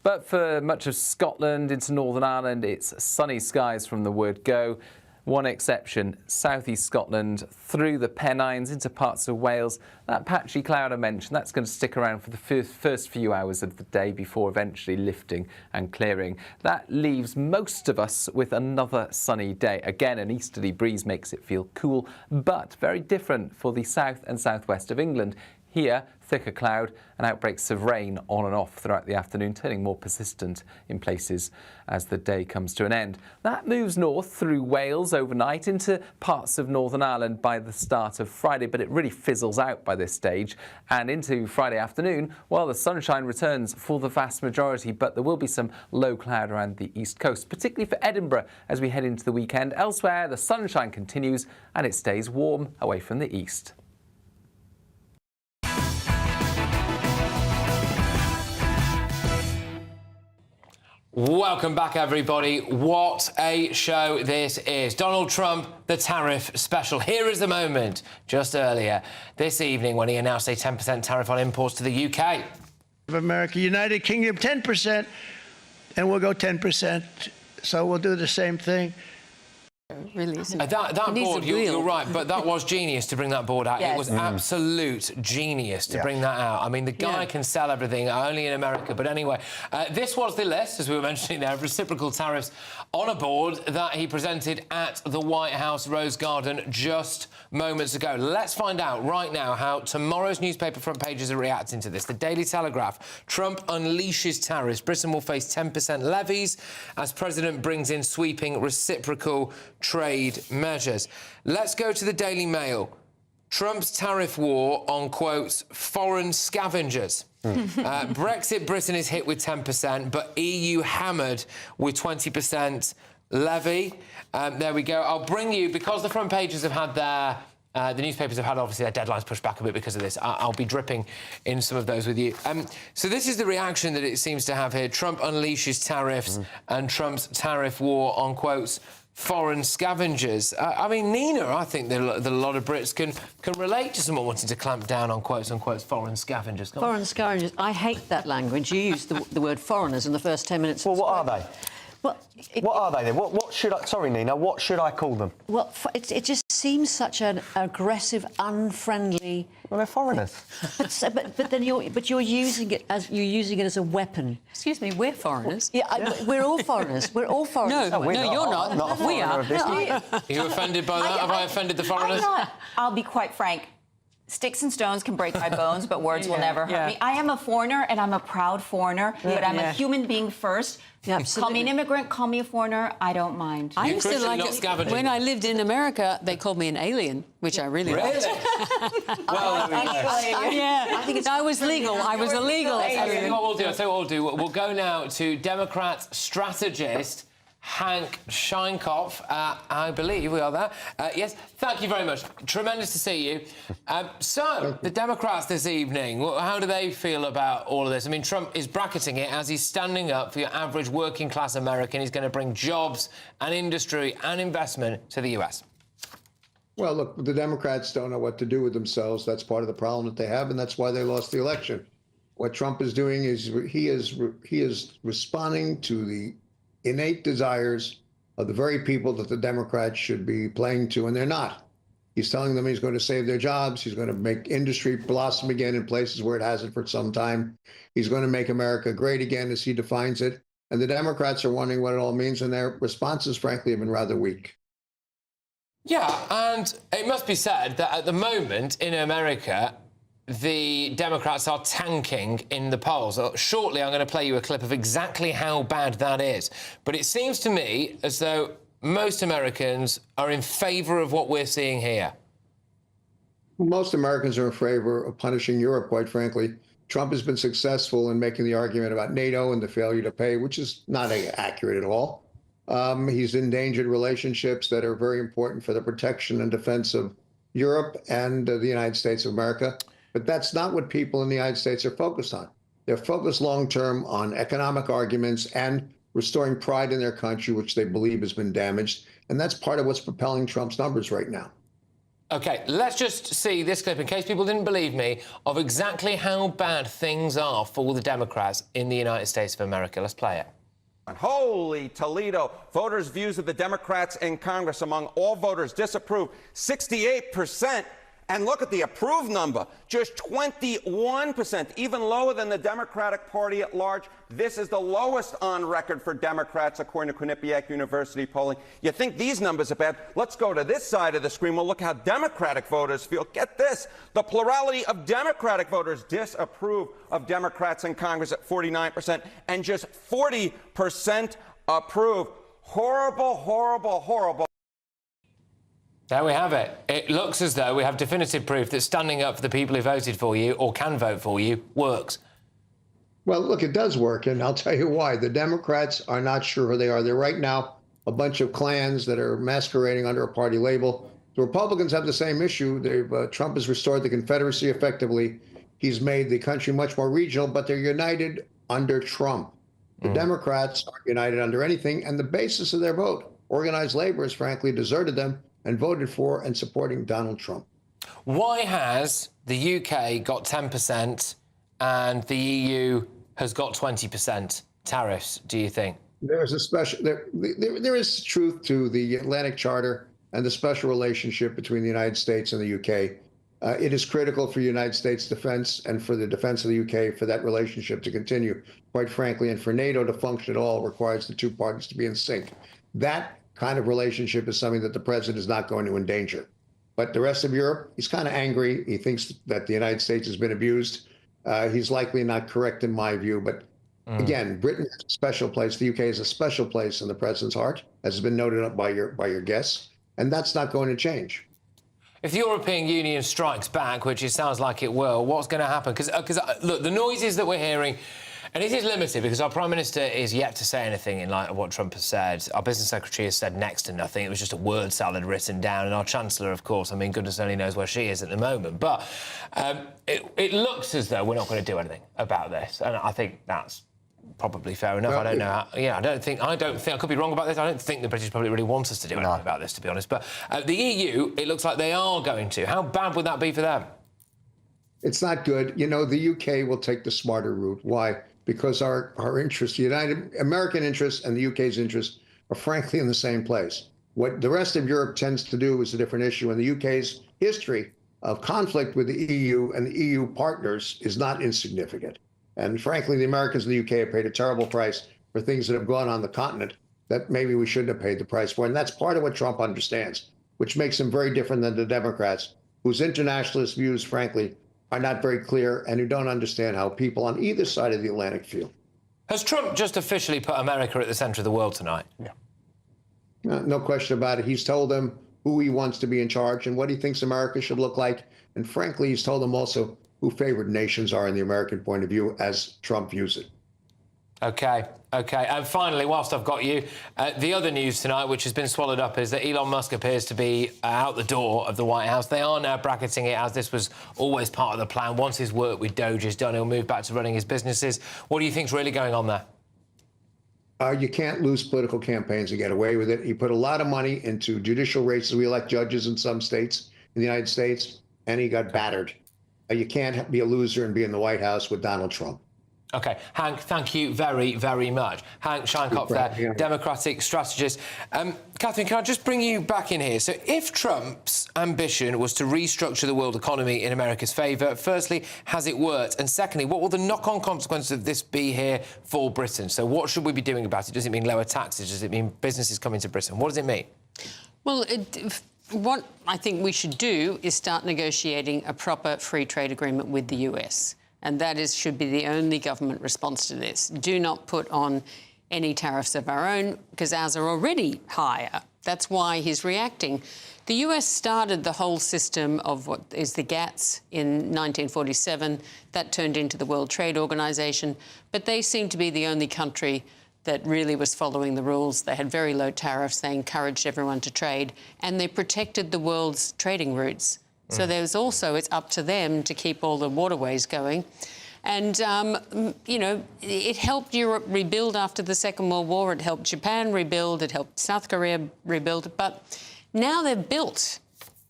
But for much of Scotland into Northern Ireland, it's sunny skies from the word go. One exception, southeast Scotland through the Pennines into parts of Wales. That patchy cloud I mentioned, that's going to stick around for the first few hours of the day before eventually lifting and clearing. That leaves most of us with another sunny day. Again, an easterly breeze makes it feel cool, but very different for the south and southwest of England. Here, thicker cloud and outbreaks of rain on and off throughout the afternoon, turning more persistent in places as the day comes to an end. That moves north through Wales overnight into parts of Northern Ireland by the start of Friday, but it really fizzles out by this stage. And into Friday afternoon, well, the sunshine returns for the vast majority, but there will be some low cloud around the east coast, particularly for Edinburgh as we head into the weekend. Elsewhere, the sunshine continues and it stays warm away from the east. Welcome back, everybody. What a show this is. Donald Trump, the tariff special. Here is the moment just earlier this evening when he announced a 10% tariff on imports to the UK. Of America, United Kingdom, 10%, and we'll go 10%. So we'll do the same thing. Really isn't it? That board, you're right, but that was genius to bring that board out. Yes. It was absolute genius to bring that out. I mean, the guy can sell everything, only in America. But anyway, this was the list, as we were mentioning there, of reciprocal tariffs on a board that he presented at the White House Rose Garden just moments ago. Let's find out right now how tomorrow's newspaper front pages are reacting to this. The Daily Telegraph, Trump unleashes tariffs. Britain will face 10% levies as president brings in sweeping reciprocal trade measures. Let's go to the Daily Mail. Trump's tariff war on, quotes, foreign scavengers. Brexit Britain is hit with 10%, but EU hammered with 20% levy. There we go. I'll bring you, because the front pages have had their... the newspapers have had, obviously, their deadlines pushed back a bit because of this. I'll be dripping in some of those with you. So this is the reaction that it seems to have here. Trump unleashes tariffs and Trump's tariff war on, quotes, foreign scavengers. I mean, Nina, I think that a lot of Brits can relate to someone wanting to clamp down on quotes-unquote foreign scavengers. Foreign scavengers. I hate that language. You used the word foreigners in the first 10 minutes. Well, what are they? Well, what are they then? What should I... Sorry, Nina, what should I call them? Well, it just seems such an aggressive, unfriendly... Well, they're foreigners. but then you're using it as a weapon. Excuse me, we're foreigners. Yeah, we're all foreigners. We're all foreigners. No, you're not. I'm not a We foreigner are. of this. Are you offended by that? Have I offended the foreigners? I'll be quite frank. Sticks and stones can break my bones, but words will never hurt me. I am a foreigner, and I'm a proud foreigner, but I'm a human being first. Call me an immigrant, call me a foreigner, I don't mind. I used to like it. When I lived in America, they called me an alien, which I really liked. Well, I think I was legal. I was illegal. I'll tell you what we'll do. We'll go now to Democrat strategist Hank Scheinkopf. I believe we are there. Yes, thank you very much. Tremendous to see you. So, the Democrats this evening, how do they feel about all of this? I mean, Trump is bracketing it as he's standing up for your average working-class American. He's going to bring jobs and industry and investment to the US. Well, look, the Democrats don't know what to do with themselves. That's part of the problem that they have, and that's why they lost the election. What Trump is doing is he is responding to the innate desires of the very people that the Democrats should be playing to, and they're not. He's telling them he's going to save their jobs. He's going to make industry blossom again in places where it hasn't for some time. He's going to make America great again, as he defines it. And the Democrats are wondering what it all means, and their responses, frankly, have been rather weak. Yeah, and it must be said that at the moment in America, the Democrats are tanking in the polls. Shortly, I'm going to play you a clip of exactly how bad that is. But it seems to me as though most Americans are in favour of what we're seeing here. Most Americans are in favor of punishing Europe, quite frankly. Trump has been successful in making the argument about NATO and the failure to pay, which is not accurate at all. He's endangered relationships that are very important for the protection and defense of Europe and the United States of America. But that's not what people in the United States are focused on. They're focused long-term on economic arguments and restoring pride in their country, which they believe has been damaged. And that's part of what's propelling Trump's numbers right now. OK, let's just see this clip, in case people didn't believe me, of exactly how bad things are for the Democrats in the United States of America. Let's play it. Holy Toledo. Voters' views of the Democrats in Congress among all voters disapprove, 68%. And look at the approved number, just 21%, even lower than the Democratic Party at large. This is the lowest on record for Democrats, according to Quinnipiac University polling. You think these numbers are bad? Let's go to this side of the screen. We'll look how Democratic voters feel. Get this. The plurality of Democratic voters disapprove of Democrats in Congress at 49%, and just 40% approve. Horrible, horrible, horrible. There we have it. It looks as though we have definitive proof that standing up for the people who voted for you or can vote for you works. Well, look, it does work, and I'll tell you why. The Democrats are not sure who they are. They're right now a bunch of clans that are masquerading under a party label. The Republicans have the same issue. Trump has restored the Confederacy effectively. He's made the country much more regional, but they're united under Trump. The Democrats aren't united under anything, and the basis of their vote, organized labor, has frankly deserted them and voted for and supporting Donald Trump. Why has the UK got 10% and the EU has got 20% tariffs, do you think? There's a special, there is truth to the Atlantic Charter and the special relationship between the United States and the UK. It is critical for United States defense and for the defense of the UK for that relationship to continue, quite frankly, and for NATO to function at all requires the two parties to be in sync. That kind of relationship is something that the president is not going to endanger. But the rest of Europe, he's kind of angry. He thinks that the United States has been abused. He's likely not correct in my view. But again, Britain has a special place. The UK has a special place in the president's heart, as has been noted up by your guests. And that's not going to change. If the European Union strikes back, which it sounds like it will, what's going to happen? Because look, the noises that we're hearing, and it is limited because our Prime Minister is yet to say anything in light of what Trump has said. Our Business Secretary has said next to nothing. It was just a word salad written down. And our Chancellor, of course, I mean, goodness only knows where she is at the moment. But it looks as though we're not going to do anything about this. And I think that's probably fair enough. Well, I don't know. I don't think I could be wrong about this. I don't think the British public really want us to do anything about this, to be honest. But the EU, it looks like they are going to. How bad would that be for them? It's not good. You know, the UK will take the smarter route. Why? Because our interests, American interests and the UK's interests are frankly in the same place. What the rest of Europe tends to do is a different issue, and the UK's history of conflict with the EU and the EU partners is not insignificant. And frankly, the Americans and the UK have paid a terrible price for things that have gone on the continent that maybe we shouldn't have paid the price for. And that's part of what Trump understands, which makes him very different than the Democrats, whose internationalist views, frankly, are not very clear and who don't understand how people on either side of the Atlantic feel. Has Trump just officially put America at the centre of the world tonight? Yeah. No question about it. He's told them who he wants to be in charge and what he thinks America should look like. And frankly, he's told them also who favored nations are in the American point of view as Trump views it. OK. And finally, whilst I've got you, the other news tonight, which has been swallowed up, is that Elon Musk appears to be out the door of the White House. They are now bracketing it as this was always part of the plan. Once his work with Doge is done, he'll move back to running his businesses. What do you think's really going on there? You can't lose political campaigns and get away with it. He put a lot of money into judicial races. We elect judges in some states in the United States, and he got battered. You can't be a loser and be in the White House with Donald Trump. OK. Hank, thank you very, very much. Hank Scheinkopf there, Democratic strategist. Catherine, can I just bring you back in here? So if Trump's ambition was to restructure the world economy in America's favour, firstly, has it worked? And secondly, what will the knock-on consequences of this be here for Britain? So what should we be doing about it? Does it mean lower taxes? Does it mean businesses coming to Britain? What does it mean? Well, what I think we should do is start negotiating a proper free trade agreement with the US. And that should be the only government response to this. Do not put on any tariffs of our own, because ours are already higher. That's why he's reacting. The US started the whole system of what is the GATS in 1947. That turned into the World Trade Organization. But they seem to be the only country that really was following the rules. They had very low tariffs. They encouraged everyone to trade. And they protected the world's trading routes. So there's also, it's up to them to keep all the waterways going. And, you know, it helped Europe rebuild after the Second World War. It helped Japan rebuild. It helped South Korea rebuild. But now they're built.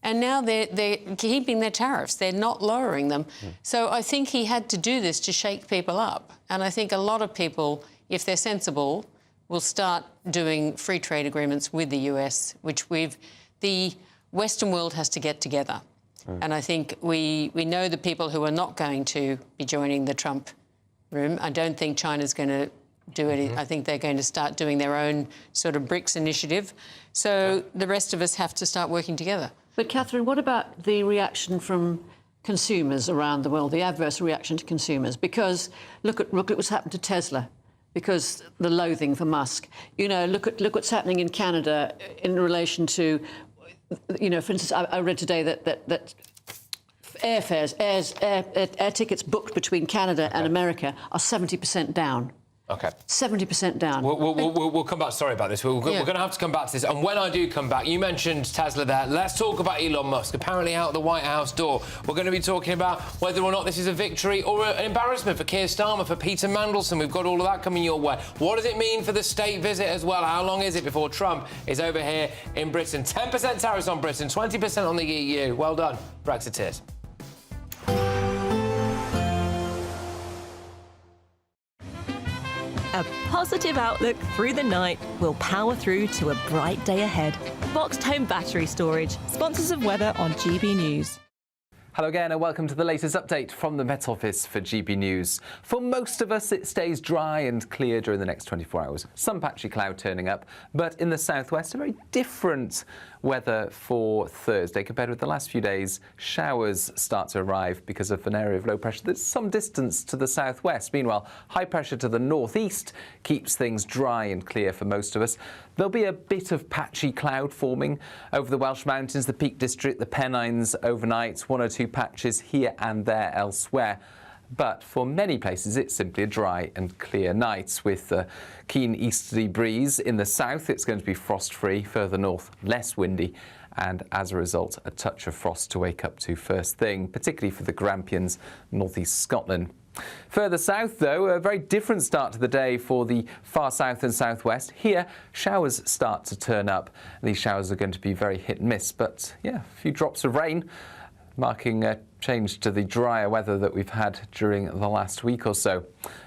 And now they're keeping their tariffs. They're not lowering them. So I think he had to do this to shake people up. And I think a lot of people, if they're sensible, will start doing free trade agreements with the US, which the Western world has to get together. And I think we know the people who are not going to be joining the Trump room. I don't think China's going to do it. I think they're going to start doing their own sort of BRICS initiative. So the rest of us have to start working together. But, Catherine, what about the reaction from consumers around the world, the adverse reaction to consumers? Because look at what's happened to Tesla, because the loathing for Musk. You know, look what's happening in Canada in relation to, you know, for instance, I read today that airfares, air tickets booked between Canada and America are 70% down. OK. 70% down. We'll come back. Sorry about this. We're going to have to come back to this. And when I do come back, you mentioned Tesla there. Let's talk about Elon Musk, apparently out the White House door. We're going to be talking about whether or not this is a victory or an embarrassment for Keir Starmer, for Peter Mandelson. We've got all of that coming your way. What does it mean for the state visit as well? How long is it before Trump is over here in Britain? 10% tariffs on Britain, 20% on the EU. Well done, Brexiteers. A positive outlook through the night will power through to a bright day ahead. Boxed Home Battery Storage, sponsors of weather on GB News. Hello again and welcome to the latest update from the Met Office for GB News. For most of us, it stays dry and clear during the next 24 hours. Some patchy cloud turning up, but in the southwest, a very different weather for Thursday compared with the last few days. Showers start to arrive because of an area of low pressure that's some distance to the southwest. Meanwhile, high pressure to the northeast keeps things dry and clear for most of us. There'll be a bit of patchy cloud forming over the Welsh Mountains, the Peak District, the Pennines overnight, one or two patches here and there elsewhere. But for many places, it's simply a dry and clear night with a keen easterly breeze. In the south, it's going to be frost-free. Further north, less windy. And as a result, a touch of frost to wake up to first thing, particularly for the Grampians, northeast Scotland. Further south, though, a very different start to the day for the far south and southwest. Here, showers start to turn up. These showers are going to be very hit and miss, but yeah, a few drops of rain, marking a change to the drier weather that we've had during the last week or so.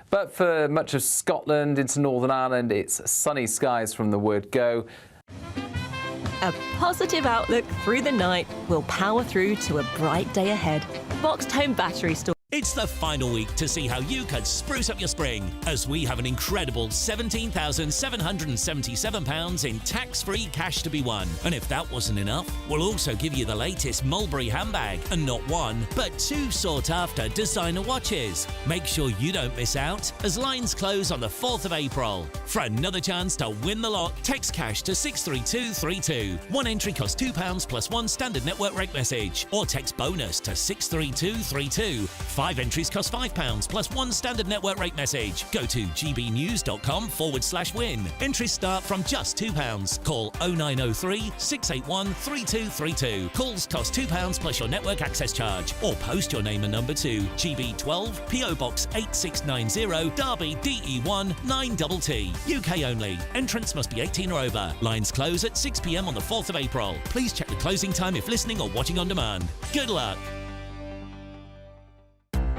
But for much of Scotland into Northern Ireland, it's sunny skies from the word go. A positive outlook through the night will power through to a bright day ahead. Boxed home battery storage. It's the final week to see how you can spruce up your spring, as we have an incredible £17,777 in tax-free cash to be won. And if that wasn't enough, we'll also give you the latest Mulberry handbag, and not one, but two sought-after designer watches. Make sure you don't miss out, as lines close on the 4th of April. For another chance to win the lot, text cash to 63232. One entry costs £2 plus one standard network rate message, or text bonus to 63232. 5 entries cost £5 plus one standard network rate message. Go to gbnews.com/win. Entries start from just £2. Call 0903 681 3232. Calls cost £2 plus your network access charge. Or post your name and number to GB12 PO Box 8690 Derby DE1 9TT. UK only. Entrance must be 18 or over. Lines close at 6 p.m. on the 4th of April. Please check the closing time if listening or watching on demand. Good luck.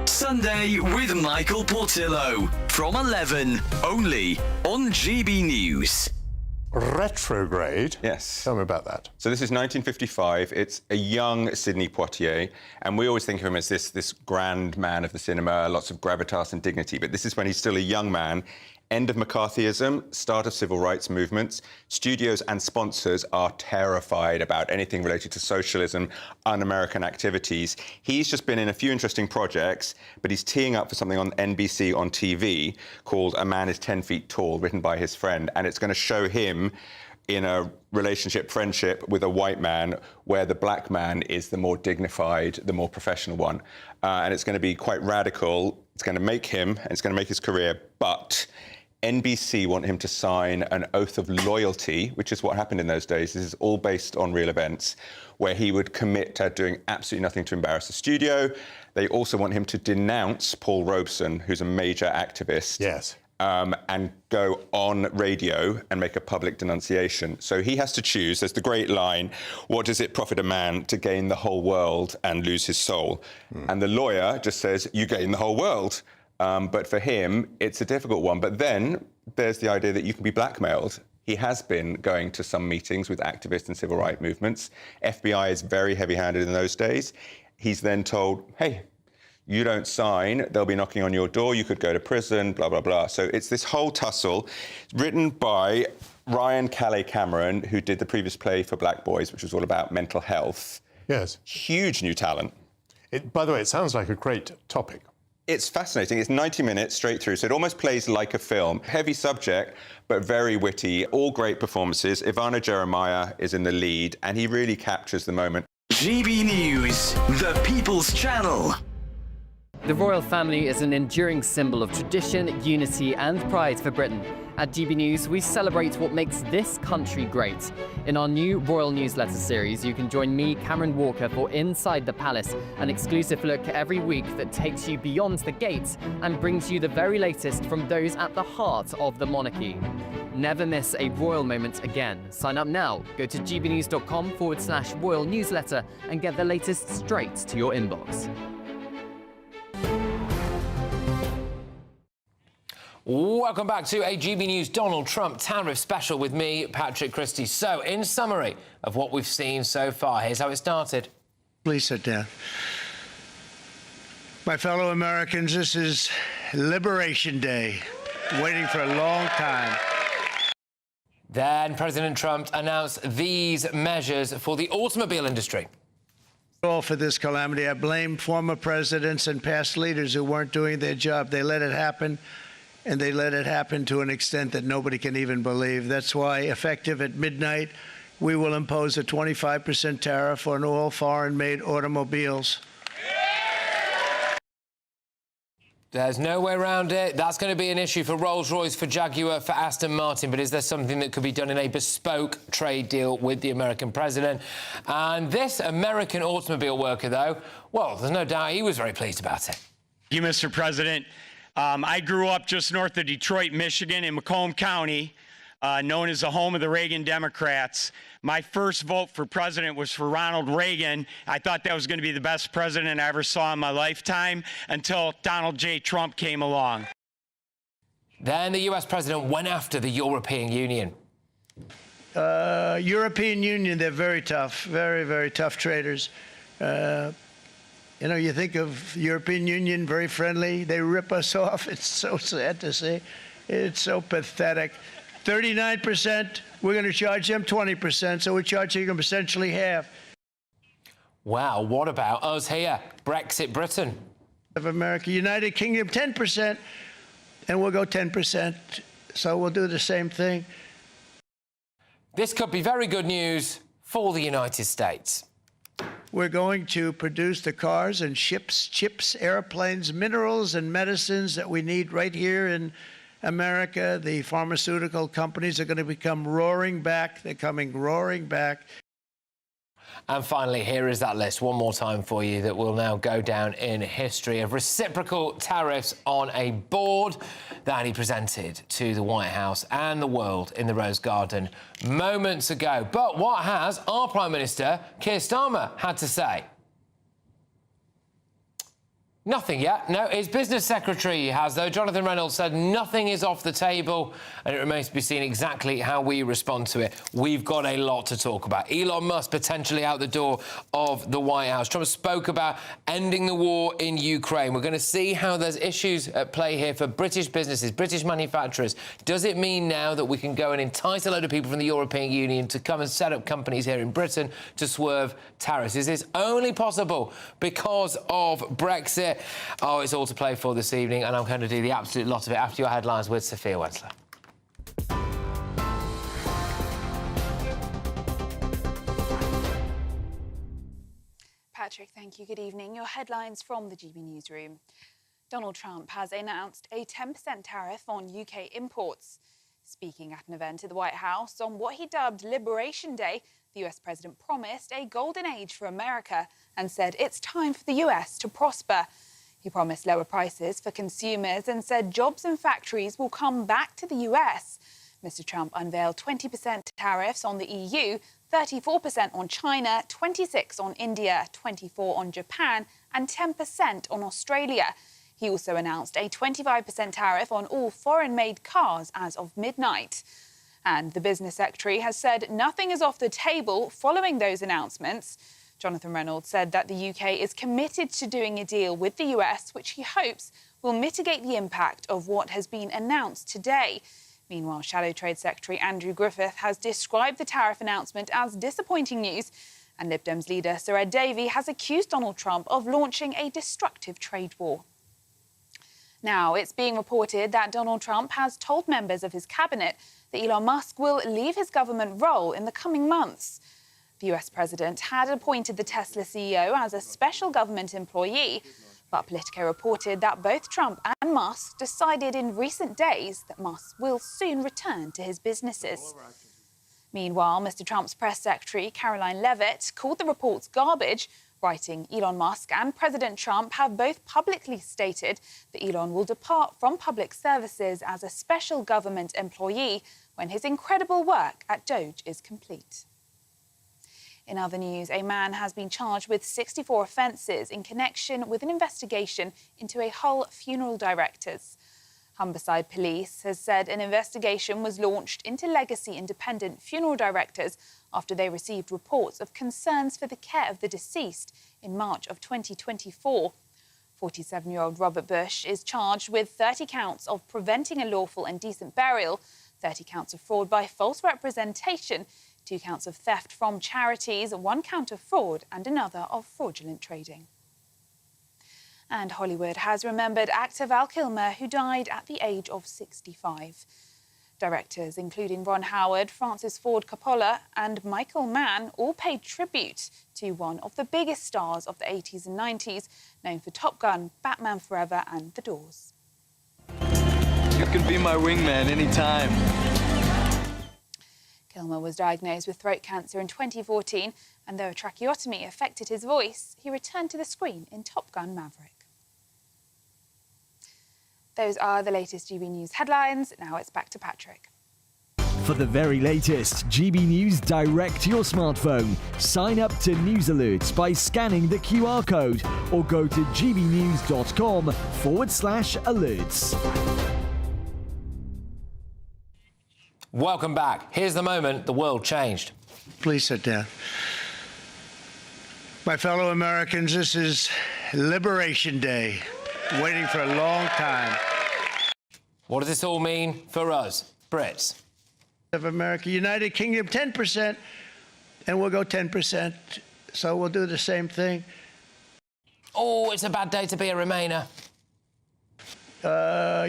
Sunday with Michael Portillo from 11, only on GB News. Retrograde? Yes. Tell me about that. So this is 1955. It's a young Sidney Poitier, and we always think of him as this grand man of the cinema, lots of gravitas and dignity, but this is when he's still a young man. End of McCarthyism, start of civil rights movements. Studios and sponsors are terrified about anything related to socialism, un-American activities. He's just been in a few interesting projects, but he's teeing up for something on NBC on TV called A Man is 10 Feet Tall, written by his friend, and it's going to show him in a friendship with a white man, where the black man is the more dignified, the more professional one. And it's going to be quite radical. It's going to make him, and it's going to make his career, but NBC want him to sign an oath of loyalty, which is what happened in those days. This is all based on real events, where he would commit to doing absolutely nothing to embarrass the studio. They also want him to denounce Paul Robeson, who's a major activist. Yes. And go on radio and make a public denunciation. So he has to choose. There's the great line, what does it profit a man to gain the whole world and lose his soul? And the lawyer just says, you gain the whole world. But for him, it's a difficult one. But then there's the idea that you can be blackmailed. He has been going to some meetings with activists and civil rights movements. FBI is very heavy-handed in those days. He's then told, hey, you don't sign, they'll be knocking on your door, you could go to prison, blah, blah, blah. So it's this whole tussle written by Ryan Calais Cameron, who did the previous play for Black Boys, which was all about mental health. Yes. Huge new talent. By the way, it sounds like a great topic. It's fascinating. It's 90 minutes straight through, so it almost plays like a film. Heavy subject, but very witty. All great performances. Ivana Jeremiah is in the lead, and he really captures the moment. GB News, the People's Channel. The royal family is an enduring symbol of tradition, unity and pride for Britain. At GB News, we celebrate what makes this country great. In our new royal newsletter series, you can join me, Cameron Walker, for Inside the Palace, an exclusive look every week that takes you beyond the gates and brings you the very latest from those at the heart of the monarchy. Never miss a royal moment again. Sign up now. Go to gbnews.com/royal newsletter and get the latest straight to your inbox. Welcome back to a GB News Donald Trump Tariff special with me, Patrick Christys. So, in summary of what we've seen so far, here's how it started. Please sit down. My fellow Americans, this is Liberation Day. Waiting for a long time. Then President Trump announced these measures for the automobile industry. All for this calamity. I blame former presidents and past leaders who weren't doing their job. They let it happen. And they let it happen to an extent that nobody can even believe. That's why, effective at midnight, we will impose a 25% tariff on all foreign-made automobiles. There's no way around it. That's going to be an issue for Rolls-Royce, for Jaguar, for Aston Martin. But is there something that could be done in a bespoke trade deal with the American president? And this American automobile worker, though, well, there's no doubt he was very pleased about it. Thank you, Mr. President. I grew up just north of Detroit, Michigan, in Macomb County, known as the home of the Reagan Democrats. My first vote for president was for Ronald Reagan. I thought that was going to be the best president I ever saw in my lifetime until Donald J. Trump came along. Then the US president went after the European Union. European Union, they're very tough, very, very tough traders. You know, you think of European Union, very friendly. They rip us off. It's so sad to see. It's so pathetic. 39%, we're going to charge them 20%, so we're charging them essentially half. Wow, what about us here? Brexit Britain. Of America, United Kingdom, 10%, and we'll go 10%. So we'll do the same thing. This could be very good news for the United States. We're going to produce the cars and ships, chips, airplanes, minerals, and medicines that we need right here in America. The pharmaceutical companies are going to become roaring back. They're coming roaring back. And finally, here is that list one more time for you that will now go down in history of reciprocal tariffs on a board that he presented to the White House and the world in the Rose Garden moments ago. But what has our Prime Minister, Keir Starmer, had to say? Nothing yet. No, his business secretary has, though. Jonathan Reynolds said nothing is off the table, and it remains to be seen exactly how we respond to it. We've got a lot to talk about. Elon Musk potentially out the door of the White House. Trump spoke about ending the war in Ukraine. We're going to see how there's issues at play here for British businesses, British manufacturers. Does it mean now that we can go and entice a load of people from the European Union to come and set up companies here in Britain to swerve tariffs? Is this only possible because of Brexit? Oh, it's all to play for this evening, and I'm going to do the absolute lot of it after your headlines with Sophia Wetzler. Patrick, thank you. Good evening. Your headlines from the GB Newsroom. Donald Trump has announced a 10% tariff on UK imports. Speaking at an event at the White House on what he dubbed Liberation Day, the US president promised a golden age for America and said it's time for the US to prosper. He promised lower prices for consumers and said jobs and factories will come back to the US. Mr. Trump unveiled 20% tariffs on the EU, 34% on China, 26% on India, 24% on Japan, and 10% on Australia. He also announced a 25% tariff on all foreign-made cars as of midnight. And the business secretary has said nothing is off the table following those announcements. Jonathan Reynolds said that the UK is committed to doing a deal with the US, which he hopes will mitigate the impact of what has been announced today. Meanwhile, Shadow Trade Secretary Andrew Griffith has described the tariff announcement as disappointing news, and Lib Dems leader Sir Ed Davey has accused Donald Trump of launching a destructive trade war. Now, it's being reported that Donald Trump has told members of his cabinet that Elon Musk will leave his government role in the coming months. The US president had appointed the Tesla CEO as a special government employee, but Politico reported that both Trump and Musk decided in recent days that Musk will soon return to his businesses. Meanwhile, Mr. Trump's press secretary, Caroline Leavitt, called the reports garbage, writing Elon Musk and President Trump have both publicly stated that Elon will depart from public services as a special government employee when his incredible work at Doge is complete. In other news, a man has been charged with 64 offences in connection with an investigation into a Hull funeral directors. Humberside Police has said an investigation was launched into legacy independent funeral directors after they received reports of concerns for the care of the deceased in March of 2024. 47-year-old Robert Bush is charged with 30 counts of preventing a lawful and decent burial, 30 counts of fraud by false representation, 2 counts of theft from charities, 1 count of fraud and another of fraudulent trading. And Hollywood has remembered actor Val Kilmer, who died at the age of 65. Directors, including Ron Howard, Francis Ford Coppola and Michael Mann, all paid tribute to one of the biggest stars of the 80s and 90s, known for Top Gun, Batman Forever and The Doors. You can be my wingman anytime. Kilmer was diagnosed with throat cancer in 2014, and though a tracheotomy affected his voice, he returned to the screen in Top Gun Maverick. Those are the latest GB News headlines. Now it's back to Patrick. For the very latest GB News direct to your smartphone, sign up to News Alerts by scanning the QR code or go to gbnews.com/alerts. Welcome back. Here's the moment the world changed. Please sit down. My fellow Americans, this is Liberation Day. Waiting for a long time. What does this all mean for us, Brits? Of America, United Kingdom, 10%, and we'll go 10%. So we'll do the same thing. Oh, it's a bad day to be a Remainer.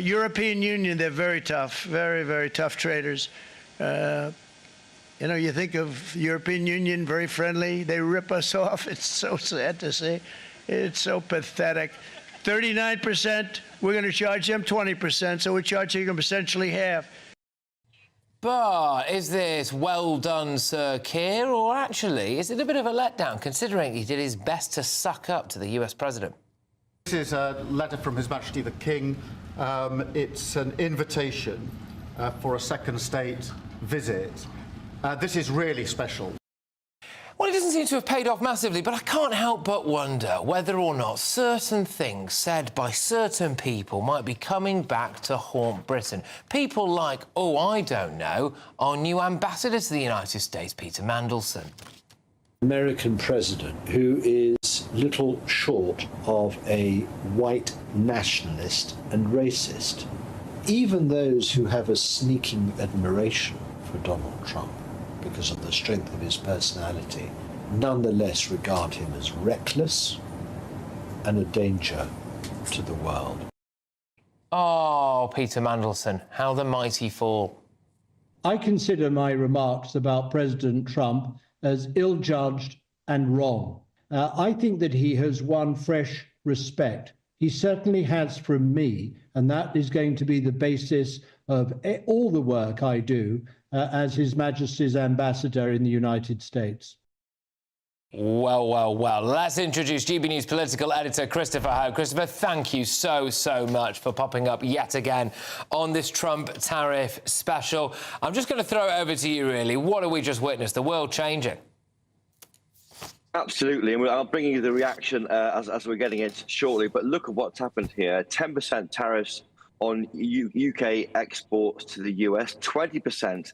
European Union, they're very tough, very, very tough traders. You know, you think of European Union, very friendly. They rip us off. It's so sad to see. It's so pathetic. 39%, we're going to charge them 20%, so we're charging them essentially half. But is this well done, Sir Keir, or actually is it a bit of a letdown, considering he did his best to suck up to the US president? This is a letter from His Majesty the King. It's an invitation for a second state visit. This is really special. Well, it doesn't seem to have paid off massively, but I can't help but wonder whether or not certain things said by certain people might be coming back to haunt Britain. People like, oh, I don't know, our new ambassador to the United States, Peter Mandelson. American president who is little short of a white nationalist and racist. Even those who have a sneaking admiration for Donald Trump because of the strength of his personality, nonetheless regard him as reckless and a danger to the world. Oh, Peter Mandelson, how the mighty fall. I consider my remarks about President Trump as ill-judged and wrong. I think that he has won fresh respect. He certainly has from me, and that is going to be the basis of all the work I do as His Majesty's ambassador in the United States. Well, well, well. Let's introduce GB News political editor Christopher Ho. Christopher, thank you so much for popping up yet again on this Trump tariff special. I'm just going to throw it over to you, really. What have we just witnessed? The world changing. Absolutely, and I'll bring you the reaction as we're getting it shortly. But look at what's happened here. 10% tariffs on UK exports to the US, 20%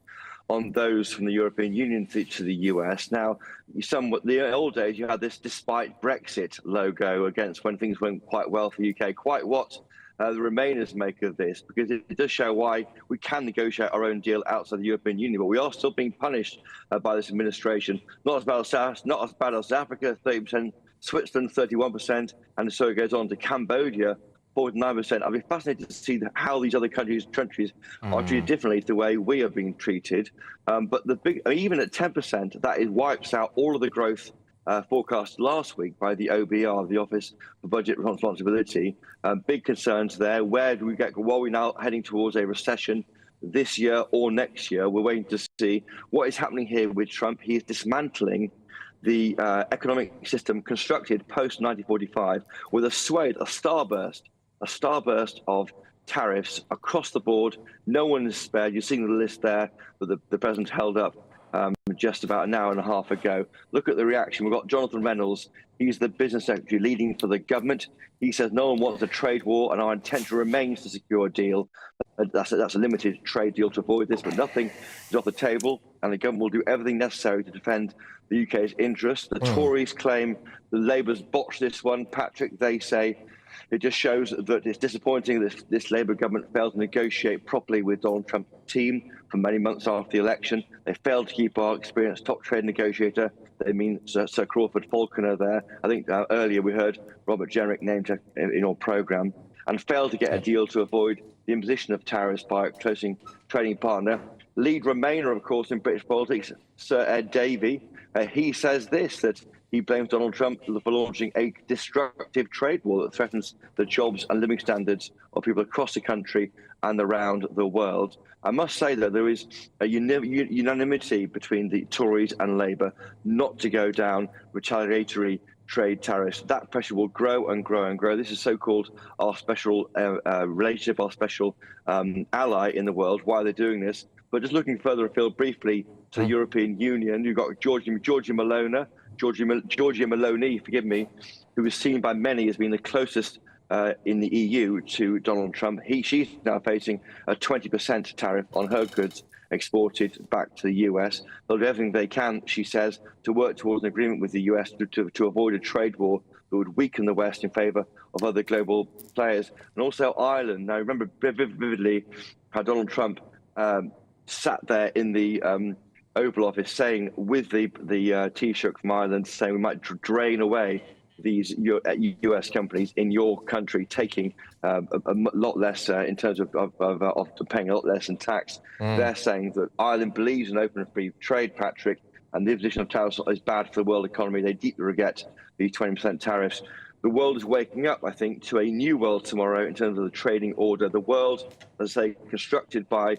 on those from the European Union to the US. Now, the old days, you had this despite Brexit logo against when things went quite well for the UK. Quite what the Remainers make of this, because it does show why we can negotiate our own deal outside the European Union, but we are still being punished by this administration. Not as bad as South Africa, 30%, Switzerland, 31%, and so it goes on to Cambodia, 49%. I'll be fascinated to see how these other countries are treated differently to the way we are being treated. But even at 10%, that wipes out all of the growth forecast last week by the OBR, the Office for Budget Responsibility. Big concerns there. Where do we get? Well, we're now heading towards a recession this year or next year. We're waiting to see what is happening here with Trump. He is dismantling the economic system constructed post-1945 with a starburst of tariffs across the board. No one is spared. You've seen the list there that the president held up just about an hour and a half ago. Look at the reaction. We've got Jonathan Reynolds. He's the business secretary leading for the government. He says no one wants a trade war, and our intention remains to secure a deal. That's a limited trade deal to avoid this, but nothing is off the table, and the government will do everything necessary to defend the UK's interests. The Tories claim the Labour's botched this one. Patrick, they say it just shows that it's disappointing that this Labour government failed to negotiate properly with Donald Trump's team for many months after the election. They failed to keep our experienced top trade negotiator. They mean Sir Crawford Falconer there. I think earlier we heard Robert Jenrick named in our programme, and failed to get a deal to avoid the imposition of tariffs by a closing trading partner. Lead Remainer, of course, in British politics, Sir Ed Davey, he says that he blames Donald Trump for launching a destructive trade war that threatens the jobs and living standards of people across the country and around the world. I must say that there is a unanimity between the Tories and Labour not to go down retaliatory trade tariffs, that pressure will grow and grow and grow. This is so-called our special relationship, our special ally in the world. Why they're doing this? But just looking further afield briefly to the European Union, you've got Giorgia Meloni, forgive me, who is seen by many as being the closest in the EU to Donald Trump. She's now facing a 20% tariff on her goods exported back to the US. They'll do everything they can, she says, to work towards an agreement with the US to avoid a trade war that would weaken the West in favour of other global players. And also Ireland. Now, remember vividly how Donald Trump sat there in the Oval Office saying, with the Taoiseach from Ireland, saying we might drain away these US companies in your country, taking a lot less in terms of paying a lot less in tax. They're saying that Ireland believes in open and free trade, Patrick, and the imposition of tariffs is bad for the world economy. They deeply regret these 20% tariffs. The world is waking up, I think, to a new world tomorrow in terms of the trading order. The world, as I say, constructed by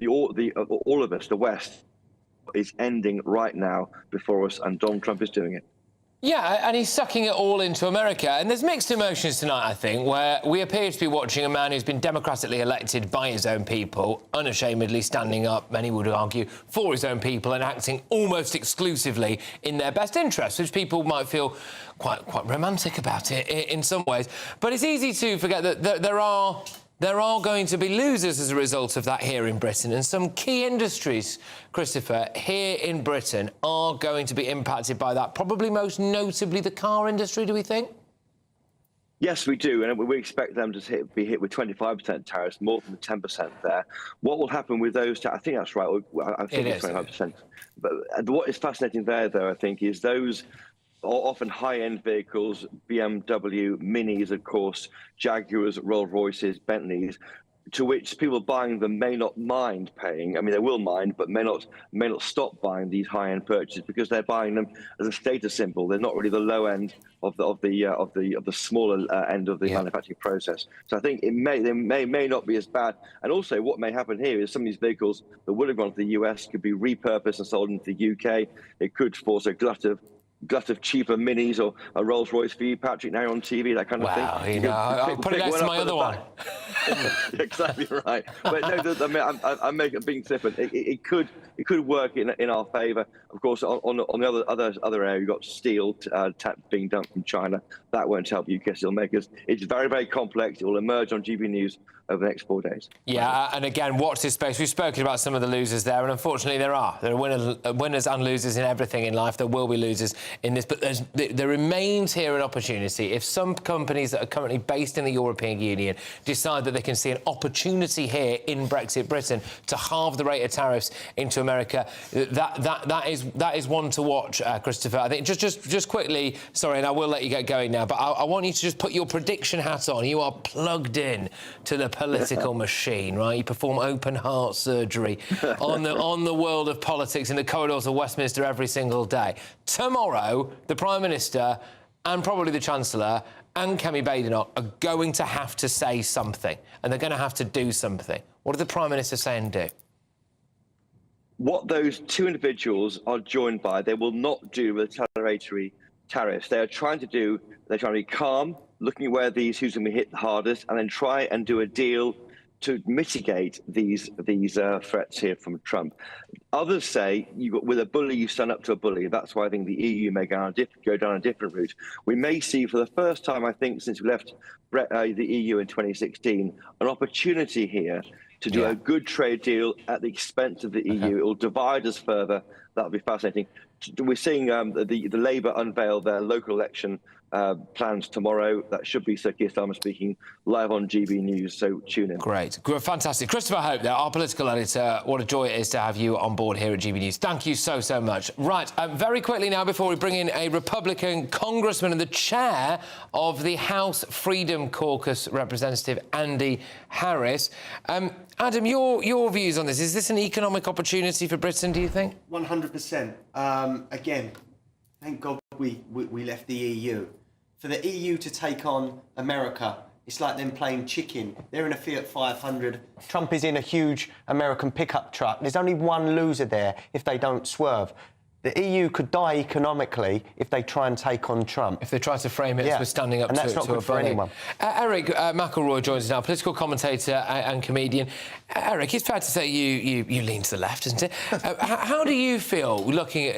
all of us, the West, is ending right now before us, and Donald Trump is doing it. Yeah, and he's sucking it all into America. And there's mixed emotions tonight, I think, where we appear to be watching a man who's been democratically elected by his own people, unashamedly standing up, many would argue, for his own people and acting almost exclusively in their best interests, which people might feel quite romantic about it in some ways. But it's easy to forget that there are going to be losers as a result of that here in Britain, and some key industries, Christopher, here in Britain are going to be impacted by that, probably most notably the car industry, do we think? Yes, we do, and we expect them to be hit with 25% tariffs, more than the 10% there. What will happen with those? I think that's right. I think it's 25%. But what is fascinating there, though, I think, is those often high-end vehicles, BMW, Minis, of course, Jaguars, Rolls-Royces, Bentleys, to which people buying them may not mind paying. I mean, they will mind, but may not stop buying these high-end purchases because they're buying them as a status symbol. They're not really the low end of the smaller end of the manufacturing process. So I think they may not be as bad. And also, what may happen here is some of these vehicles that would have gone to the US could be repurposed and sold into the UK. It could force a glut of cheaper Minis or a Rolls Royce for you, Patrick, now on TV, that kind of thing. Wow, you know, I'll put it next to my other one. Exactly right. But no, I'm being flippant. It could work in our favour. Of course, on the other area, you've got steel being dumped from China. That won't help UK steel makers. It's very, very complex. It will emerge on GB News over the next 4 days. Yeah, and again, watch this space. We've spoken about some of the losers there, and unfortunately there are winners and losers in everything in life. There will be losers in this, but there remains here an opportunity. If some companies that are currently based in the European Union decide that they can see an opportunity here in Brexit Britain to halve the rate of tariffs into America, that is one to watch, Christopher. I think just quickly, sorry, and I will let you get going now, but I want you to just put your prediction hat on. You are plugged in to the political machine, right? You perform open heart surgery on the world of politics in the corridors of Westminster every single day. Tomorrow, the Prime Minister and probably the Chancellor and Kemi Badenoch are going to have to say something, and they're going to have to do something. What did the Prime Minister say and do? What those two individuals are joined by, they will not do retaliatory tariffs. They're trying to be calm, looking at who's going to be hit the hardest, and then try and do a deal to mitigate these threats here from Trump. Others say with a bully you stand up to a bully. That's why I think the EU may go down a different route. We may see for the first time, I think, since we left the EU in 2016, an opportunity here to do a good trade deal at the expense of the EU. It will divide us further. That'll be fascinating. We're seeing the Labour unveil their local election plans tomorrow. That should be Sir Keir Starmer speaking live on GB News, so tune in. Great. Fantastic. Christopher Hope there, our political editor. What a joy it is to have you on board here at GB News. Thank you so much. Right, very quickly now, before we bring in a Republican congressman and the chair of the House Freedom Caucus, Representative Andy Harris. Adam, your views on this. Is this an economic opportunity for Britain, do you think? 100%. Again, thank God we left the EU. For the EU to take on America, it's like them playing chicken. They're in a Fiat 500. Trump is in a huge American pickup truck. There's only one loser there if they don't swerve. The EU could die economically if they try and take on Trump. If they try to frame it as we're standing up and to that's not to good a for bully. anyone. Eric McElroy joins us now, political commentator and comedian. Eric, it's fair to say you lean to the left, isn't it? How do you feel looking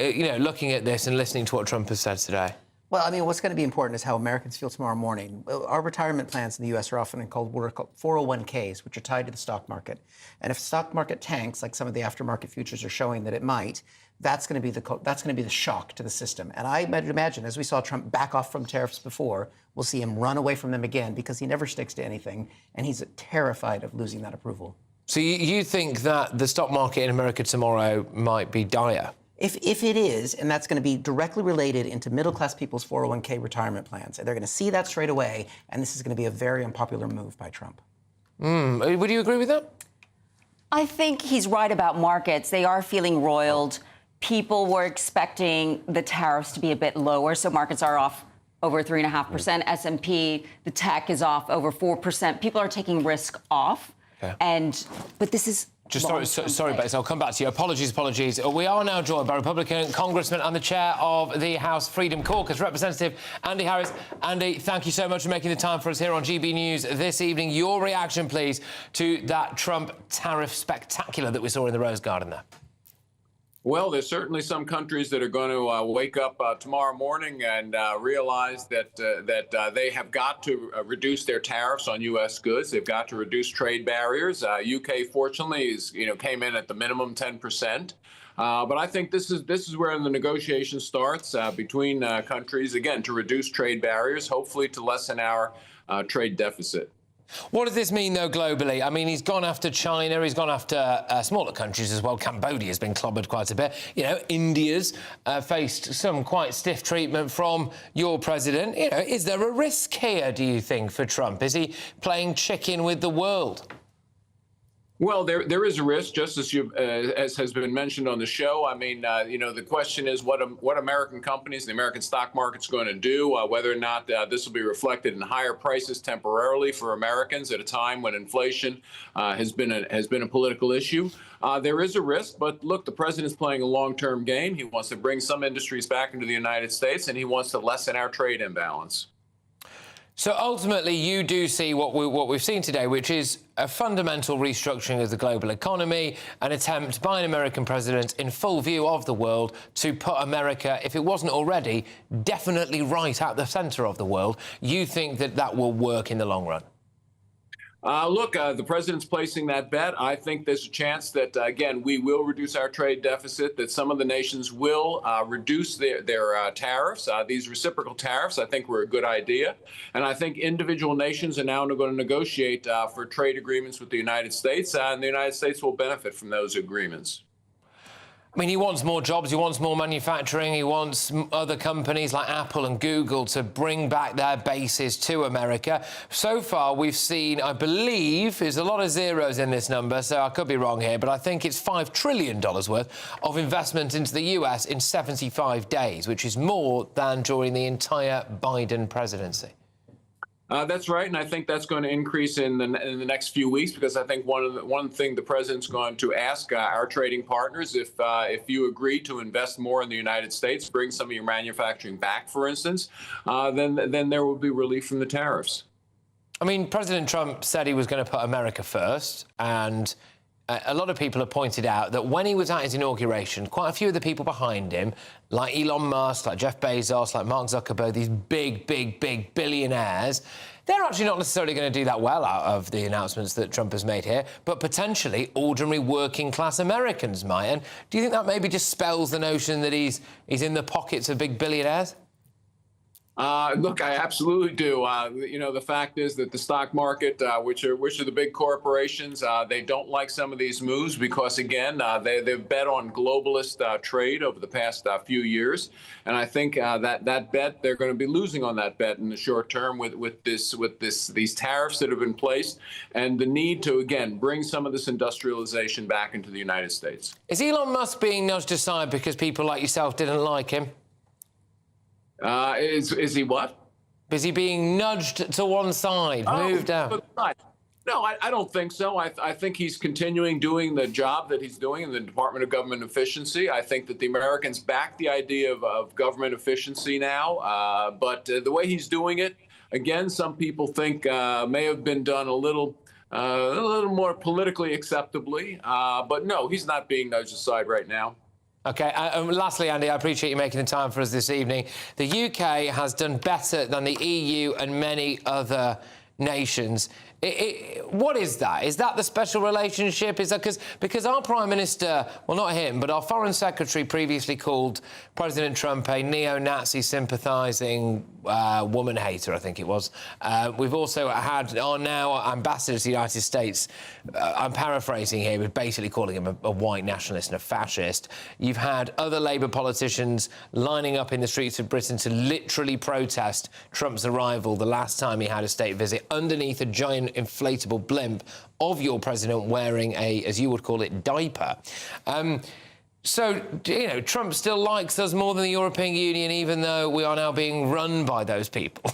at this and listening to what Trump has said today? Well, I mean, what's going to be important is how Americans feel tomorrow morning. Our retirement plans in the U.S. are often called 401ks, which are tied to the stock market. And if the stock market tanks, like some of the aftermarket futures are showing that it might, that's going to be the shock to the system. And I imagine, as we saw Trump back off from tariffs before, we'll see him run away from them again because he never sticks to anything, and he's terrified of losing that approval. So you think that the stock market in America tomorrow might be dire? If it is, and that's going to be directly related into middle-class people's 401k retirement plans, and they're going to see that straight away, and this is going to be a very unpopular move by Trump. Would you agree with that? I think he's right about markets. They are feeling roiled. People were expecting the tariffs to be a bit lower, so markets are off over 3.5%. S&P, the tech is off over 4%. People are taking risk off, but this is... Just sorry, Bess, I'll come back to you. Apologies. We are now joined by Republican Congressman and the chair of the House Freedom Caucus, Representative Andy Harris. Andy, thank you so much for making the time for us here on GB News this evening. Your reaction, please, to that Trump tariff spectacular that we saw in the Rose Garden there. Well, there's certainly some countries that are going to wake up tomorrow morning and realize that they have got to reduce their tariffs on U.S. goods. They've got to reduce trade barriers. UK, fortunately, came in at the minimum 10%. But I think this is where the negotiation starts between countries, again, to reduce trade barriers, hopefully to lessen our trade deficit. What does this mean, though, globally? I mean, he's gone after China, he's gone after smaller countries as well. Cambodia's been clobbered quite a bit. India's faced some quite stiff treatment from your president. Is there a risk here, do you think, for Trump? Is he playing chicken with the world? Well, there is a risk, just as has been mentioned on the show. I mean, the question is what American companies, the American stock market's going to do, whether or not this will be reflected in higher prices temporarily for Americans at a time when inflation has been a political issue. There is a risk, but look, the president's playing a long-term game. He wants to bring some industries back into the United States, and he wants to lessen our trade imbalance. So ultimately, you do see what we've seen today, which is a fundamental restructuring of the global economy, an attempt by an American president in full view of the world to put America, if it wasn't already, definitely right at the centre of the world. You think that will work in the long run? Look, the president's placing that bet. I think there's a chance that, again, we will reduce our trade deficit, that some of the nations will reduce their tariffs. These reciprocal tariffs, I think, were a good idea. And I think individual nations are now going to negotiate for trade agreements with the United States, and the United States will benefit from those agreements. I mean, he wants more jobs, he wants more manufacturing, he wants other companies like Apple and Google to bring back their bases to America. So far, we've seen, I believe, there's a lot of zeros in this number, so I could be wrong here, but I think it's $5 trillion worth of investment into the US in 75 days, which is more than during the entire Biden presidency. That's right, and I think that's going to increase in the next few weeks, because I think one thing the president's going to ask our trading partners, if you agree to invest more in the United States, bring some of your manufacturing back, for instance, then there will be relief from the tariffs. I mean, President Trump said he was going to put America first, and a lot of people have pointed out that when he was at his inauguration, quite a few of the people behind him, like Elon Musk, like Jeff Bezos, like Mark Zuckerberg, these big billionaires, they're actually not necessarily going to do that well out of the announcements that Trump has made here, but potentially ordinary working-class Americans might. And do you think that maybe just spells the notion that he's in the pockets of big billionaires? Look, I absolutely do. The fact is that the stock market, which are the big corporations, they don't like some of these moves because, again, they've bet on globalist trade over the past few years, and I think that bet, they're going to be losing on that bet in the short term with these tariffs that have been placed, and the need to, again, bring some of this industrialization back into the United States. Is Elon Musk being nudged aside because people like yourself didn't like him? Is he what? Is he being nudged to one side, moved out? No, I don't think so. I think he's continuing doing the job that he's doing in the Department of Government Efficiency. I think that the Americans back the idea of government efficiency now. But the way he's doing it, again, some people think may have been done a little more politically acceptably. But no, he's not being nudged aside right now. OK, lastly, Andy, I appreciate you making the time for us this evening. The UK has done better than the EU and many other nations. What is that? Is that the special relationship? Is that because our Prime Minister, well, not him, but our Foreign Secretary previously called President Trump a neo-Nazi sympathising woman hater, I think it was. We've also had our now ambassador to the United States, I'm paraphrasing here, but basically calling him a white nationalist and a fascist. You've had other Labour politicians lining up in the streets of Britain to literally protest Trump's arrival the last time he had a state visit underneath a giant inflatable blimp of your president wearing a, as you would call it, diaper. So, you know, Trump still likes us more than the European Union, even though we are now being run by those people.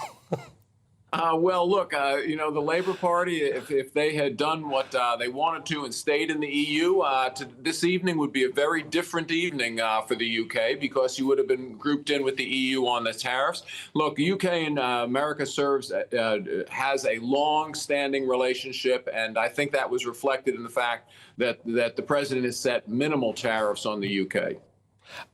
Well, look, you know, the Labour Party, if they had done what they wanted to and stayed in the EU, this evening would be a very different evening for the UK, because you would have been grouped in with the EU on the tariffs. Look, the UK and America has a long-standing relationship, and I think that was reflected in the fact that the president has set minimal tariffs on the UK.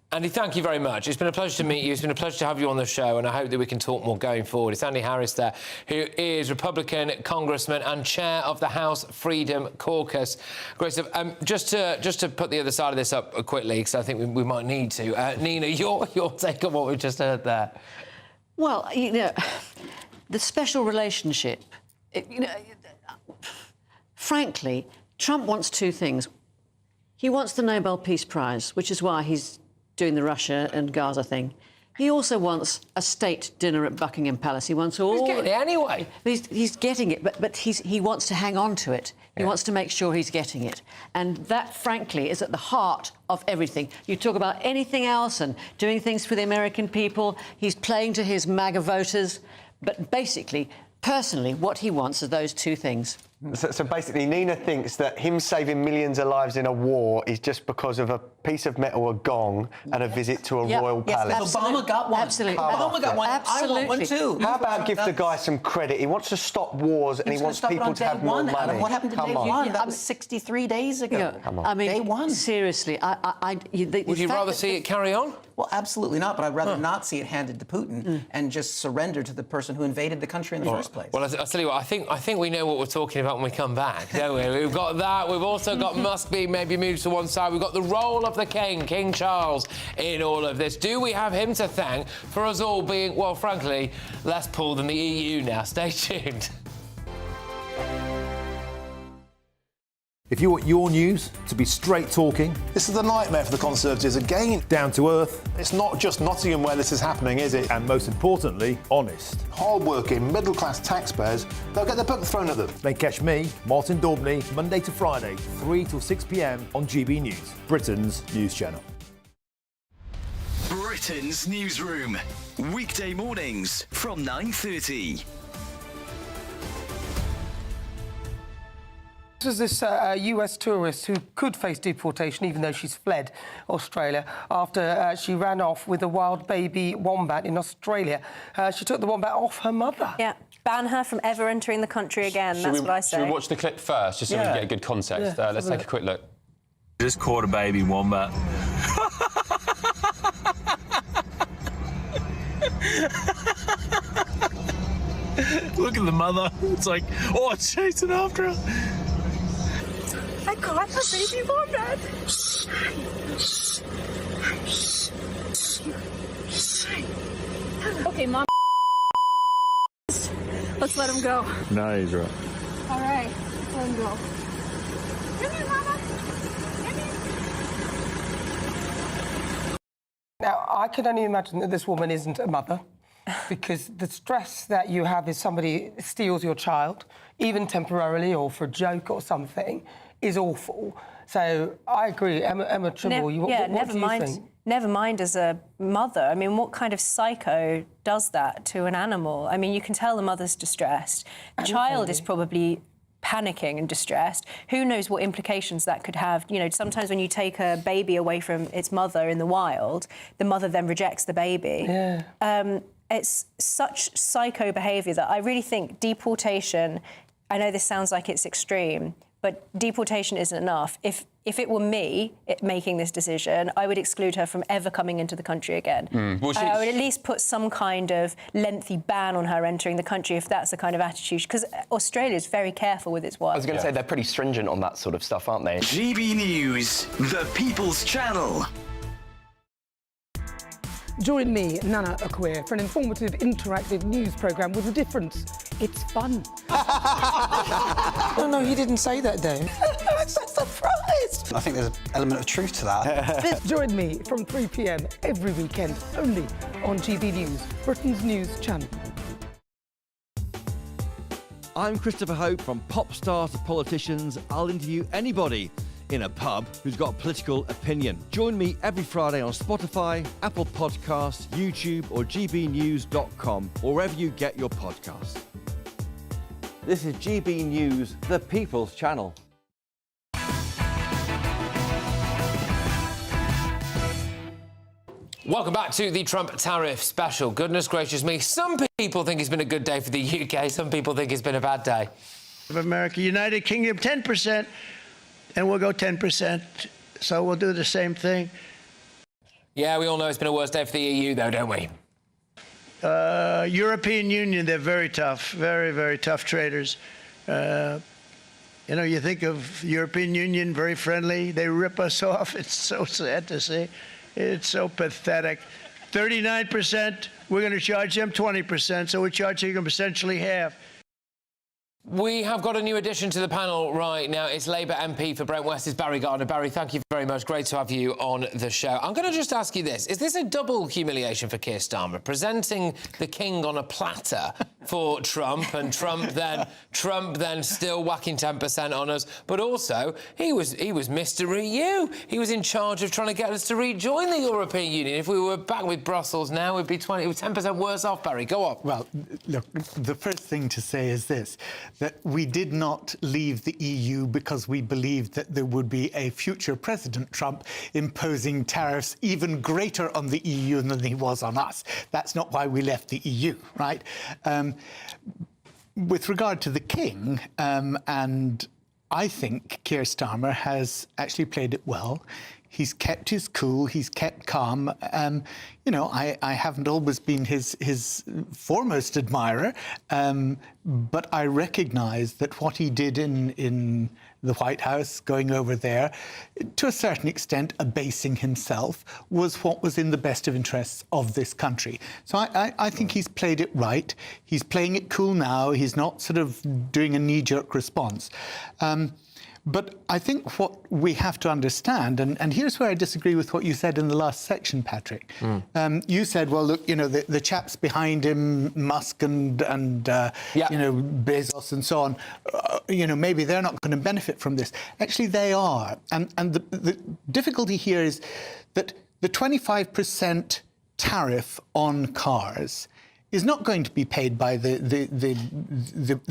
Andy, thank you very much. It's been a pleasure to meet you. It's been a pleasure to have you on the show, and I hope that we can talk more going forward. It's Andy Harris there, who is Republican congressman and chair of the House Freedom Caucus. Great stuff. Just to put the other side of this up quickly, because I think we might need to. Nina, your take on what we've just heard there. Well, you know, the special relationship, you know, frankly, Trump wants two things. He wants the Nobel Peace Prize, which is why he's doing the Russia and Gaza thing. He also wants a state dinner at Buckingham Palace. He wants all... He's getting it anyway. He's getting it, but he wants to hang on to it. He wants to make sure he's getting it. And that, frankly, is at the heart of everything. You talk about anything else and doing things for the American people. He's playing to his MAGA voters. But basically, personally, what he wants are those two things. So basically, Nina thinks that him saving millions of lives in a war is just because of a piece of metal, a gong, and a visit to a royal palace. Obama got one. Absolutely. Obama got one. Absolutely. I want one too. How about give the guy some credit? He wants to stop wars and he wants people to have more money. Adam, what happened to day one? That was 63 days ago. Yeah. Come on. I mean, day one. Seriously, Would you rather see it carry on? Well, absolutely not, but I'd rather not see it handed to Putin and just surrender to the person who invaded the country in the first place. Well, I'll tell you what, I think we know what we're talking about when we come back, don't we? We've got that. We've also got must be maybe moved to one side. We've got the role of the king, King Charles, in all of this. Do we have him to thank for us all being, well, frankly, less pull than the EU now? Stay tuned. If you want your news to be straight talking... This is a nightmare for the Conservatives again. Down to earth. It's not just Nottingham where this is happening, is it? And most importantly, honest. Hard-working, middle-class taxpayers, they'll get their book thrown at them. Then catch me, Martin Daubney, Monday to Friday, 3 till 6 p.m. on GB News, Britain's news channel. Britain's newsroom. Weekday mornings from 9:30. This is this US tourist who could face deportation even though she's fled Australia after she ran off with a wild baby wombat in Australia. She took the wombat off her mother. Yeah, ban her from ever entering the country again, that's what I say. Should we watch the clip first, just so we can get a good context? Yeah, let's take a quick look. Just caught a baby wombat. Look at the mother. It's like, oh, it's chasing after her. I caught a baby wombat. Okay, Mom. Let's let him go. No, he's right. All right, let him go. Come here, Mama. Now, I can only imagine that this woman isn't a mother because the stress that you have if somebody steals your child, even temporarily or for a joke or something, is awful. So I agree. Emma Trimble, what do you think? Never mind as a mother. I mean, what kind of psycho does that to an animal? I mean, you can tell the mother's distressed. The child is probably panicking and distressed. Who knows what implications that could have? You know, sometimes when you take a baby away from its mother in the wild, the mother then rejects the baby. Yeah. It's such psycho behaviour that I really think deportation, I know this sounds like it's extreme, but deportation isn't enough. If it were me making this decision, I would exclude her from ever coming into the country again. I would at least put some kind of lengthy ban on her entering the country if that's the kind of attitude, because Australia's very careful with its wild. I was going to say, they're pretty stringent on that sort of stuff, aren't they? GB News, the People's Channel. Join me, Nana Akweer, for an informative, interactive news programme with a difference. It's fun. No, he didn't say that, Dave. I'm so surprised. I think there's an element of truth to that. Join me from 3 p.m. every weekend, only on GB News, Britain's news channel. I'm Christopher Hope. From pop stars to politicians, I'll interview anybody in a pub who's got a political opinion. Join me every Friday on Spotify, Apple Podcasts, YouTube or gbnews.com, or wherever you get your podcasts. This is GB News, the People's Channel. Welcome back to the Trump tariff special. Goodness gracious me, some people think it's been a good day for the UK, some people think it's been a bad day. Of America, United Kingdom 10%, and we'll go 10%. So we'll do the same thing. Yeah, we all know it's been a worse day for the EU, though, don't we? European Union, they're very tough, very, very tough traders. You know, you think of European Union, very friendly. They rip us off. It's so sad to see. It's so pathetic. 39%, we're going to charge them 20%, so we're charging them essentially half. We have got a new addition to the panel right now. It's Labour MP for Brent West, is Barry Gardner. Barry, thank you very much. Great to have you on the show. I'm going to just ask you this. Is this a double humiliation for Keir Starmer, presenting the king on a platter for Trump, and Trump then still whacking 10% on us, but also he was Mr. EU. He was in charge of trying to get us to rejoin the European Union. If we were back with Brussels now, we'd be 10% worse off, Barry. Go on. Well, look, the first thing to say is this, that we did not leave the EU because we believed that there would be a future President Trump imposing tariffs even greater on the EU than he was on us. That's not why we left the EU, right? With regard to the king, and I think Keir Starmer has actually played it well. He's kept his cool, he's kept calm. You know, I haven't always been his foremost admirer, but I recognise that what he did in the White House, going over there, to a certain extent abasing himself, was what was in the best of interests of this country. So I think he's played it right. He's playing it cool now. He's not sort of doing a knee-jerk response. But I think what we have to understand, and here's where I disagree with what you said in the last section, Patrick. You said, well, look, you know, the chaps behind him, Musk and you know, Bezos and so on, you know, maybe they're not going to benefit from this. Actually, they are. And the difficulty here is that the 25% tariff on cars is not going to be paid by the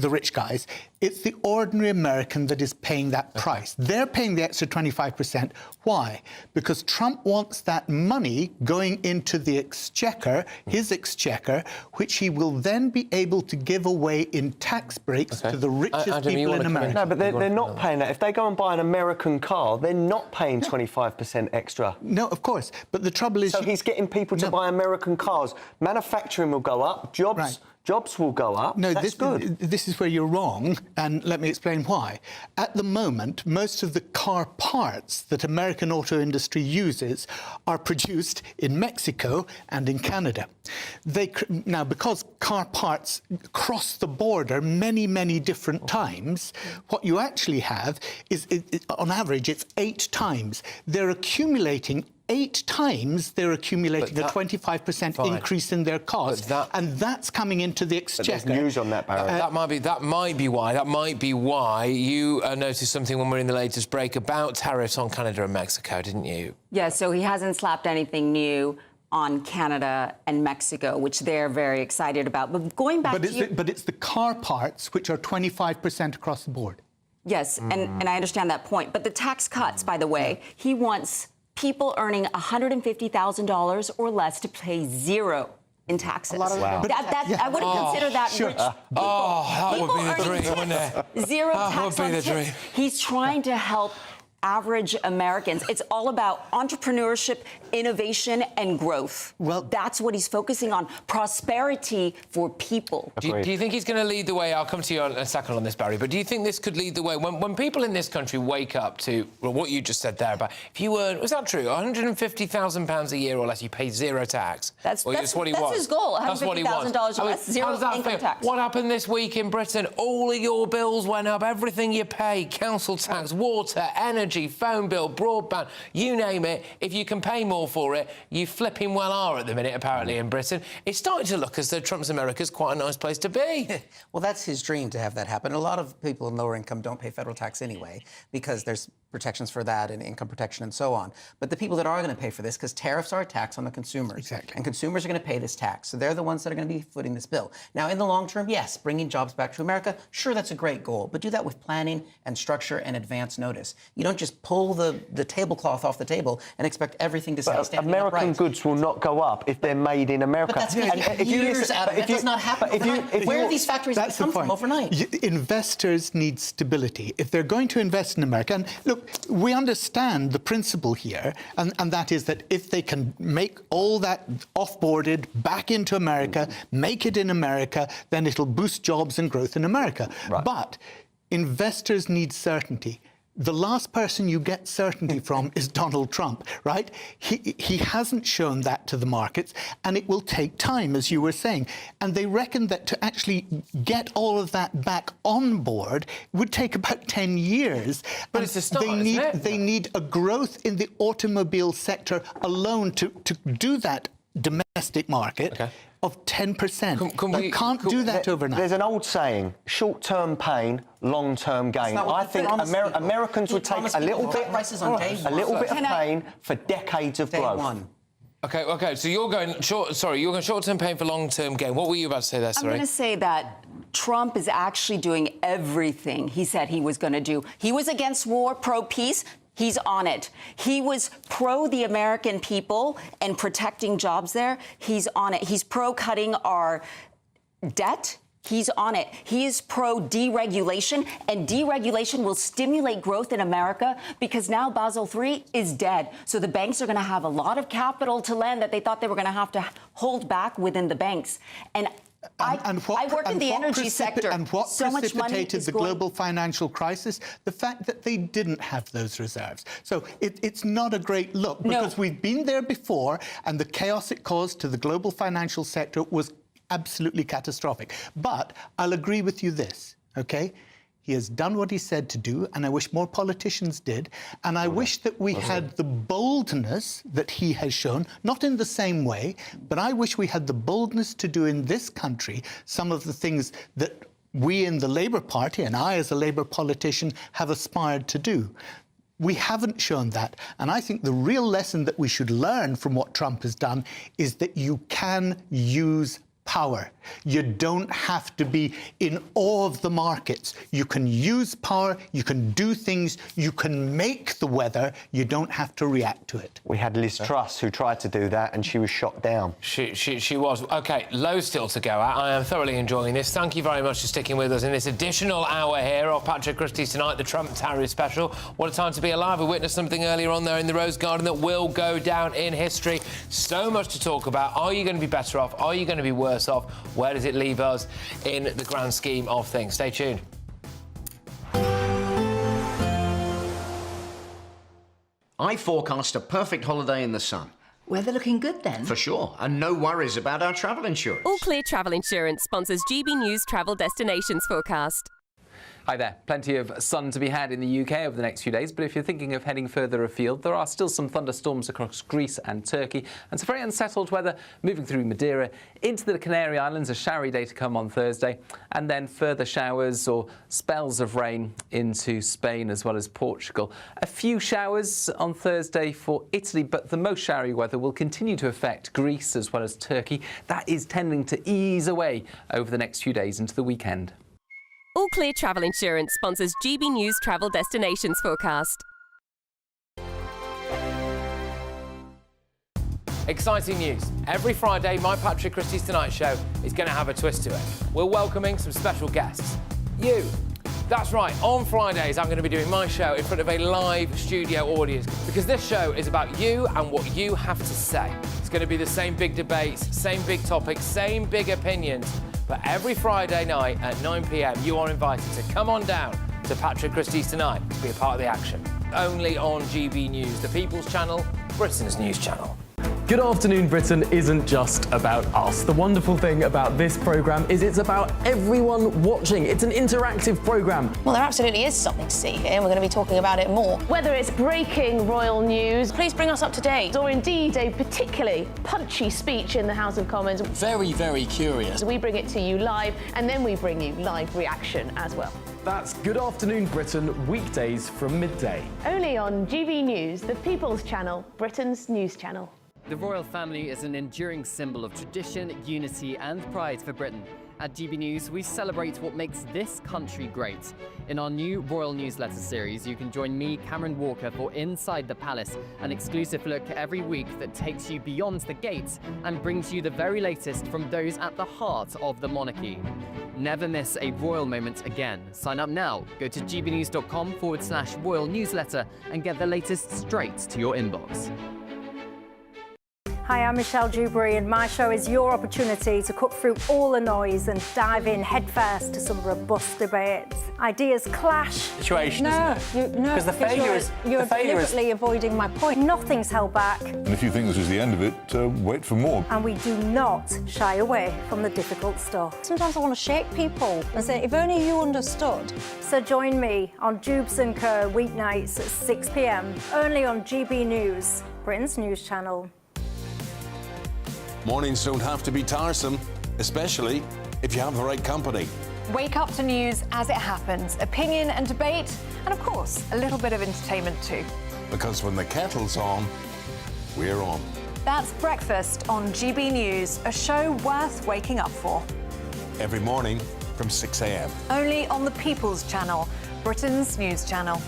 rich guys. It's the ordinary American that is paying that price. They're paying the extra 25%. Why? Because Trump wants that money going into the exchequer, his exchequer, which he will then be able to give away in tax breaks to the richest Adam, people in America. No, but they're not paying that. If they go and buy an American car, they're not paying 25% extra. No, of course. But the trouble is... So he's getting people to buy American cars. Manufacturing will go up. Jobs will go up. No, that's good. This is where you're wrong, and let me explain why. At the moment, most of the car parts that American auto industry uses are produced in Mexico and in Canada. Now, because car parts cross the border many, many different times, what you actually have is, on average, it's 8 times. They're accumulating 8 times they're accumulating a 25% increase in their cost, and that's coming into the exchequer. There's news on that, Barry. That might be why you noticed something when we were in the latest break about tariffs on Canada and Mexico, didn't you? Yeah, so he hasn't slapped anything new on Canada and Mexico, which they're very excited about. But going back but it's the car parts which are 25% across the board. Yes, and I understand that point. But the tax cuts, by the way, he wants people earning $150,000 or less to pay zero in taxes. Wow. I wouldn't consider that rich people. That would be the dream, wouldn't it? Zero tax would on be the tips. dream. He's trying to help average Americans. It's all about entrepreneurship, innovation, and growth. Well, that's what he's focusing on, prosperity for people. Do you think he's going to lead the way? I'll come to you in a second on this, Barry, but do you think this could lead the way? When people in this country wake up to what you just said there about, if you earn, was that true, £150,000 a year or less, you pay zero tax? That's what he wants. his goal, $150,000 or less, zero income tax. What happened this week in Britain? All of your bills went up, everything you pay, council tax, water, energy, phone bill, broadband, you name it. If you can pay more for it, you flipping well are at the minute, apparently, in Britain. It's starting to look as though Trump's America's quite a nice place to be. Well, that's his dream to have that happen. A lot of people in lower income don't pay federal tax anyway because there's protections for that and income protection and so on. But the people that are going to pay for this, because tariffs are a tax on the consumers. Exactly. And consumers are going to pay this tax. So they're the ones that are going to be footing this bill. Now, in the long term, yes, bringing jobs back to America, sure, that's a great goal. But do that with planning and structure and advance notice. You don't just pull the tablecloth off the table and expect everything to stay standing American upright. goods will not go up if they're made in America. But that's going to take years out of it. That does not happen overnight. Where are these factories going to come from overnight? Investors need stability. If they're going to invest in America, and look, we understand the principle here, and that is that if they can make all that off-boarded back into America, make it in America, then it'll boost jobs and growth in America. Right. But investors need certainty. The last person you get certainty from is Donald Trump, right? He hasn't shown that to the markets, and it will take time, as you were saying. And they reckon that to actually get all of that back on board would take about 10 years. But it's a start, they need a growth in the automobile sector alone to do that domestic market. Of 10%. You can't do that overnight. There's an old saying, short-term pain, long-term gain. I think Americans would take a little bit of pain for decades of growth. Okay, so you're going short-term pain for long-term gain. What were you about to say there, I'm going to say that Trump is actually doing everything he said he was going to do. He was against war, pro-peace. He's on it. He was pro the American people and protecting jobs there. He's on it. He's pro cutting our debt. He's on it. He is pro deregulation, and deregulation will stimulate growth in America because now Basel III is dead. So the banks are going to have a lot of capital to lend that they thought they were going to have to hold back within the banks. And I work in the energy sector. And what so much money precipitated is the going... global financial crisis? The fact that they didn't have those reserves. So it's not a great look because we've been there before, and the chaos it caused to the global financial sector was absolutely catastrophic. But I'll agree with you this, okay? He has done what he said to do, and I wish more politicians did. And I wish that we had the boldness that he has shown, not in the same way, but I wish we had the boldness to do in this country some of the things that we in the Labour Party, and I as a Labour politician, have aspired to do. We haven't shown that. And I think the real lesson that we should learn from what Trump has done is that you can use power. You don't have to be in awe of the markets. You can use power, you can do things, you can make the weather, you don't have to react to it. We had Liz Truss who tried to do that and she was shot down. She was. OK, loads still to go at. I am thoroughly enjoying this. Thank you very much for sticking with us in this additional hour here of Patrick Christys Tonight, the Trump Tariff special. What a time to be alive. We witnessed something earlier on there in the Rose Garden that will go down in history. So much to talk about. Are you going to be better off? Are you going to be worse off? Where does it leave us in the grand scheme of things? Stay tuned. I forecast a perfect holiday in the sun. Weather looking good then? For sure, and no worries about our travel insurance. All Clear Travel Insurance sponsors GBNews Travel Destinations Forecast. Hi there. Plenty of sun to be had in the UK over the next few days, but if you're thinking of heading further afield, there are still some thunderstorms across Greece and Turkey, and some very unsettled weather moving through Madeira into the Canary Islands. A showery day to come on Thursday, and then further showers or spells of rain into Spain as well as Portugal. A few showers on Thursday for Italy, but the most showery weather will continue to affect Greece as well as Turkey. That is tending to ease away over the next few days into the weekend. All All Clear Travel Insurance sponsors GB News Travel Destinations forecast. Exciting news. Every Friday, my Patrick Christys Tonight Show is going to have a twist to it. We're welcoming some special guests. You. That's right, on Fridays I'm going to be doing my show in front of a live studio audience because this show is about you and what you have to say. It's going to be the same big debates, same big topics, same big opinions. But every Friday night at 9 p.m, you are invited to come on down to Patrick Christys Tonight to be a part of the action. Only on GB News, the People's Channel, Britain's news channel. Good Afternoon Britain isn't just about us. The wonderful thing about this programme is it's about everyone watching. It's an interactive programme. Well, there absolutely is something to see here, and we're going to be talking about it more. Whether it's breaking royal news, please bring us up to date, or indeed a particularly punchy speech in the House of Commons. Very, very curious. We bring it to you live, and then we bring you live reaction as well. That's Good Afternoon Britain, weekdays from midday. Only on GB News, the People's Channel, Britain's news channel. The royal family is an enduring symbol of tradition, unity and pride for Britain. At GB News, we celebrate what makes this country great. In our new royal newsletter series, you can join me, Cameron Walker, for Inside the Palace, an exclusive look every week that takes you beyond the gates and brings you the very latest from those at the heart of the monarchy. Never miss a royal moment again. Sign up now. Go to gbnews.com/royal newsletter and get the latest straight to your inbox. Hi, I'm Michelle Dewberry, and my show is your opportunity to cut through all the noise and dive in headfirst to some robust debates. Ideas clash. Situation, no, because the failure is you're deliberately avoiding my point. Nothing's held back. And if you think this is the end of it, wait for more. And we do not shy away from the difficult stuff. Sometimes I want to shake people and say, if only you understood. So join me on Jubes & Co. weeknights at 6 p.m, only on GB News, Britain's news channel. Mornings don't have to be tiresome, especially if you have the right company. Wake up to news as it happens, opinion and debate, and of course, a little bit of entertainment too. Because when the kettle's on, we're on. That's Breakfast on GB News, a show worth waking up for. Every morning from 6 a.m. Only on the People's Channel, Britain's news channel.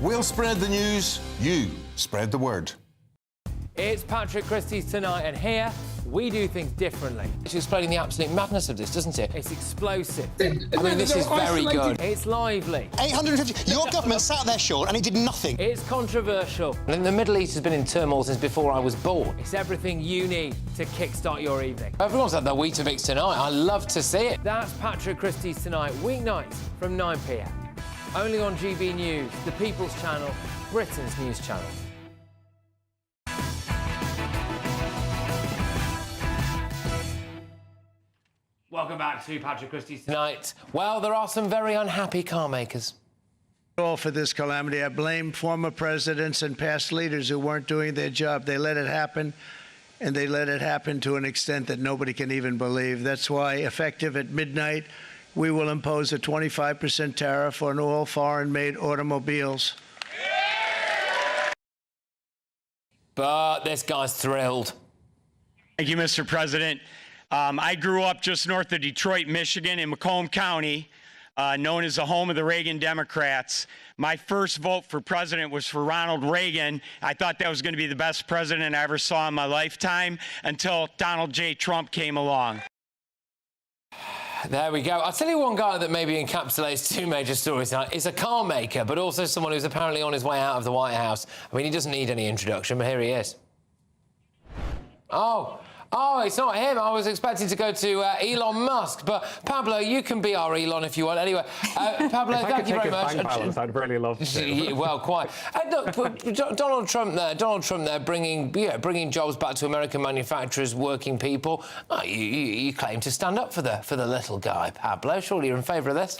We'll spread the news, you spread the word. It's Patrick Christys Tonight, and here we do things differently. It's explaining the absolute madness of this, doesn't it? It's explosive. I mean, this is very good. It's lively. 850. Your government sat there, Sean, and it did nothing. It's controversial. And the Middle East has been in turmoil since before I was born. It's everything you need to kickstart your evening. Everyone's had their Weetabix tonight. I love to see it. That's Patrick Christys Tonight, weeknights from 9 p.m. Only on GB News, the People's Channel, Britain's news channel. Welcome back to Patrick Christys Tonight. Well, there are some very unhappy car makers. All for this calamity. I blame former presidents and past leaders who weren't doing their job. They let it happen, and they let it happen to an extent that nobody can even believe. That's why, effective at midnight, we will impose a 25% tariff on all foreign-made automobiles. But this guy's thrilled. Thank you, Mr. President. I grew up just north of Detroit, Michigan, in Macomb County, known as the home of the Reagan Democrats. My first vote for president was for Ronald Reagan. I thought that was going to be the best president I ever saw in my lifetime until Donald J. Trump came along. There we go. I'll tell you one guy that maybe encapsulates two major stories tonight. He's a car maker, but also someone who's apparently on his way out of the White House. I mean, he doesn't need any introduction, but here he is. Oh, it's not him. I was expecting to go to Elon Musk, but Pablo, you can be our Elon if you want. Anyway, Pablo, thank you very much. Balance, I'd really love to. Well, quite. Look, Donald Trump there, bringing jobs back to American manufacturers, working people. Oh, you claim to stand up for the little guy, Pablo. Surely you're in favour of this.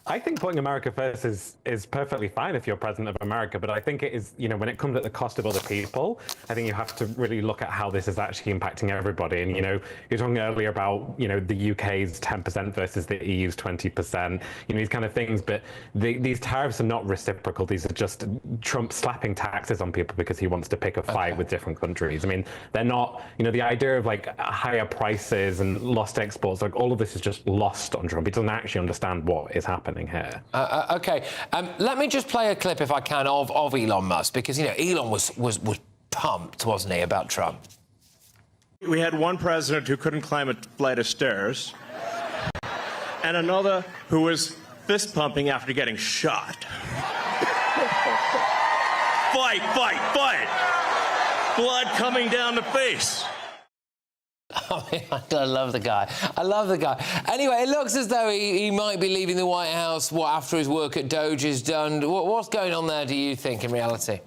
I think putting America first is perfectly fine if you're president of America, but I think it is, you know, when it comes at the cost of other people, I think you have to really look at how this is actually impacting everybody. And, you know, you're talking earlier about, you know, the UK's 10% versus the EU's 20%, you know, these kind of things, but these tariffs are not reciprocal. These are just Trump slapping taxes on people because he wants to pick a fight with different countries. I mean, they're not, you know, the idea of like higher prices and lost exports, like all of this is just lost on Trump. He doesn't actually understand what is happening here. Okay, let me just play a clip, if I can, of Elon Musk, because, you know, Elon was pumped, wasn't he, about Trump? We had one president who couldn't climb a flight of stairs, and another who was fist pumping after getting shot. Fight, fight, fight! Blood coming down the face. I love the guy. I love the guy. Anyway, it looks as though he might be leaving the White House after his work at Doge is done. What's going on there, do you think, in reality?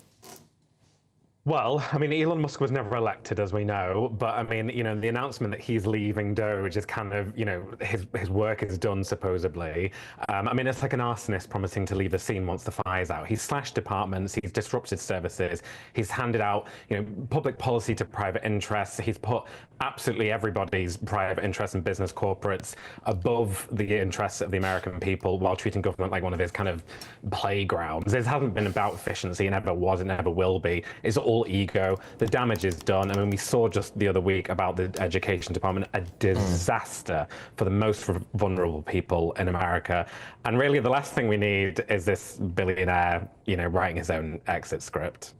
Well, I mean, Elon Musk was never elected, as we know, but I mean, you know, the announcement that he's leaving Doge is kind of, you know, his work is done, supposedly. I mean, it's like an arsonist promising to leave the scene once the fire's out. He's slashed departments, he's disrupted services, he's handed out, you know, public policy to private interests, he's put absolutely everybody's private interests and business corporates above the interests of the American people while treating government like one of his kind of playgrounds. This hasn't been about efficiency, it never was, it never will be. It's all ego. The damage is done. I mean, we saw just the other week about the education department, a disaster for the most vulnerable people in America. And really, the last thing we need is this billionaire, you know, writing his own exit script.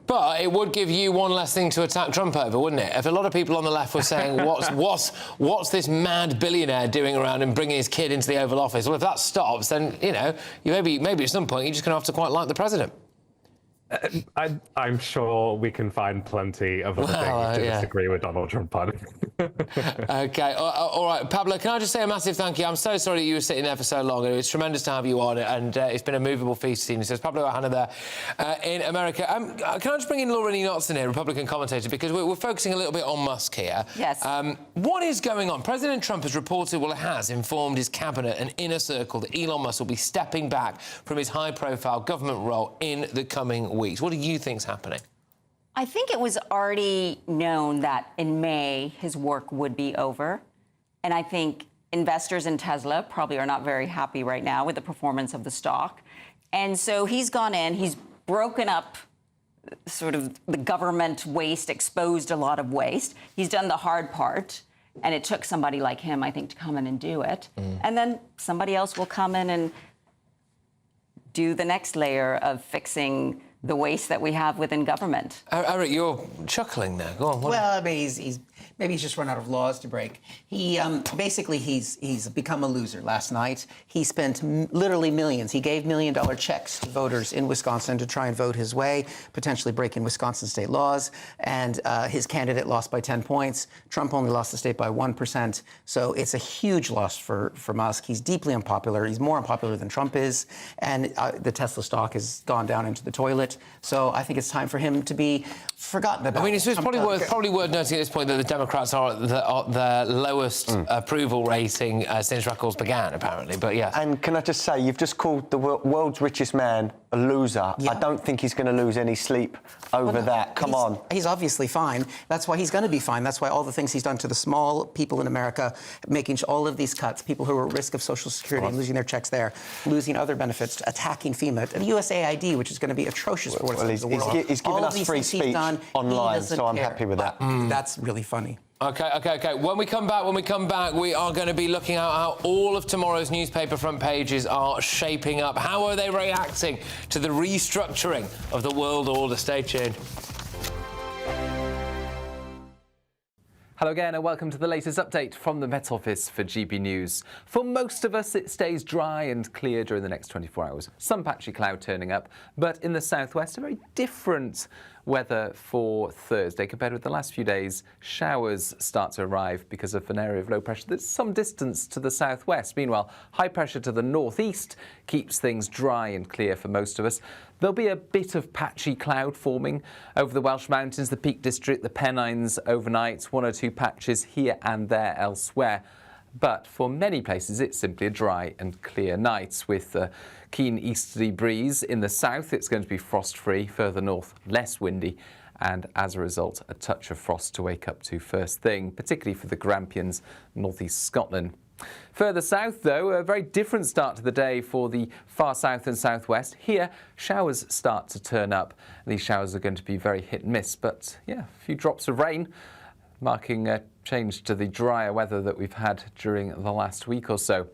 But it would give you one less thing to attack Trump over, wouldn't it? If a lot of people on the left were saying, what's this mad billionaire doing around and bringing his kid into the Oval Office? Well, if that stops, then, you know, maybe at some point you're just going to have to quite like the president. I'm sure we can find plenty of other things to disagree with Donald Trump on. Okay, all right. Pablo, can I just say a massive thank you? I'm so sorry that you were sitting there for so long. It's tremendous to have you on, and it's been a movable feast scene. Says Pablo Ohana there in America. Can I just bring in Laura Knotts in here, Republican commentator, because we're focusing a little bit on Musk here. Yes. What is going on? President Trump has reported, has informed his cabinet and inner circle that Elon Musk will be stepping back from his high-profile government role in the coming weeks. What do you think's happening? I think it was already known that in May his work would be over. And I think investors in Tesla probably are not very happy right now with the performance of the stock. And so he's gone in, he's broken up sort of the government waste, exposed a lot of waste. He's done the hard part. And it took somebody like him, I think, to come in and do it. And then somebody else will come in and do the next layer of fixing the waste that we have within government. Eric, you're chuckling there. Go on. Well, I mean, maybe he's just run out of laws to break. He basically he's become a loser. Last night, he spent literally millions. He gave $1 million checks to voters in Wisconsin to try and vote his way, potentially breaking Wisconsin state laws. And his candidate lost by 10 points. Trump only lost the state by 1%. So it's a huge loss for Musk. He's deeply unpopular. He's more unpopular than Trump is. And the Tesla stock has gone down into the toilet. So I think it's time for him to be forgotten about. I mean, it's probably worth noting at this point that the Democrats are at the lowest approval rating since records began, apparently. But yeah. And can I just say, you've just called the world's richest man a loser. Yeah. I don't think he's going to lose any sleep over that. Come on. He's obviously fine. That's why he's going to be fine. That's why all the things he's done to the small people in America, making all of these cuts, people who are at risk of Social Security, and losing their checks there, losing other benefits, attacking FEMA, and USAID, which is going to be atrocious for what's in the world. He's given us free speech online, so I'm happy with that. That's really funny. Okay. When we come back, we are going to be looking at how all of tomorrow's newspaper front pages are shaping up. How are they reacting to the restructuring of the world order? Stay tuned. Hello again and welcome to the latest update from the Met Office for GB News. For most of us, it stays dry and clear during the next 24 hours. Some patchy cloud turning up, but in the southwest, a very different weather for Thursday compared with the last few days. Showers start to arrive because of an area of low pressure that's some distance to the southwest. Meanwhile, high pressure to the northeast keeps things dry and clear for most of us. There'll be a bit of patchy cloud forming over the Welsh Mountains, the Peak District, the Pennines overnight, one or two patches here and there elsewhere. But for many places, it's simply a dry and clear night with a keen easterly breeze. In the south, it's going to be frost-free. Further north, less windy. And as a result, a touch of frost to wake up to first thing, particularly for the Grampians, northeast Scotland. Further south, though, a very different start to the day for the far south and southwest. Here, showers start to turn up. These showers are going to be very hit and miss, but yeah, a few drops of rain, marking a change to the drier weather that we've had during the last week or so.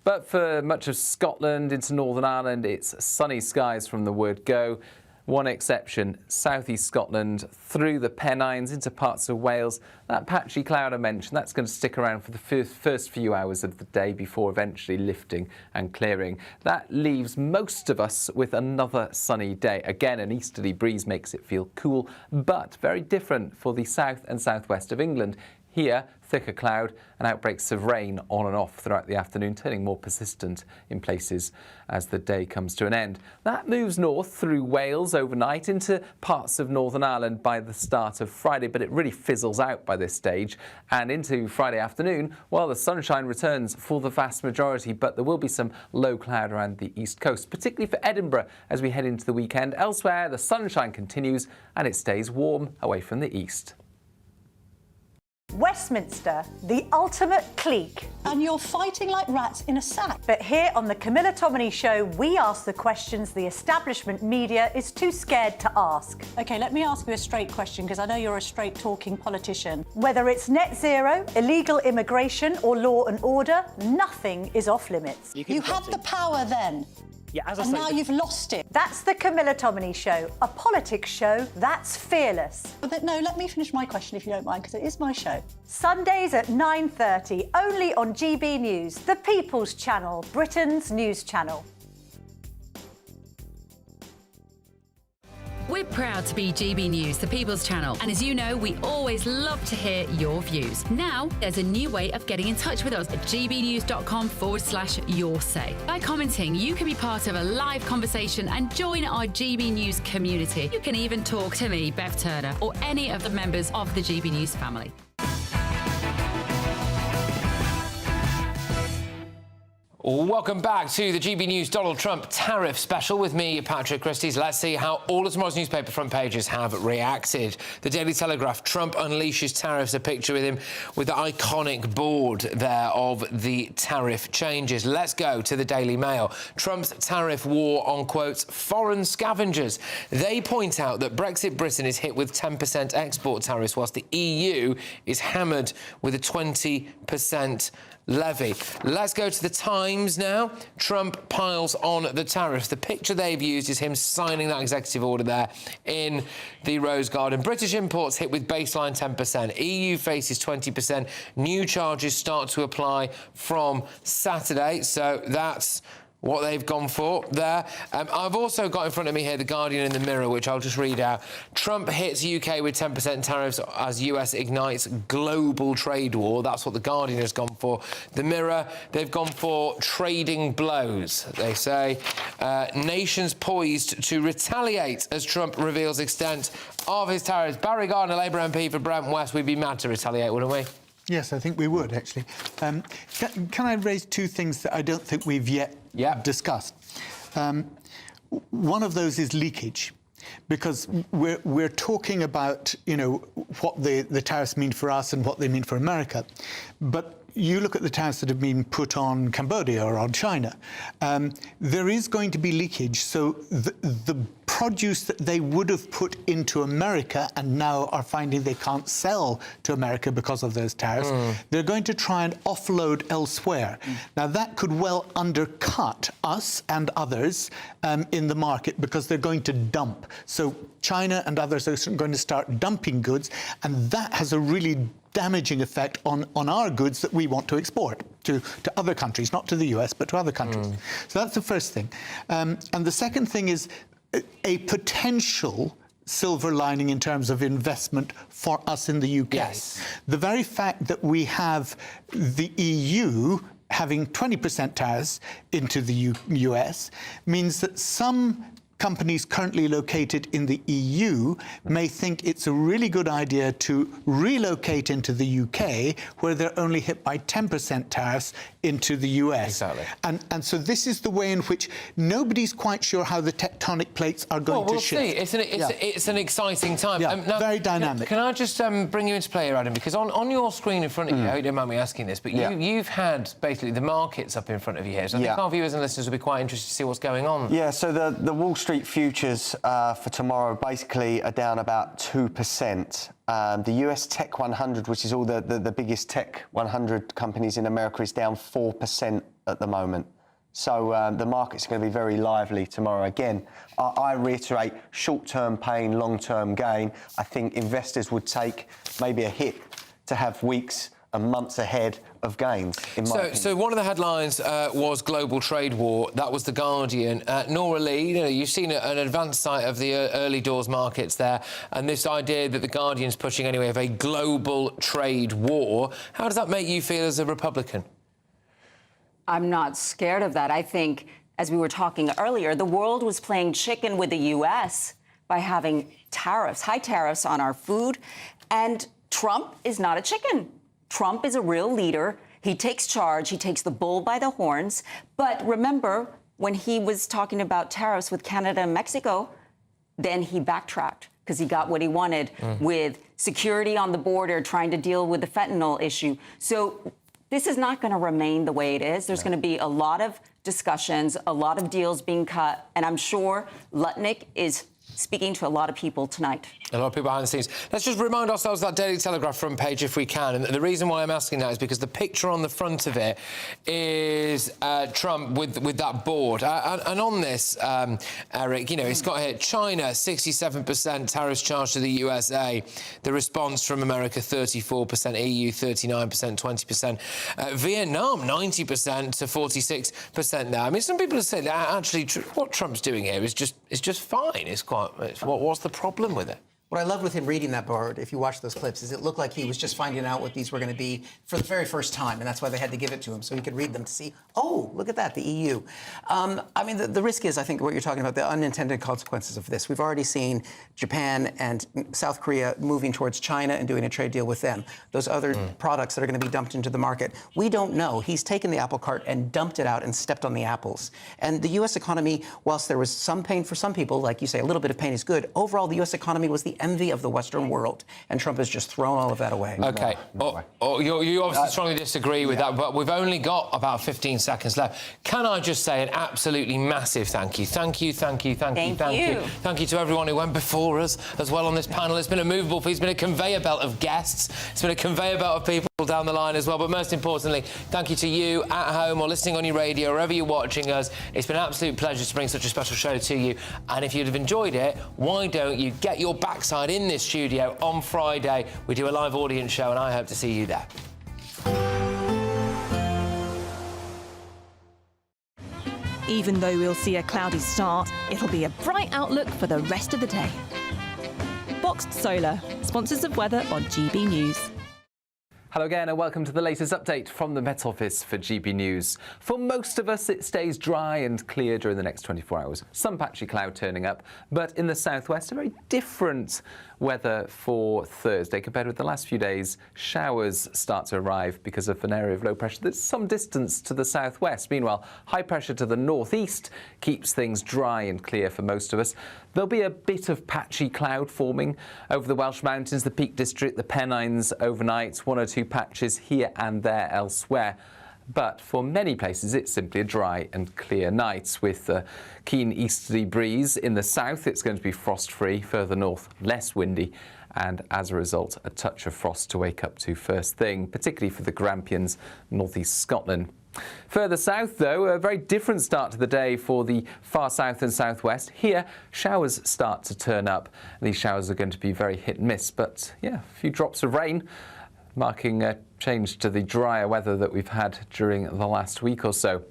But for much of Scotland into Northern Ireland, it's sunny skies from the word go. One exception, southeast Scotland through the Pennines into parts of Wales. That patchy cloud I mentioned, that's going to stick around for the first few hours of the day before eventually lifting and clearing. That leaves most of us with another sunny day. Again, an easterly breeze makes it feel cool, but very different for the south and southwest of England. Here, thicker cloud and outbreaks of rain on and off throughout the afternoon, turning more persistent in places as the day comes to an end. That moves north through Wales overnight into parts of Northern Ireland by the start of Friday, but it really fizzles out by this stage and into Friday afternoon, while the sunshine returns for the vast majority, but there will be some low cloud around the east coast, particularly for Edinburgh as we head into the weekend. Elsewhere, the sunshine continues and it stays warm away from the east. Westminster, the ultimate clique. And you're fighting like rats in a sack. But here on the Camilla Tominey Show, we ask the questions the establishment media is too scared to ask. OK, let me ask you a straight question, because I know you're a straight-talking politician. Whether it's net zero, illegal immigration or law and order, nothing is off limits. You had the power then. Yeah, as I and say, now you've lost it. That's the Camilla Tominey Show, a politics show that's fearless. But no, let me finish my question if you don't mind, because it is my show. Sundays at 9:30, only on GB News, the People's Channel, Britain's news channel. We're proud to be GB News, the People's Channel, and as you know, we always love to hear your views. Now, there's a new way of getting in touch with us at gbnews.com/yoursay. By commenting, you can be part of a live conversation and join our GB News community. You can even talk to me, Bev Turner, or any of the members of the GB News family. Welcome back to the GB News Donald Trump tariff special with me, Patrick Christys. Let's see how all of tomorrow's newspaper front pages have reacted. The Daily Telegraph, Trump unleashes tariffs, a picture with him with the iconic board there of the tariff changes. Let's go to the Daily Mail. Trump's tariff war on, quotes, foreign scavengers. They point out that Brexit Britain is hit with 10% export tariffs, whilst the EU is hammered with a 20% levy. Let's go to the Times now. Trump piles on the tariffs. The picture they've used is him signing that executive order there in the Rose Garden. British imports hit with baseline 10%. EU faces 20%. New charges start to apply from Saturday. So that's what they've gone for there. I've also got in front of me here The Guardian and The Mirror, which I'll just read out. Trump hits UK with 10% tariffs as US ignites global trade war. That's what The Guardian has gone for. The Mirror, they've gone for trading blows. They say nations poised to retaliate as Trump reveals extent of his tariffs. Barry Gardner, Labour MP for Brent West, we'd be mad to retaliate, wouldn't we? Yes, I think we would, actually. Can I raise two things that I don't think we've yet discussed? One of those is leakage, because we're talking about, you know, what the tariffs mean for us and what they mean for America. But you look at the tariffs that have been put on Cambodia or on China. There is going to be leakage. So the produce that they would have put into America and now are finding they can't sell to America because of those tariffs, they're going to try and offload elsewhere. Now, that could well undercut us and others in the market, because they're going to dump. So China and others are going to start dumping goods, and that has a really damaging effect on our goods that we want to export to other countries, not to the US, but to other countries. So that's the first thing. And the second thing is a potential silver lining in terms of investment for us in the UK. Yes. The very fact that we have the EU having 20% tariffs into the US means that some companies currently located in the EU may think it's a really good idea to relocate into the UK, where they're only hit by 10% tariffs, into the US. Exactly. And so this is the way in which nobody's quite sure how the tectonic plates are going to shift. We'll see. It's an exciting time. Yeah, Now, very dynamic. Can I just bring you into play here, Adam? Because on your screen in front of you, I hope you don't mind me asking this, but you've had basically the markets up in front of you here. So I think our viewers and listeners will be quite interested to see what's going on. Yeah, so the Wall Street futures for tomorrow basically are down about 2%. The US Tech 100, which is all the biggest tech 100 companies in America, is down 4% at the moment. So the markets are going to be very lively tomorrow. Again, I reiterate, short-term pain, long-term gain. I think investors would take maybe a hit to have weeks and months ahead of gains, in my opinion. So one of the headlines was global trade war. That was The Guardian. Nora Lee, you've seen an advanced sight of the early doors markets there, and this idea that The Guardian's pushing anyway of a global trade war. How does that make you feel as a Republican? I'm not scared of that. I think, as we were talking earlier, the world was playing chicken with the U.S. by having tariffs, high tariffs on our food, and Trump is not a chicken. Trump is a real leader. He takes charge. He takes the bull by the horns. But remember, when he was talking about tariffs with Canada and Mexico, then he backtracked because he got what he wanted with security on the border, trying to deal with the fentanyl issue. So this is not going to remain the way it is. There's going to be a lot of discussions, a lot of deals being cut, and I'm sure Lutnick is speaking to a lot of people tonight. A lot of people behind the scenes. Let's just remind ourselves of that Daily Telegraph front page if we can. And the reason why I'm asking that is because the picture on the front of it is Trump with that board. And on this, Eric, it's got here, China, 67% tariffs charged to the USA. The response from America, 34%, EU, 39%, 20%. Vietnam, 90% to 46% now. I mean, some people have said that actually what Trump's doing here is just fine. What's the problem with it? What I loved with him reading that board, if you watch those clips, is it looked like he was just finding out what these were going to be for the very first time, and that's why they had to give it to him, so he could read them to see, oh, look at that, the EU. I mean, the risk is, I think, what you're talking about, the unintended consequences of this. We've already seen Japan and South Korea moving towards China and doing a trade deal with them. Those other products that are going to be dumped into the market. We don't know. He's taken the apple cart and dumped it out and stepped on the apples. And the U.S. economy, whilst there was some pain for some people, like you say, a little bit of pain is good, overall, the U.S. economy was the envy of the Western world, and Trump has just thrown all of that away. OK. You obviously strongly disagree with that, but we've only got about 15 seconds left. Can I just say an absolutely massive thank you? Thank you to everyone who went before us as well on this panel. It's been a movable feast. It's been a conveyor belt of guests. It's been a conveyor belt of people down the line as well. But most importantly, thank you to you at home or listening on your radio, wherever you're watching us. It's been an absolute pleasure to bring such a special show to you. And if you'd have enjoyed it, why don't you get your backside in this studio on Friday? We do a live audience show, and I hope to see you there. Even though we'll see a cloudy start, it'll be a bright outlook for the rest of the day. Boxed Solar, sponsors of weather on GB News. Hello again and welcome to the latest update from the Met Office for GB News. For most of us, it stays dry and clear during the next 24 hours. Some patchy cloud turning up, but in the southwest, a very different weather for Thursday compared with the last few days. Showers start to arrive because of an area of low pressure that's some distance to the southwest. Meanwhile, high pressure to the northeast keeps things dry and clear for most of us. There'll be a bit of patchy cloud forming over the Welsh Mountains, the Peak District, the Pennines overnight, one or two patches here and there elsewhere. But for many places, it's simply a dry and clear night with a keen easterly breeze. In the south, it's going to be frost-free. Further north, less windy. And as a result, a touch of frost to wake up to first thing, particularly for the Grampians, northeast Scotland. Further south, though, a very different start to the day for the far south and southwest. Here, showers start to turn up. These showers are going to be very hit and miss, but yeah, a few drops of rain, marking a change to the drier weather that we've had during the last week or so.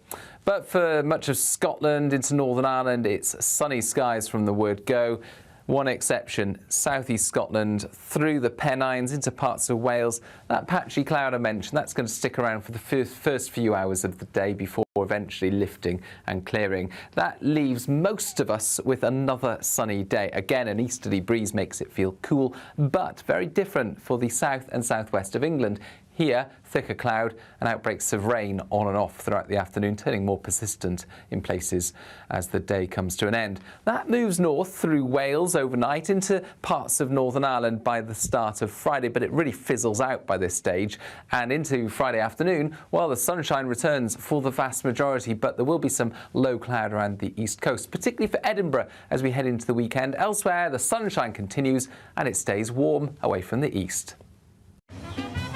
But for much of Scotland into Northern Ireland, it's sunny skies from the word go. One exception, southeast Scotland, through the Pennines into parts of Wales. That patchy cloud I mentioned, that's going to stick around for the first few hours of the day before eventually lifting and clearing. That leaves most of us with another sunny day. Again, an easterly breeze makes it feel cool, but very different for the south and southwest of England. Here, thicker cloud and outbreaks of rain on and off throughout the afternoon, turning more persistent in places as the day comes to an end. That moves north through Wales overnight into parts of Northern Ireland by the start of Friday, but it really fizzles out by this stage. And into Friday afternoon, well, the sunshine returns for the vast majority, but there will be some low cloud around the east coast, particularly for Edinburgh as we head into the weekend. Elsewhere, the sunshine continues and it stays warm away from the east.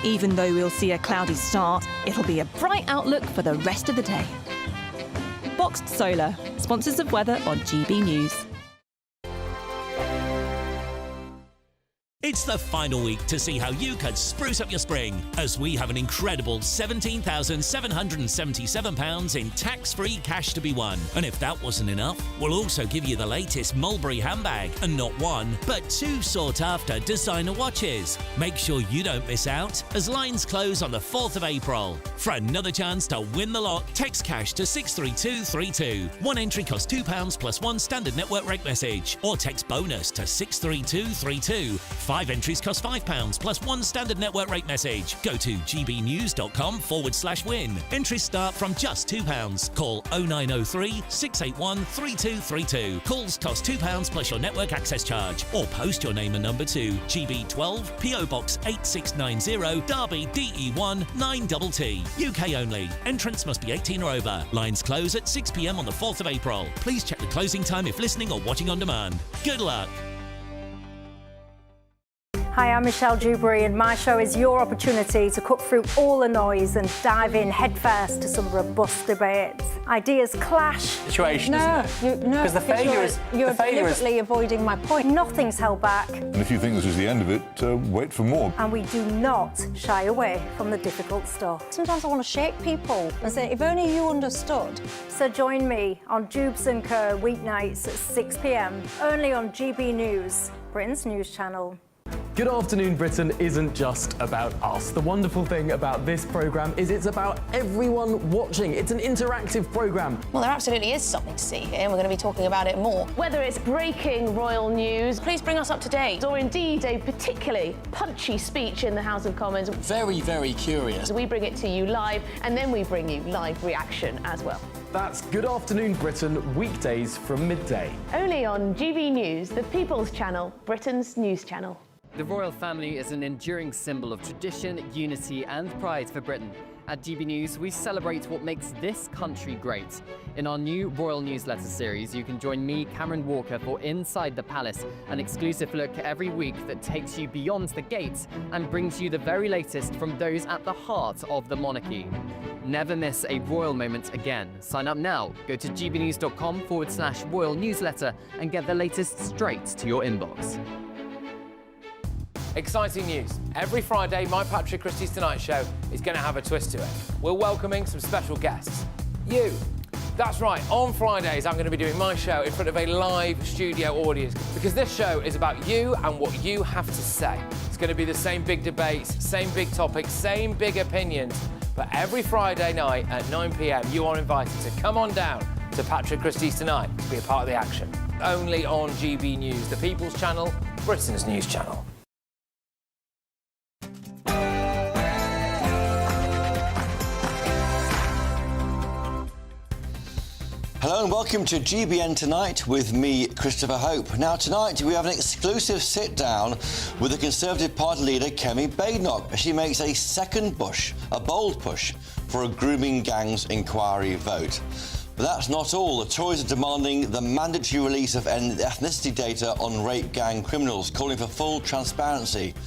Even though we'll see a cloudy start, it'll be a bright outlook for the rest of the day. Boxed Solar, sponsors of weather on GB News. It's the final week to see how you could spruce up your spring, as we have an incredible £17,777 in tax-free cash to be won. And if that wasn't enough, we'll also give you the latest Mulberry handbag, and not one, but two sought-after designer watches. Make sure you don't miss out, as lines close on the 4th of April. For another chance to win the lot, text cash to 63232. One entry costs £2 plus one standard network rate message, or text bonus to 63232. 5 entries cost £5 plus one standard network rate message. Go to gbnews.com/win. Entries start from just £2. Call 0903 681 3232. Calls cost £2 plus your network access charge. Or post your name and number to GB12 PO Box 8690 Derby DE1 9TT. UK only. Entrants must be 18 or over. Lines close at 6 p.m. on the 4th of April. Please check the closing time if listening or watching on demand. Good luck. Hi, I'm Michelle Dewberry, and my show is your opportunity to cut through all the noise and dive in headfirst to some robust debates. Ideas clash. Situation, No, isn't it? Because the failure is... You're deliberately avoiding my point. Nothing's held back. And if you think this is the end of it, wait for more. And we do not shy away from the difficult stuff. Sometimes I want to shake people and say, if only you understood. So join me on Jubes & Co. weeknights at 6 p.m, only on GB News, Britain's news channel. Good Afternoon Britain isn't just about us. The wonderful thing about this programme is it's about everyone watching. It's an interactive programme. Well, there absolutely is something to see here, and we're going to be talking about it more. Whether it's breaking royal news, please bring us up to date, or indeed a particularly punchy speech in the House of Commons. Very, very curious. We bring it to you live, and then we bring you live reaction as well. That's Good Afternoon Britain, weekdays from midday. Only on GB News, the People's Channel, Britain's news channel. The royal family is an enduring symbol of tradition, unity and pride for Britain. At GB News, we celebrate what makes this country great. In our new Royal Newsletter series, you can join me, Cameron Walker, for Inside the Palace, an exclusive look every week that takes you beyond the gates and brings you the very latest from those at the heart of the monarchy. Never miss a royal moment again. Sign up now. Go to gbnews.com/royal newsletter and get the latest straight to your inbox. Exciting news. Every Friday, my Patrick Christys Tonight Show is going to have a twist to it. We're welcoming some special guests. You. That's right, on Fridays, I'm going to be doing my show in front of a live studio audience, because this show is about you and what you have to say. It's going to be the same big debates, same big topics, same big opinions. But every Friday night at 9 p.m, you are invited to come on down to Patrick Christys Tonight to be a part of the action. Only on GB News, the People's Channel, Britain's news channel. Hello and welcome to GBN Tonight with me, Christopher Hope. Now tonight we have an exclusive sit-down with the Conservative Party leader, Kemi Badenoch. She makes a second push, a bold push, for a grooming gangs inquiry vote. But that's not all. The Tories are demanding the mandatory release of ethnicity data on rape gang criminals, calling for full transparency.